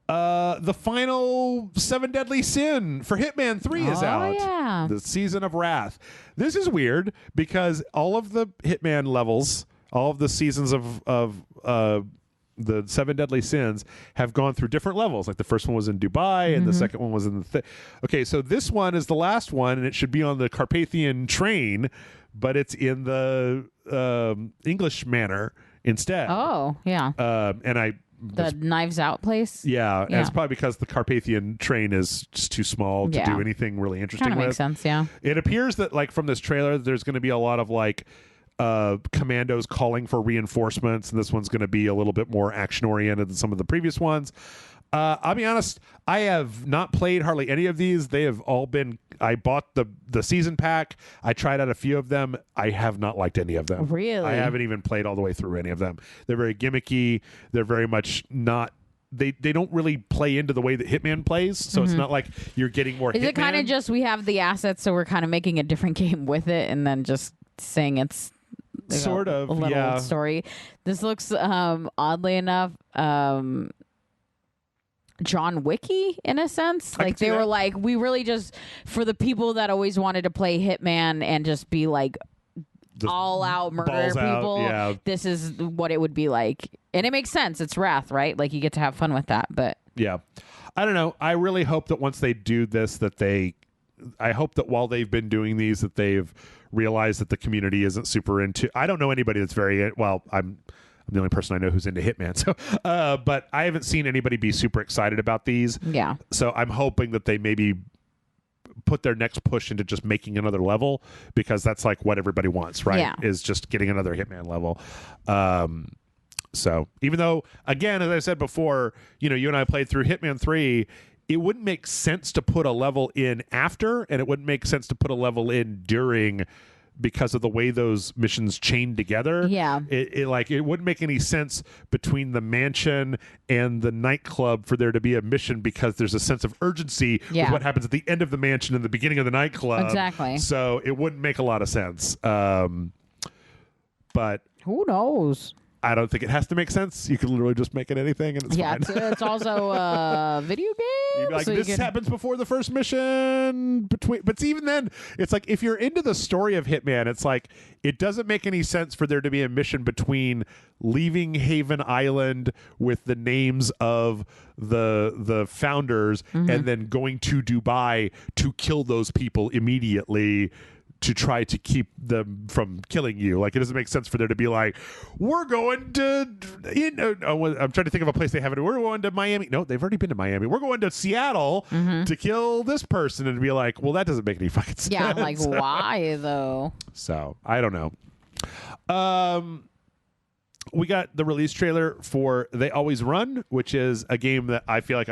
Speaker 1: The final 7 Deadly Sin for Hitman 3 is out.
Speaker 2: Yeah.
Speaker 1: The Season of Wrath. This is weird because all of the Hitman levels, all of the seasons of the 7 Deadly Sins have gone through different levels. Like the first one was in Dubai and the second one was in okay, so this one is the last one and it should be on the Carpathian train, but it's in the English manor instead.
Speaker 2: Oh, yeah. The Knives Out place?
Speaker 1: Yeah, and it's probably because the Carpathian train is just too small to do anything really interesting with.
Speaker 2: Kind of makes sense, yeah.
Speaker 1: It appears that, like, from this trailer, there's going to be a lot of, like, commandos calling for reinforcements, and this one's going to be a little bit more action-oriented than some of the previous ones. I'll be honest, I have not played hardly any of these. They have all been... I bought the season pack. I tried out a few of them. I have not liked any of them.
Speaker 2: Really?
Speaker 1: I haven't even played all the way through any of them. They're very gimmicky. They're very much not... They don't really play into the way that Hitman plays, so it's not like you're getting more
Speaker 2: Is
Speaker 1: Hitman.
Speaker 2: it kind of just we have the assets, so we're kind of making a different game with it and then just saying it's...
Speaker 1: Sort of,
Speaker 2: a little story. This looks, oddly enough... John Wicky in a sense. Like they were like, we really just, for the people that always wanted to play Hitman and just be like all out murder people, this is what it would be like. And it makes sense. It's Wrath, right? Like you get to have fun with that. But
Speaker 1: yeah, I don't know. I really hope that once they do this, I hope that while they've been doing these, that they've realized that the community isn't super into. I don't know anybody that's I'm the only person I know who's into Hitman. So, but I haven't seen anybody be super excited about these.
Speaker 2: Yeah.
Speaker 1: So I'm hoping that they maybe put their next push into just making another level, because that's like what everybody wants, right?
Speaker 2: Yeah.
Speaker 1: Is just getting another Hitman level. So even though, again, as I said before, you and I played through Hitman 3, it wouldn't make sense to put a level in after, and it wouldn't make sense to put a level in during, because of the way those missions chain together.
Speaker 2: Yeah.
Speaker 1: It wouldn't make any sense between the mansion and the nightclub for there to be a mission, because there's a sense of urgency with what happens at the end of the mansion and the beginning of the nightclub.
Speaker 2: Exactly.
Speaker 1: So it wouldn't make a lot of sense. But
Speaker 2: who knows?
Speaker 1: I don't think it has to make sense. You can literally just make it anything, and it's fine.
Speaker 2: It's also a video game.
Speaker 1: You'd be like,
Speaker 2: so
Speaker 1: this happens before the first mission. But even then, it's like, if you're into the story of Hitman, it's like, it doesn't make any sense for there to be a mission between leaving Haven Island with the names of the founders and then going to Dubai to kill those people immediately to try to keep them from killing you. Like, it doesn't make sense for there to be like, we're going to, I'm trying to think of a place they haven't. We're going to Miami. No, they've already been to Miami. We're going to Seattle to kill this person, and be like, well, that doesn't make any fucking sense.
Speaker 2: Yeah, I'm like, why though?
Speaker 1: So I don't know. We got the release trailer for They Always Run, which is a game that I feel like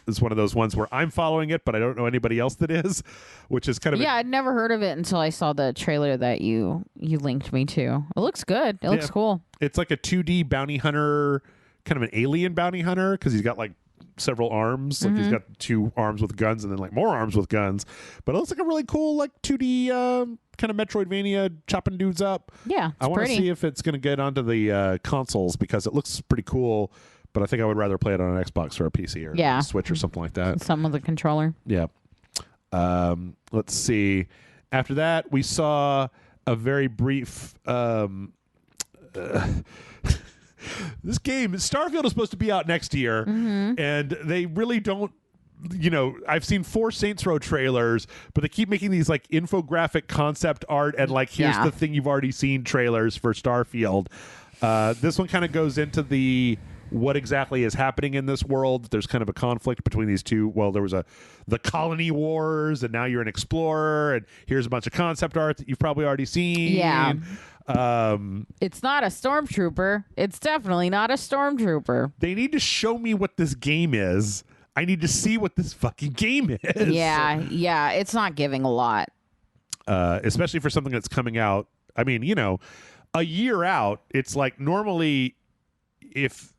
Speaker 1: is one of those ones where I'm following it, but I don't know anybody else that is, which is kind of
Speaker 2: I'd never heard of it until I saw the trailer that you linked me to. It looks good. It looks cool. It's
Speaker 1: like a 2D bounty hunter, kind of an alien bounty hunter, because he's got like several arms. Like he's got 2 arms with guns and then like more arms with guns. But it looks like a really cool like 2D kind of Metroidvania chopping dudes up.
Speaker 2: Yeah,
Speaker 1: I want to see if it's going to get onto the consoles, because it looks pretty cool. But I think I would rather play it on an Xbox or a PC or a Switch or something like that.
Speaker 2: Some with a controller.
Speaker 1: Yeah. Let's see. After that, we saw a very brief. This game, Starfield, is supposed to be out next year, and they really don't. I've seen 4 Saints Row trailers, but they keep making these like infographic concept art and like here's the thing you've already seen trailers for Starfield. This one kind of goes into what exactly is happening in this world. There's kind of a conflict between these two. Well, there was the colony wars, and now you're an explorer, and here's a bunch of concept art that you've probably already seen.
Speaker 2: Yeah. It's not a stormtrooper. It's definitely not a stormtrooper.
Speaker 1: They need to show me what this game is. I need to see what this fucking game is.
Speaker 2: Yeah. It's not giving a lot.
Speaker 1: Especially for something that's coming out. I mean, a year out, it's like normally if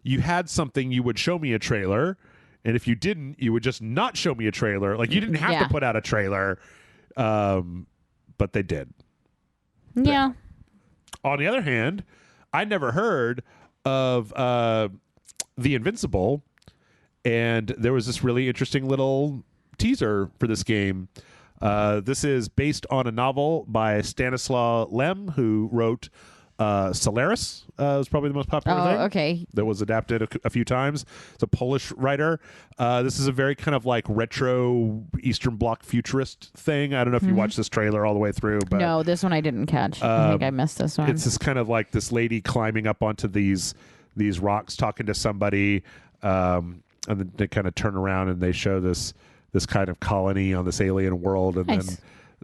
Speaker 1: you had something, you would show me a trailer. And if you didn't, you would just not show me a trailer. Like, you didn't have to put out a trailer. But they did.
Speaker 2: Yeah.
Speaker 1: On the other hand, I never heard of The Invincible, and there was this really interesting little teaser for this game. This is based on a novel by Stanislaw Lem, who wrote Solaris. Was probably the most popular thing.
Speaker 2: Okay.
Speaker 1: That was adapted a few times. It's a Polish writer. This is a very kind of like retro Eastern Bloc futurist thing. I don't know if you watched this trailer all the way through, but
Speaker 2: no, this one I didn't catch. I think I missed this one.
Speaker 1: It's this kind of like this lady climbing up onto these rocks, talking to somebody, and then they kind of turn around and they show this kind of colony on this alien world, and then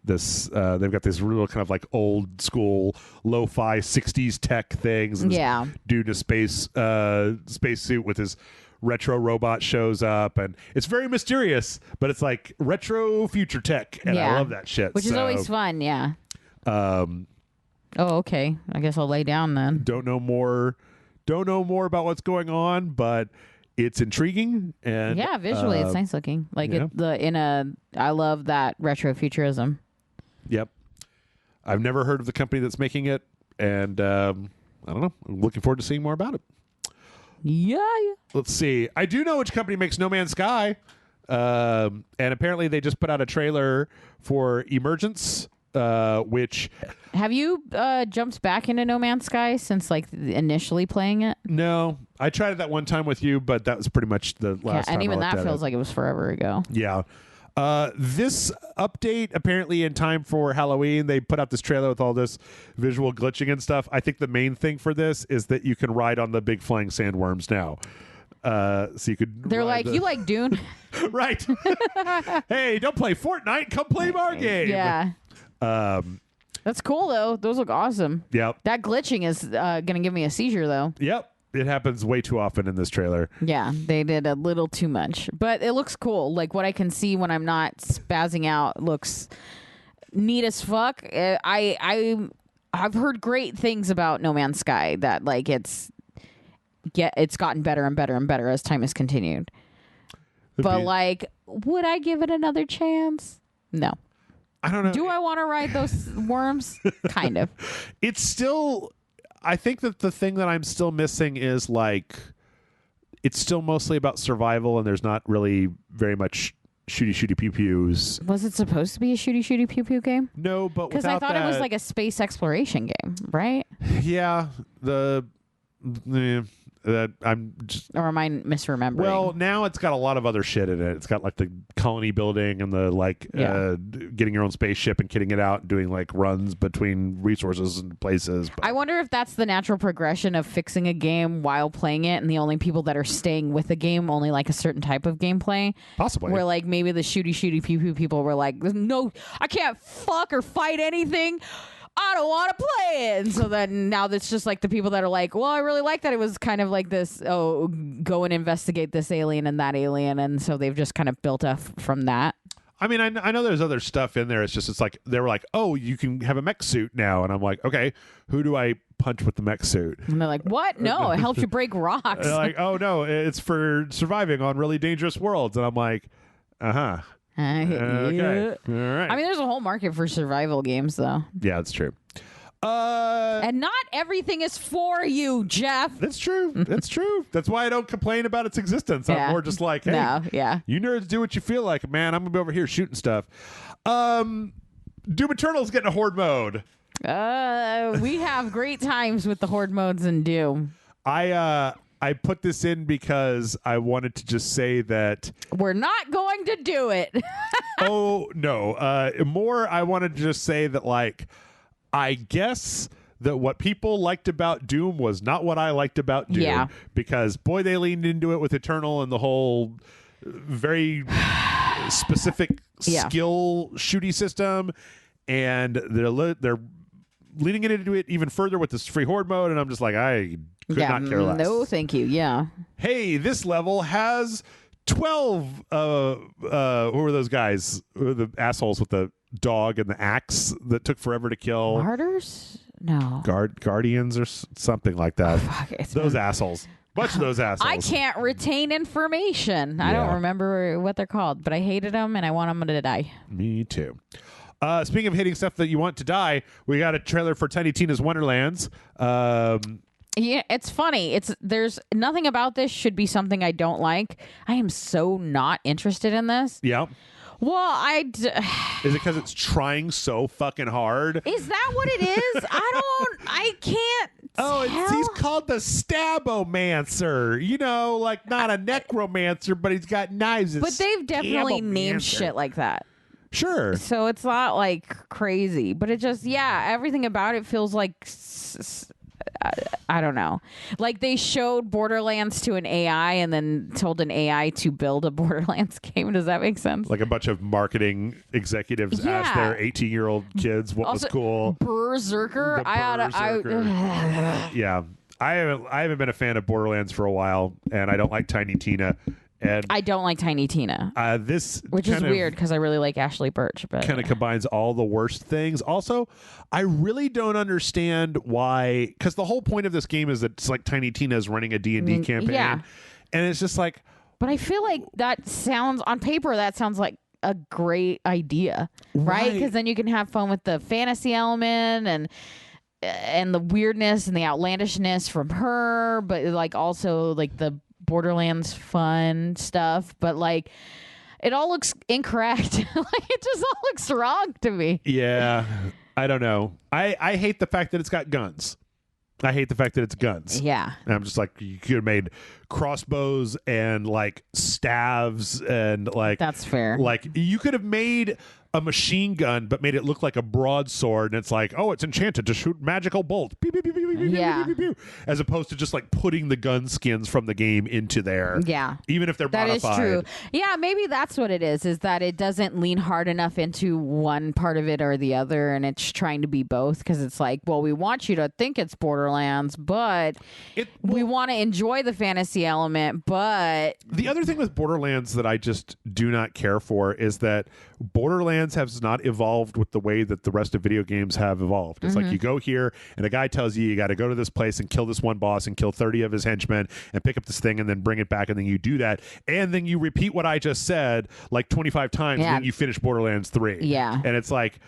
Speaker 1: this they've got this real kind of like old school lo-fi 60s tech things, and this dude in a space suit with his retro robot shows up, and it's very mysterious, but it's like retro future tech, and I love that shit,
Speaker 2: which is always fun. Okay, I guess I'll lay down then.
Speaker 1: Don't know more about what's going on, but it's intriguing, and
Speaker 2: visually it's nice looking. Like I love that retro futurism.
Speaker 1: Yep. I've never heard of the company that's making it, and I don't know. I'm looking forward to seeing more about it.
Speaker 2: Yeah.
Speaker 1: Let's see. I do know which company makes No Man's Sky, and apparently they just put out a trailer for Emergence, which...
Speaker 2: Have you jumped back into No Man's Sky since like initially playing it?
Speaker 1: No. I tried it that one time with you, but that was pretty much the last time.
Speaker 2: And even that feels like it was forever ago.
Speaker 1: Yeah. This update, apparently in time for Halloween, they put out this trailer with all this visual glitching and stuff. I think the main thing for this is that you can ride on the big flying sandworms now. So you could.
Speaker 2: They're like, you like Dune?
Speaker 1: Right. Hey, don't play Fortnite. Come play our game.
Speaker 2: Yeah. That's cool, though. Those look awesome.
Speaker 1: Yep.
Speaker 2: That glitching is going to give me a seizure, though.
Speaker 1: Yep. It happens way too often in this trailer.
Speaker 2: Yeah, they did a little too much. But it looks cool. Like, what I can see when I'm not spazzing out looks neat as fuck. I've heard great things about No Man's Sky, that, like, it's gotten better and better and better as time has continued. But, like, would I give it another chance? No.
Speaker 1: I don't know.
Speaker 2: Do I want to ride those worms? Kind of.
Speaker 1: It's still... I think that the thing that I'm still missing is, like, it's still mostly about survival, and there's not really very much shooty pew pews.
Speaker 2: Was it supposed to be a shooty pew pew game?
Speaker 1: No, but
Speaker 2: because I thought it was like a space exploration game, right?
Speaker 1: Yeah, I'm just.
Speaker 2: Or am I misremembering?
Speaker 1: Well, now it's got a lot of other shit in it. It's got like the colony building and the getting your own spaceship and kitting it out and doing like runs between resources and places.
Speaker 2: I wonder if that's the natural progression of fixing a game while playing it, and the only people that are staying with the game only like a certain type of gameplay.
Speaker 1: Possibly.
Speaker 2: Where like maybe the shooty pew pew people were like, no, I can't fuck or fight anything. I don't want to play it. And so then now it's just like the people that are like, well, I really like that. It was kind of like this, go and investigate this alien and that alien. And so they've just kind of built up from that.
Speaker 1: I mean, I know there's other stuff in there. It's like, they were like, oh, you can have a mech suit now. And I'm like, okay, who do I punch with the mech suit?
Speaker 2: And they're like, what? No, it helps you break rocks.
Speaker 1: They're like, oh, no, it's for surviving on really dangerous worlds. And I'm like, uh-huh. Okay.
Speaker 2: Yeah.
Speaker 1: All right.
Speaker 2: I mean, there's a whole market for survival games, though.
Speaker 1: Yeah, that's true.
Speaker 2: And not everything is for you, Jeff.
Speaker 1: That's true. That's true. That's why I don't complain about its existence. I'm more just like, hey, you nerds do what you feel like. Man, I'm going to be over here shooting stuff. Doom Eternal's getting a horde mode.
Speaker 2: We have great times with the horde modes in Doom.
Speaker 1: I put this in because I wanted to just say that
Speaker 2: we're not going to do it.
Speaker 1: Oh, no. More, I wanted to just say that, like, I guess that what people liked about Doom was not what I liked about Doom.
Speaker 2: Yeah.
Speaker 1: Because, boy, they leaned into it with Eternal and the whole very specific skill shooty system. And they're leaning into it even further with this free horde mode. And I'm just like, I could not care less.
Speaker 2: No, thank you. Yeah.
Speaker 1: Hey, this level has 12 who were those guys? Who were the assholes with the dog and the axe that took forever to kill?
Speaker 2: Martyrs? No.
Speaker 1: Guardians or something like that. Those assholes. Bunch of those assholes.
Speaker 2: I can't retain information. I don't remember what they're called, but I hated them and I want them to die.
Speaker 1: Me too. Speaking of hating stuff that you want to die, we got a trailer for Tiny Tina's Wonderlands.
Speaker 2: Yeah, it's funny. There's nothing about this should be something I don't like. I am so not interested in this.
Speaker 1: Yeah.
Speaker 2: Well,
Speaker 1: is it because it's trying so fucking hard?
Speaker 2: Is that what it is? I can't.
Speaker 1: Oh, he's called the Stabomancer. You know, like not a necromancer, but he's got knives.
Speaker 2: But they've definitely named shit like that.
Speaker 1: Sure.
Speaker 2: So it's not like crazy, but it just, everything about it feels like, I don't know. Like they showed Borderlands to an AI and then told an AI to build a Borderlands game. Does that make sense?
Speaker 1: Like a bunch of marketing executives asked their 18-year-old kids what was cool.
Speaker 2: Berserker?
Speaker 1: Yeah. I haven't been a fan of Borderlands for a while, and I don't like Tiny Tina. And
Speaker 2: I don't like Tiny Tina. Which is weird because I really like Ashley Birch. But
Speaker 1: kind of combines all the worst things. Also, I really don't understand why, because the whole point of this game is that it's like Tiny Tina is running a D&D campaign. Yeah. And it's just like...
Speaker 2: But I feel like that sounds like a great idea, right? Because then you can have fun with the fantasy element and the weirdness and the outlandishness from her, but like also like the Borderlands fun stuff, but like it all looks incorrect. Like it just all looks wrong to me.
Speaker 1: Yeah, I don't know. I hate the fact that it's got guns. I hate the fact that it's guns.
Speaker 2: Yeah.
Speaker 1: And I'm just like, you could have made crossbows and like staves and like...
Speaker 2: That's fair.
Speaker 1: Like you could have made a machine gun but made it look like a broadsword, and it's like, oh, it's enchanted to shoot magical bolts. Pew, pew, pew, pew, pew, pew, pew, pew, as opposed to just like putting the gun skins from the game into there.
Speaker 2: Yeah.
Speaker 1: Even if they're modified.
Speaker 2: That is true. Yeah, maybe that's what it is that it doesn't lean hard enough into one part of it or the other, and it's trying to be both, because it's like, well, we want you to think it's Borderlands, but we want to enjoy the fantasy element, but...
Speaker 1: The other thing with Borderlands that I just do not care for is that Borderlands has not evolved with the way that the rest of video games have evolved. It's like you go here and a guy tells you got to go to this place and kill this one boss and kill 30 of his henchmen and pick up this thing and then bring it back, and then you do that, and then you repeat what I just said like 25 times, and then you finish Borderlands 3.
Speaker 2: Yeah.
Speaker 1: And it's like,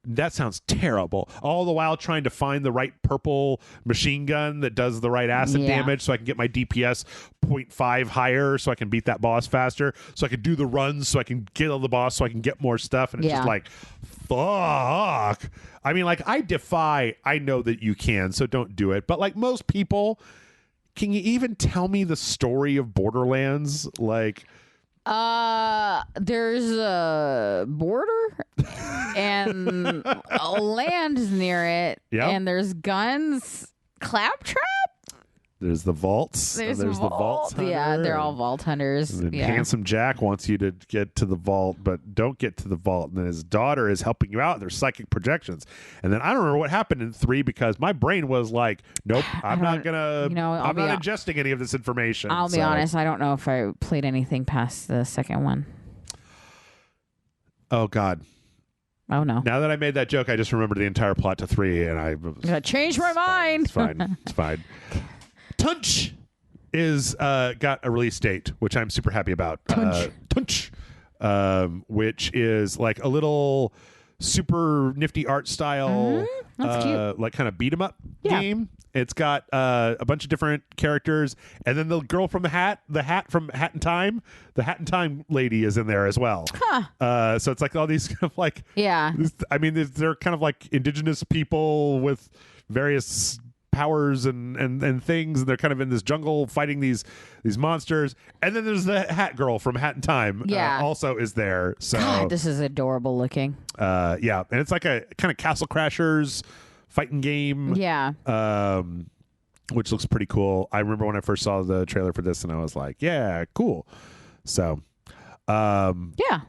Speaker 1: that sounds terrible. All the while trying to find the right purple machine gun that does the right acid damage so I can get my DPS 0.5 higher so I can beat that boss faster, so I can do the runs so I can kill the boss so I can get more stuff. And it's just like, fuck. I mean, like, I know that you can, so don't do it. But like most people can you even tell me the story of Borderlands? Like,
Speaker 2: there's a border and land near it, and there's guns, claptrap.
Speaker 1: There's the vaults.
Speaker 2: There's
Speaker 1: the vault hunter.
Speaker 2: Yeah, they're all vault hunters.
Speaker 1: Handsome Jack wants you to get to the vault, but don't get to the vault. And then his daughter is helping you out. There's psychic projections. And then I don't remember what happened in 3 because my brain was like, nope, I'm not ingesting any of this information.
Speaker 2: I'll be honest, I don't know if I played anything past the second one.
Speaker 1: Oh, God.
Speaker 2: Oh, no.
Speaker 1: Now that I made that joke, I just remembered the entire plot to 3, and I
Speaker 2: changed my mind.
Speaker 1: It's fine. It's fine. Tunch is got a release date, which I'm super happy about. Tunch, which is like a little super nifty art style,
Speaker 2: that's cute.
Speaker 1: like kind of beat 'em up game. It's got a bunch of different characters, and then the girl from the hat from Hat in Time, the Hat in Time lady is in there as well.
Speaker 2: Huh.
Speaker 1: So it's like all these kind of like,
Speaker 2: I
Speaker 1: mean, they're kind of like indigenous people with various powers and things, and they're kind of in this jungle fighting these monsters. And then there's the Hat Girl from Hat in Time, also is there. So
Speaker 2: God, this is adorable looking.
Speaker 1: And it's like a kind of Castle Crashers fighting game. Which looks pretty cool. I remember when I first saw the trailer for this, and I was like, yeah, cool. So but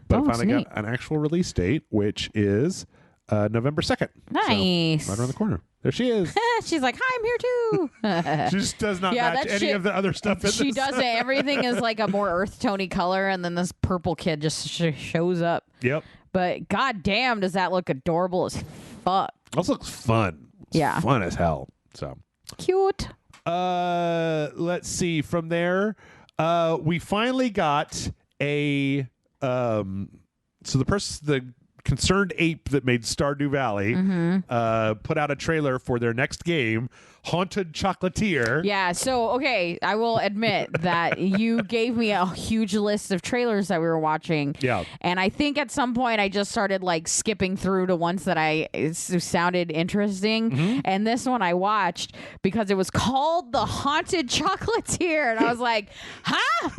Speaker 1: finally got an actual release date, which is November 2nd.
Speaker 2: Nice.
Speaker 1: So, right around the corner. There she is.
Speaker 2: She's like, hi, I'm here too.
Speaker 1: She just does not match any of the other stuff.
Speaker 2: She doesn't. Everything is like a more earth tony color, and then this purple kid just shows up.
Speaker 1: Yep.
Speaker 2: But god damn, does that look adorable as fuck.
Speaker 1: Also looks fun. It's fun as hell. So
Speaker 2: cute.
Speaker 1: Let's see. From there, we finally got a so the Concerned Ape that made Stardew Valley put out a trailer for their next game, Haunted Chocolatier.
Speaker 2: Yeah, so, okay, I will admit that you gave me a huge list of trailers that we were watching.
Speaker 1: Yeah.
Speaker 2: And I think at some point I just started, like, skipping through to ones that sounded interesting. And this one I watched because it was called The Haunted Chocolatier. And I was like, huh?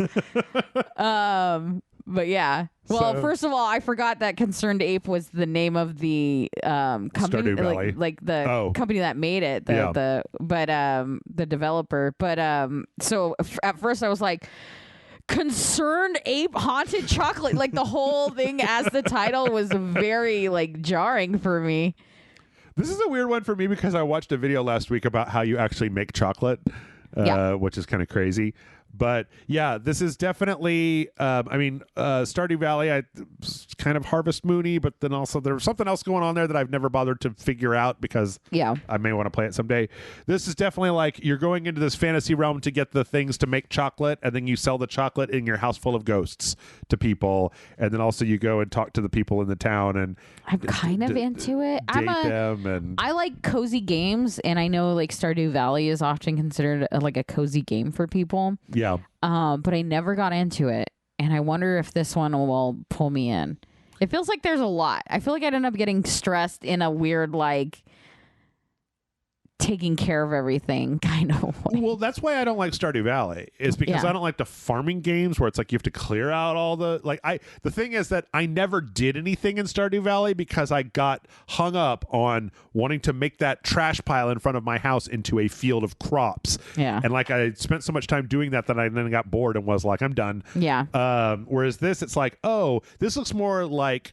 Speaker 2: But yeah. Well, first of all, I forgot that Concerned Ape was the name of the company, like the company that made it, the developer. But so at first I was like, Concerned Ape Haunted Chocolate, like the whole thing as the title was very like jarring for me.
Speaker 1: This is a weird one for me because I watched a video last week about how you actually make chocolate, which is kind of crazy. But yeah, this is definitely, Stardew Valley, kind of Harvest Moony, but then also there's something else going on there that I've never bothered to figure out because I may want to play it someday. This is definitely like you're going into this fantasy realm to get the things to make chocolate, and then you sell the chocolate in your house full of ghosts to people, and then also you go and talk to the people in the town. And
Speaker 2: I'm kind of into it. I like cozy games, and I know like Stardew Valley is often considered like a cozy game for people.
Speaker 1: Yeah.
Speaker 2: But I never got into it, and I wonder if this one will pull me in. It feels like there's a lot. I feel like I'd end up getting stressed in a weird, like, taking care of everything kind of way.
Speaker 1: Well, that's why I don't like Stardew Valley, is because I don't like the farming games where it's like you have to clear out all the the thing is that I never did anything in Stardew Valley because I got hung up on wanting to make that trash pile in front of my house into a field of crops.
Speaker 2: Yeah.
Speaker 1: And like I spent so much time doing that I then got bored and was like, I'm done.
Speaker 2: Yeah.
Speaker 1: Whereas this, it's like, oh, this looks more like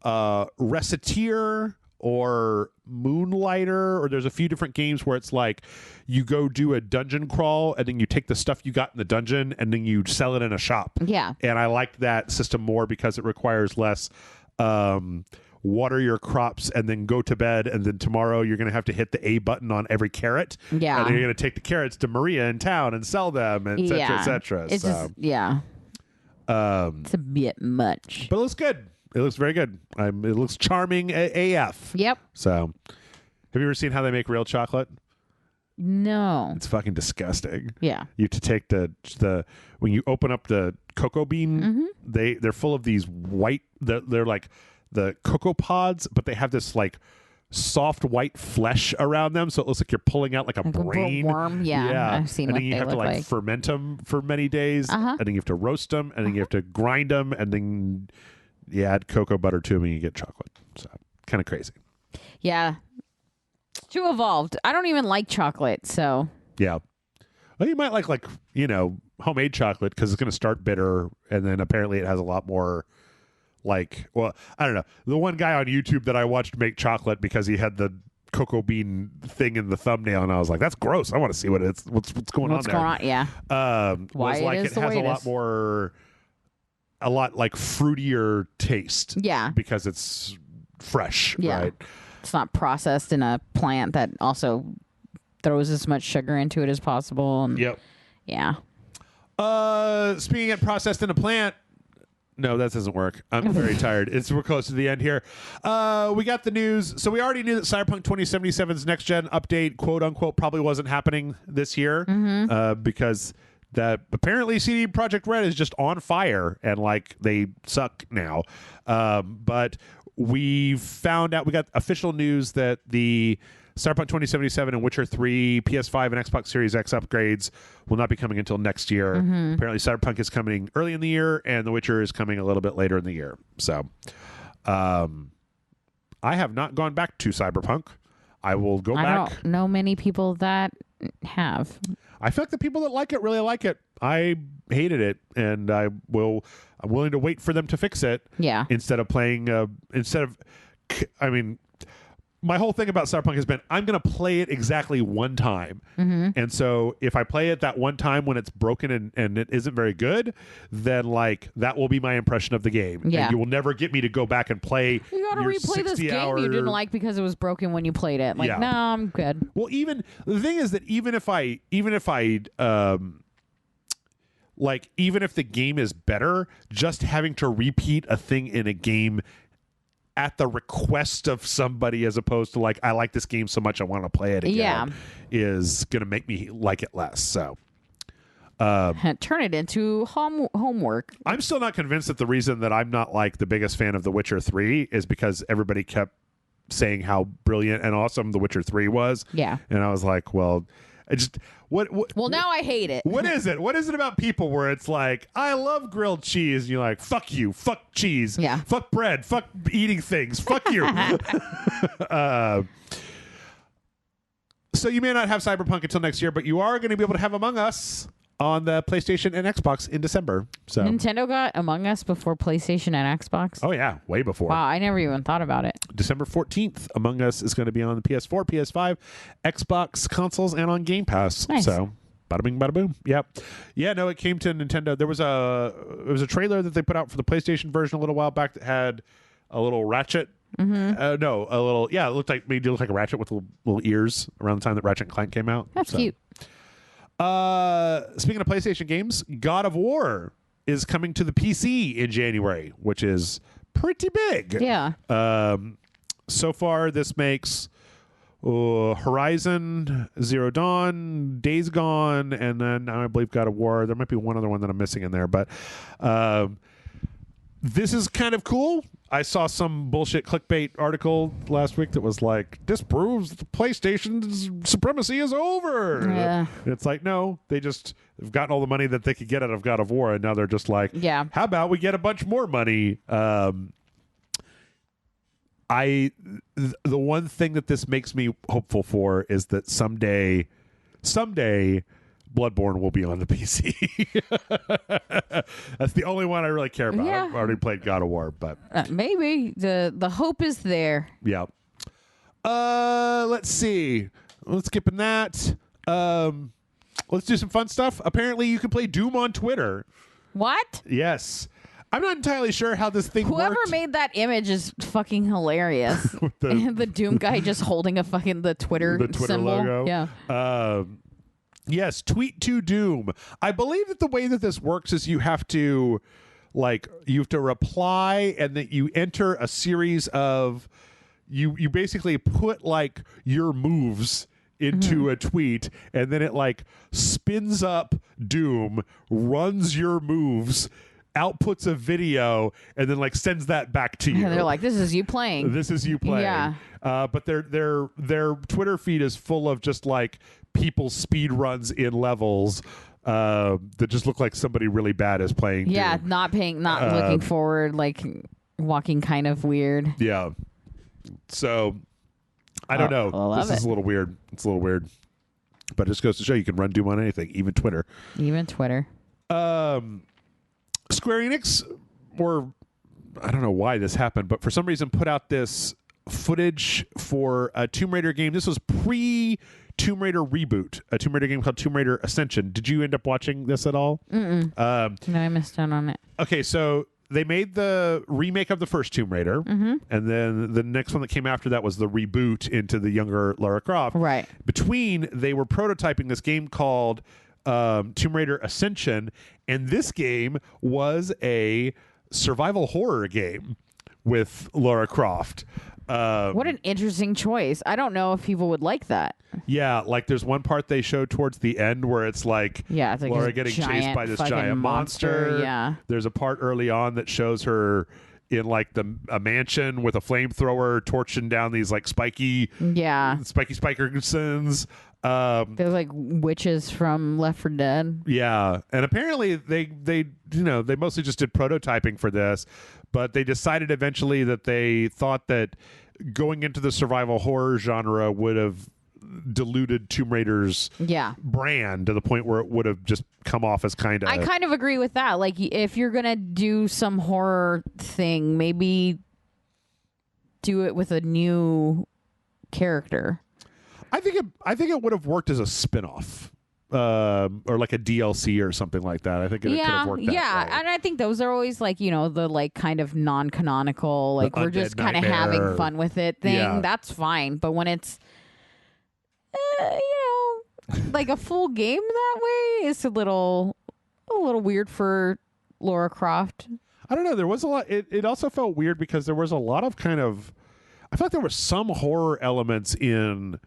Speaker 1: Reciteer or Moonlighter, or there's a few different games where it's like you go do a dungeon crawl and then you take the stuff you got in the dungeon and then you sell it in a shop.
Speaker 2: Yeah.
Speaker 1: And I liked that system more because it requires less water your crops and then go to bed, and then tomorrow you're going to have to hit the A button on every carrot.
Speaker 2: Yeah.
Speaker 1: And then you're going to take the carrots to Maria in town and sell them, and et cetera, et cetera.
Speaker 2: It's it's a bit much.
Speaker 1: But it looks good. It looks very good. It looks charming AF.
Speaker 2: Yep.
Speaker 1: So, have you ever seen how they make real chocolate?
Speaker 2: No.
Speaker 1: It's fucking disgusting.
Speaker 2: Yeah.
Speaker 1: You have to take the when you open up the cocoa bean, they're full of these white. They're like the cocoa pods, but they have this like soft white flesh around them, so it looks like you're pulling out like a brain.
Speaker 2: Worm, yeah. I've seen.
Speaker 1: And
Speaker 2: what
Speaker 1: then you have to like ferment them for many days, and then you have to roast them, and then you have to grind them, and then you add cocoa butter to them, and you get chocolate. So kind of crazy.
Speaker 2: Yeah, too evolved. I don't even like chocolate, so
Speaker 1: yeah. Well, you might like homemade chocolate because it's going to start bitter, and then apparently it has a lot more. Like, well, I don't know. The one guy on YouTube that I watched make chocolate because he had the cocoa bean thing in the thumbnail, and I was like, "That's gross. I want to see what's going on there." What's going on?
Speaker 2: Yeah.
Speaker 1: Why it has a lot like fruitier taste.
Speaker 2: Yeah.
Speaker 1: Because it's fresh.
Speaker 2: Yeah.
Speaker 1: Right.
Speaker 2: It's not processed in a plant that also throws as much sugar into it as possible. And
Speaker 1: yep.
Speaker 2: Yeah.
Speaker 1: Speaking of processed in a plant. No, that doesn't work. I'm very tired. We're close to the end here. We got the news. So we already knew that Cyberpunk 2077's next-gen update, quote-unquote, probably wasn't happening this year because that apparently CD Projekt Red is just on fire and, like, they suck now. But we found out, we got official news that the Cyberpunk 2077 and Witcher 3 PS5 and Xbox Series X upgrades will not be coming until next year. Apparently Cyberpunk is coming early in the year and The Witcher is coming a little bit later in the year. So I have not gone back to Cyberpunk. I will go back.
Speaker 2: I don't know many people that have.
Speaker 1: I feel like the people that like it really like it. I hated it, and I'm willing to wait for them to fix it.
Speaker 2: Yeah.
Speaker 1: Instead of my whole thing about Cyberpunk has been I'm going to play it exactly one time. And so if I play it that one time when it's broken and it isn't very good, then like that will be my impression of the game.
Speaker 2: Yeah.
Speaker 1: And you will never get me to go back and play.
Speaker 2: You got to replay this game you didn't like because it was broken when you played it. Like, no, I'm good.
Speaker 1: Well, even the thing is that even if the game is better, just having to repeat a thing in a game at the request of somebody as opposed to like, I like this game so much I want to play it again is going to make me like it less. So
Speaker 2: turn it into homework.
Speaker 1: I'm still not convinced that the reason that I'm not like the biggest fan of The Witcher 3 is because everybody kept saying how brilliant and awesome The Witcher 3 was.
Speaker 2: Yeah.
Speaker 1: And I was like, well,
Speaker 2: well, now I hate it.
Speaker 1: What is it? What is it about people where it's like, I love grilled cheese, and you're like, fuck you, fuck cheese, fuck bread, fuck eating things, fuck you. So you may not have Cyberpunk until next year, but you are going to be able to have Among Us on the PlayStation and Xbox in December. So
Speaker 2: Nintendo got Among Us before PlayStation and Xbox?
Speaker 1: Oh, yeah. Way before.
Speaker 2: Wow, I never even thought about it.
Speaker 1: December 14th, Among Us is going to be on the PS4, PS5, Xbox consoles, and on Game Pass.
Speaker 2: Nice.
Speaker 1: So bada bing, bada boom. Yep. Yeah, no, it came to Nintendo. There was a trailer that they put out for the PlayStation version a little while back that had a little Ratchet. It looked like made you look like a Ratchet with little ears around the time that Ratchet & Clank came out.
Speaker 2: That's cute.
Speaker 1: Speaking of PlayStation games, God of War is coming to the PC in January, which is pretty big.
Speaker 2: Yeah.
Speaker 1: So far, this makes Horizon Zero Dawn, Days Gone, and then I believe God of War. There might be one other one that I'm missing in there, but this is kind of cool. I saw some bullshit clickbait article last week that was like, this proves that the PlayStation's supremacy is over.
Speaker 2: Yeah.
Speaker 1: And it's like, no, they've gotten all the money that they could get out of God of War, and now they're just like, how about we get a bunch more money? The one thing that this makes me hopeful for is that someday Bloodborne will be on the PC. That's the only one I really care about.
Speaker 2: Yeah.
Speaker 1: I've already played God of War, but
Speaker 2: maybe the hope is there.
Speaker 1: Yeah. Let's see. Let's skip in that. Let's do some fun stuff. Apparently, you can play Doom on Twitter.
Speaker 2: What?
Speaker 1: Yes. I'm not entirely sure how this thing
Speaker 2: Whoever
Speaker 1: worked.
Speaker 2: made that image is fucking hilarious. the Doom guy just holding the Twitter symbol.
Speaker 1: Logo.
Speaker 2: Yeah.
Speaker 1: Yes, tweet to Doom. I believe that the way that this works is you have to reply, and that you enter a series of you basically put like your moves into a tweet, and then it like spins up Doom, runs your moves, outputs a video and then like sends that back to you.
Speaker 2: And they're like, "This is you playing.
Speaker 1: This is you playing."
Speaker 2: Yeah.
Speaker 1: But their Twitter feed is full of just like people speed runs in levels that just look like somebody really bad is playing.
Speaker 2: Yeah,
Speaker 1: Doom.
Speaker 2: not looking forward, like walking kind of weird.
Speaker 1: Yeah. So I don't know. This is a little weird. It's a little weird. But it just goes to show you can run Doom on anything, even Twitter.
Speaker 2: Even Twitter.
Speaker 1: Square Enix, or I don't know why this happened, but for some reason put out this footage for a Tomb Raider game. This was pre-Tomb Raider reboot, a Tomb Raider game called Tomb Raider Ascension. Did you end up watching this at all?
Speaker 2: No, I missed out on it.
Speaker 1: Okay, so they made the remake of the first Tomb Raider, and then the next one that came after that was the reboot into the younger Lara Croft.
Speaker 2: Right.
Speaker 1: Between, they were prototyping this game called Tomb Raider Ascension, and this game was a survival horror game with Lara Croft.
Speaker 2: What an interesting choice. I don't know if people would like that.
Speaker 1: Yeah, like there's one part they showed towards the end where it's like,
Speaker 2: it's like
Speaker 1: Laura getting chased by this giant monster.
Speaker 2: Yeah.
Speaker 1: There's a part early on that shows her in like a mansion with a flamethrower torching down these like spiky Spikersons.
Speaker 2: There's like witches from Left 4 Dead.
Speaker 1: Yeah, and apparently they mostly just did prototyping for this, but they decided eventually that they thought that going into the survival horror genre would have diluted Tomb Raider's brand to the point where it would have just come off as kind of...
Speaker 2: I kind of agree with that. Like, if you're going to do some horror thing, maybe do it with a new character.
Speaker 1: I think it would have worked as a spin-off. Or like a DLC or something like that. I think it could have worked that way.
Speaker 2: And I think those are always like, the like kind of non-canonical, like we're just kind of having fun with it thing. That's fine. But when it's like a full game that way, it's a little weird for Lara Croft.
Speaker 1: I don't know. There was a lot. It also felt weird because there was a lot of kind of... I felt there were some horror elements in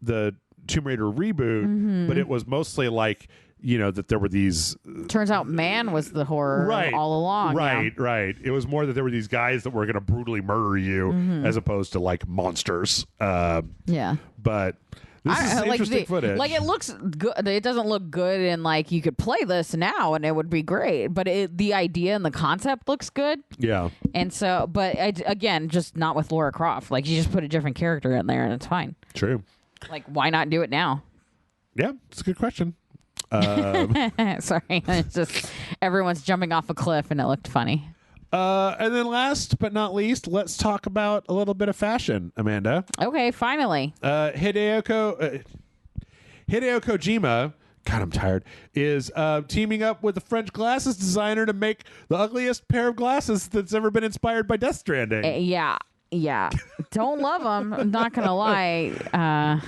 Speaker 1: the Tomb Raider reboot, but it was mostly like, that there were these...
Speaker 2: Turns out man was the horror all along.
Speaker 1: Right. It was more that there were these guys that were going to brutally murder you as opposed to like monsters. But... This is interesting footage.
Speaker 2: Like, it looks good. It doesn't look good, and like you could play this now, and it would be great. But the idea and the concept looks good.
Speaker 1: Yeah.
Speaker 2: And so, but again, just not with Lara Croft. Like, you just put a different character in there, and it's fine.
Speaker 1: True.
Speaker 2: Like, why not do it now?
Speaker 1: Yeah, it's a good question.
Speaker 2: Sorry, it's just everyone's jumping off a cliff, and it looked funny.
Speaker 1: And then last but not least, let's talk about a little bit of fashion, Amanda.
Speaker 2: Okay, finally.
Speaker 1: Hideo Kojima, God, I'm tired, is teaming up with a French glasses designer to make the ugliest pair of glasses that's ever been inspired by Death Stranding.
Speaker 2: Yeah. Don't love them. I'm not going to lie.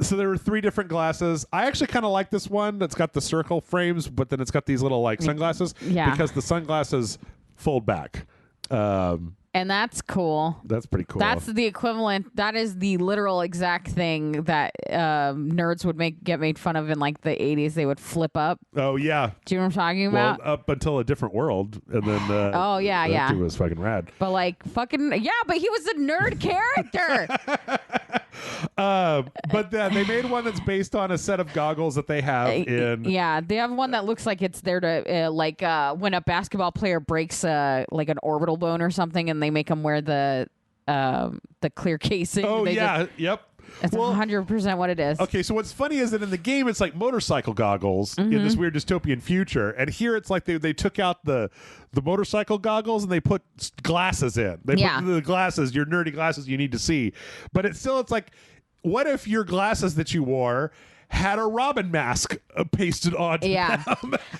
Speaker 1: So there were 3 different glasses. I actually kind of like this one that's got the circle frames, but then it's got these little like sunglasses.
Speaker 2: Yeah.
Speaker 1: Because the sunglasses fold back.
Speaker 2: And that's cool.
Speaker 1: That's pretty cool.
Speaker 2: That's the equivalent. That is the literal exact thing that nerds would get made fun of in like the 80s. They would flip up.
Speaker 1: Oh, yeah.
Speaker 2: Do you know what I'm talking about?
Speaker 1: Well, up until A Different World. And then that was fucking rad.
Speaker 2: But like fucking, but he was a nerd character.
Speaker 1: But they made one that's based on a set of goggles that they have in...
Speaker 2: Yeah, they have one that looks like it's there to, when a basketball player breaks like an orbital bone or something, and they make them wear the clear casing.
Speaker 1: Oh, yep.
Speaker 2: That's 100% what it is.
Speaker 1: Okay, so what's funny is that in the game, it's like motorcycle goggles in this weird dystopian future. And here it's like they took out the motorcycle goggles and they put glasses in. They put the glasses, your nerdy glasses you need to see. But it's like, what if your glasses that you wore had a Robin mask pasted on them?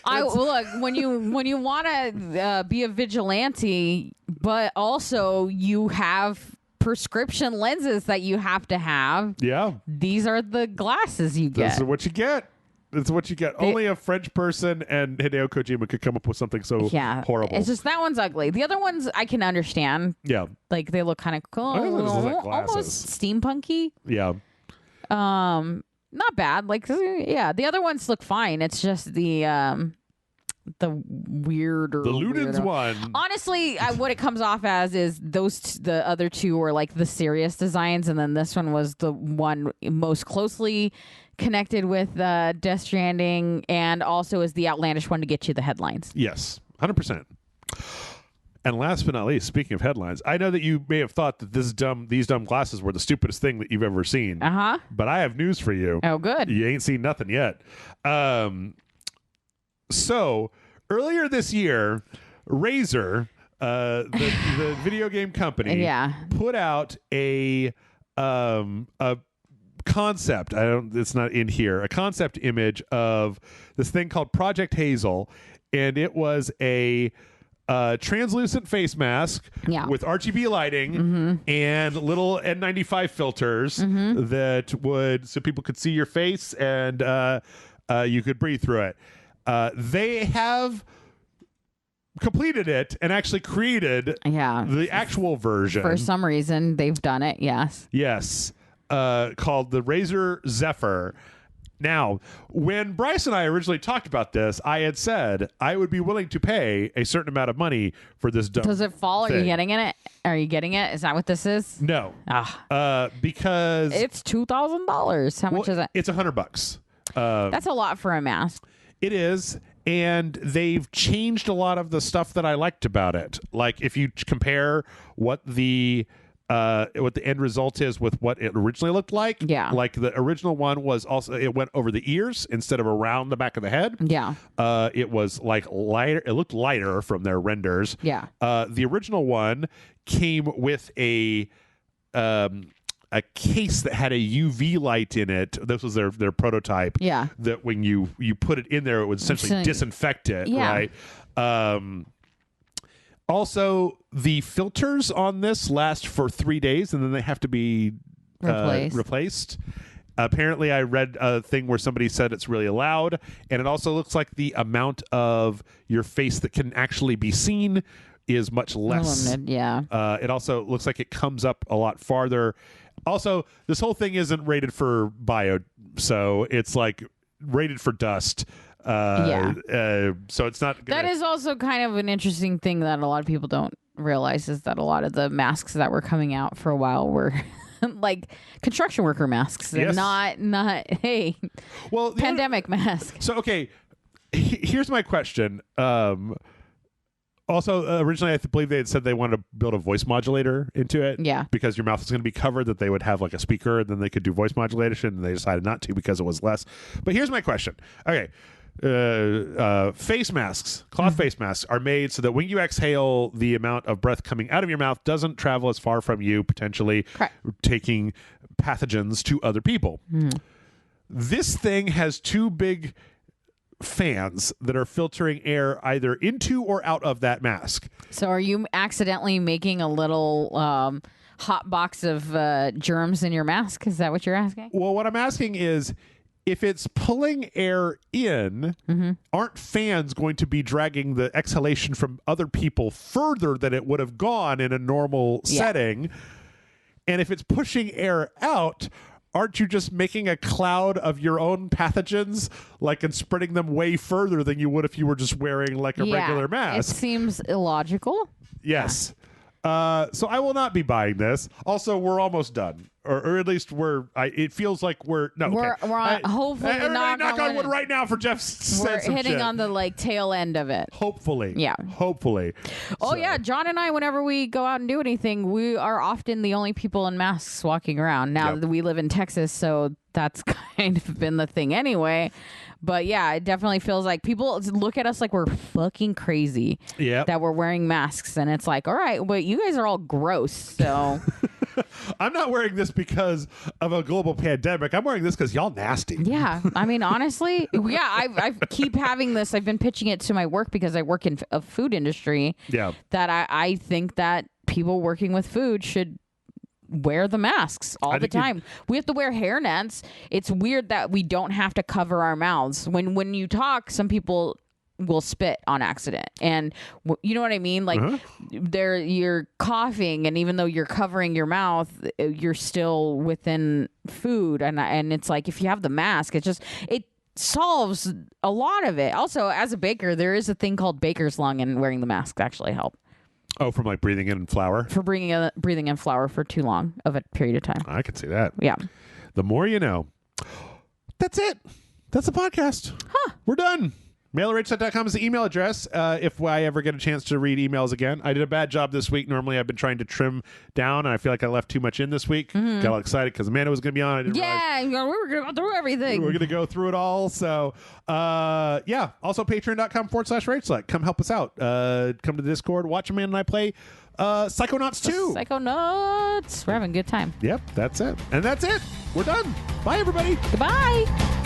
Speaker 2: Look, when you want to be a vigilante, but also you have prescription lenses that you have to have.
Speaker 1: Yeah.
Speaker 2: These are the glasses you get.
Speaker 1: This is what you get. That's what you get. Only a French person and Hideo Kojima could come up with something so horrible.
Speaker 2: It's just that one's ugly. The other ones I can understand.
Speaker 1: Yeah.
Speaker 2: Like, they look kind of cool. Almost steampunky.
Speaker 1: Yeah.
Speaker 2: Not bad. Like, the other ones look fine. It's just the the weirder.
Speaker 1: The Ludens one.
Speaker 2: Honestly, what it comes off as is the other two were like the serious designs, and then this one was the one most closely connected with Death Stranding, and also is the outlandish one to get you the headlines.
Speaker 1: Yes, 100%. And last but not least, speaking of headlines, I know that you may have thought that these dumb glasses were the stupidest thing that you've ever seen. But I have news for you.
Speaker 2: Oh, good.
Speaker 1: You ain't seen nothing yet. So earlier this year, Razer, the video game company, put out a concept. It's not in here. A concept image of this thing called Project Hazel, and it was a translucent face mask with RGB lighting and little N95 filters that would, so people could see your face and you could breathe through it. They have completed it and actually created the actual version.
Speaker 2: For some reason, they've done it. Yes.
Speaker 1: Called the Razer Zephyr. Now, when Bryce and I originally talked about this, I had said I would be willing to pay a certain amount of money for this dumb
Speaker 2: Does it fall?
Speaker 1: thing.
Speaker 2: Are you getting it? Are you getting it? Is that what this is?
Speaker 1: No. Because
Speaker 2: it's $2,000. How much is it?
Speaker 1: It's $100.
Speaker 2: That's a lot for a mask.
Speaker 1: It is. And they've changed a lot of the stuff that I liked about it. Like if you compare what the end result is with what it originally looked like.
Speaker 2: Yeah.
Speaker 1: Like the original one was also, it went over the ears instead of around the back of the head.
Speaker 2: Yeah.
Speaker 1: It was like lighter. It looked lighter from their renders.
Speaker 2: Yeah.
Speaker 1: The original one came with a case that had a UV light in it. This was their prototype.
Speaker 2: Yeah.
Speaker 1: That when you put it in there, it would essentially disinfect it.
Speaker 2: Yeah.
Speaker 1: Right. Also, the filters on this last for 3 days, and then they have to be replaced. Apparently, I read a thing where somebody said it's really loud, and it also looks like the amount of your face that can actually be seen is much less.
Speaker 2: Limited, yeah.
Speaker 1: It also looks like it comes up a lot farther. Also, this whole thing isn't rated for bio, so it's like rated for dust. So it's not
Speaker 2: that is also kind of an interesting thing that a lot of people don't realize, is that a lot of the masks that were coming out for a while were like construction worker masks and not pandemic masks.
Speaker 1: So okay, here's my question. Also, originally, I believe they had said they wanted to build a voice modulator into it.
Speaker 2: Yeah. Because
Speaker 1: your mouth is going to be covered, that they would have like a speaker, and then they could do voice modulation, and they decided not to because it was less. But here's my question. Okay. Face masks, cloth face masks are made so that when you exhale, the amount of breath coming out of your mouth doesn't travel as far from you, potentially taking pathogens to other people. This thing has two big fans that are filtering air either into or out of that mask.
Speaker 2: So are you accidentally making a little hot box of germs in your mask? Is that what you're asking?
Speaker 1: Well, what I'm asking is, if it's pulling air in, aren't fans going to be dragging the exhalation from other people further than it would have gone in a normal setting? And if it's pushing air out, aren't you just making a cloud of your own pathogens, like, and spreading them way further than you would if you were just wearing like a regular mask?
Speaker 2: It seems illogical.
Speaker 1: Yes. So I will not be buying this. Also, we're almost done, or at least it feels like we're
Speaker 2: on, hopefully
Speaker 1: knock on wood right now for Jeff's.
Speaker 2: We're hitting on the tail end of it.
Speaker 1: Hopefully,
Speaker 2: hopefully. Oh yeah, John and I, whenever we go out and do anything, we are often the only people in masks walking around. Now that we live in Texas, so that's kind of been the thing anyway. But yeah, it definitely feels like people look at us like we're fucking crazy.
Speaker 1: Yeah,
Speaker 2: that we're wearing masks, and it's like, all right, but you guys are all gross. So
Speaker 1: I'm not wearing this because of a global pandemic. I'm wearing this because y'all nasty.
Speaker 2: Yeah, I mean, honestly, I keep having this. I've been pitching it to my work because I work in a food industry.
Speaker 1: Yeah,
Speaker 2: that I think that people working with food should wear the masks all the time. We have to wear hairnets. It's weird that we don't have to cover our mouths. When you talk, some people will spit on accident, and you know what I mean? Like you're coughing, and even though you're covering your mouth, you're still within food, and it's like, if you have the mask, solves a lot of it. Also, as a baker, there is a thing called baker's lung, and wearing the mask actually help.
Speaker 1: Oh, from like breathing in flour?
Speaker 2: For breathing in flour for too long of a period of time.
Speaker 1: I can see that.
Speaker 2: Yeah.
Speaker 1: The more you know. That's it. That's the podcast.
Speaker 2: Huh.
Speaker 1: We're done. MailerRageSet.com is the email address. If I ever get a chance to read emails again. I did a bad job this week. Normally, I've been trying to trim down, and I feel like I left too much in this week. Got all excited because Amanda was going to be on. I didn't realize
Speaker 2: we were going to go through everything.
Speaker 1: we're going to go through it all. So, yeah. Also, patreon.com/RageSelect. Come help us out. Come to the Discord. Watch Amanda and I play Psychonauts 2.
Speaker 2: Psychonauts. We're having a good time.
Speaker 1: Yep, that's it. And that's it. We're done. Bye, everybody.
Speaker 2: Goodbye.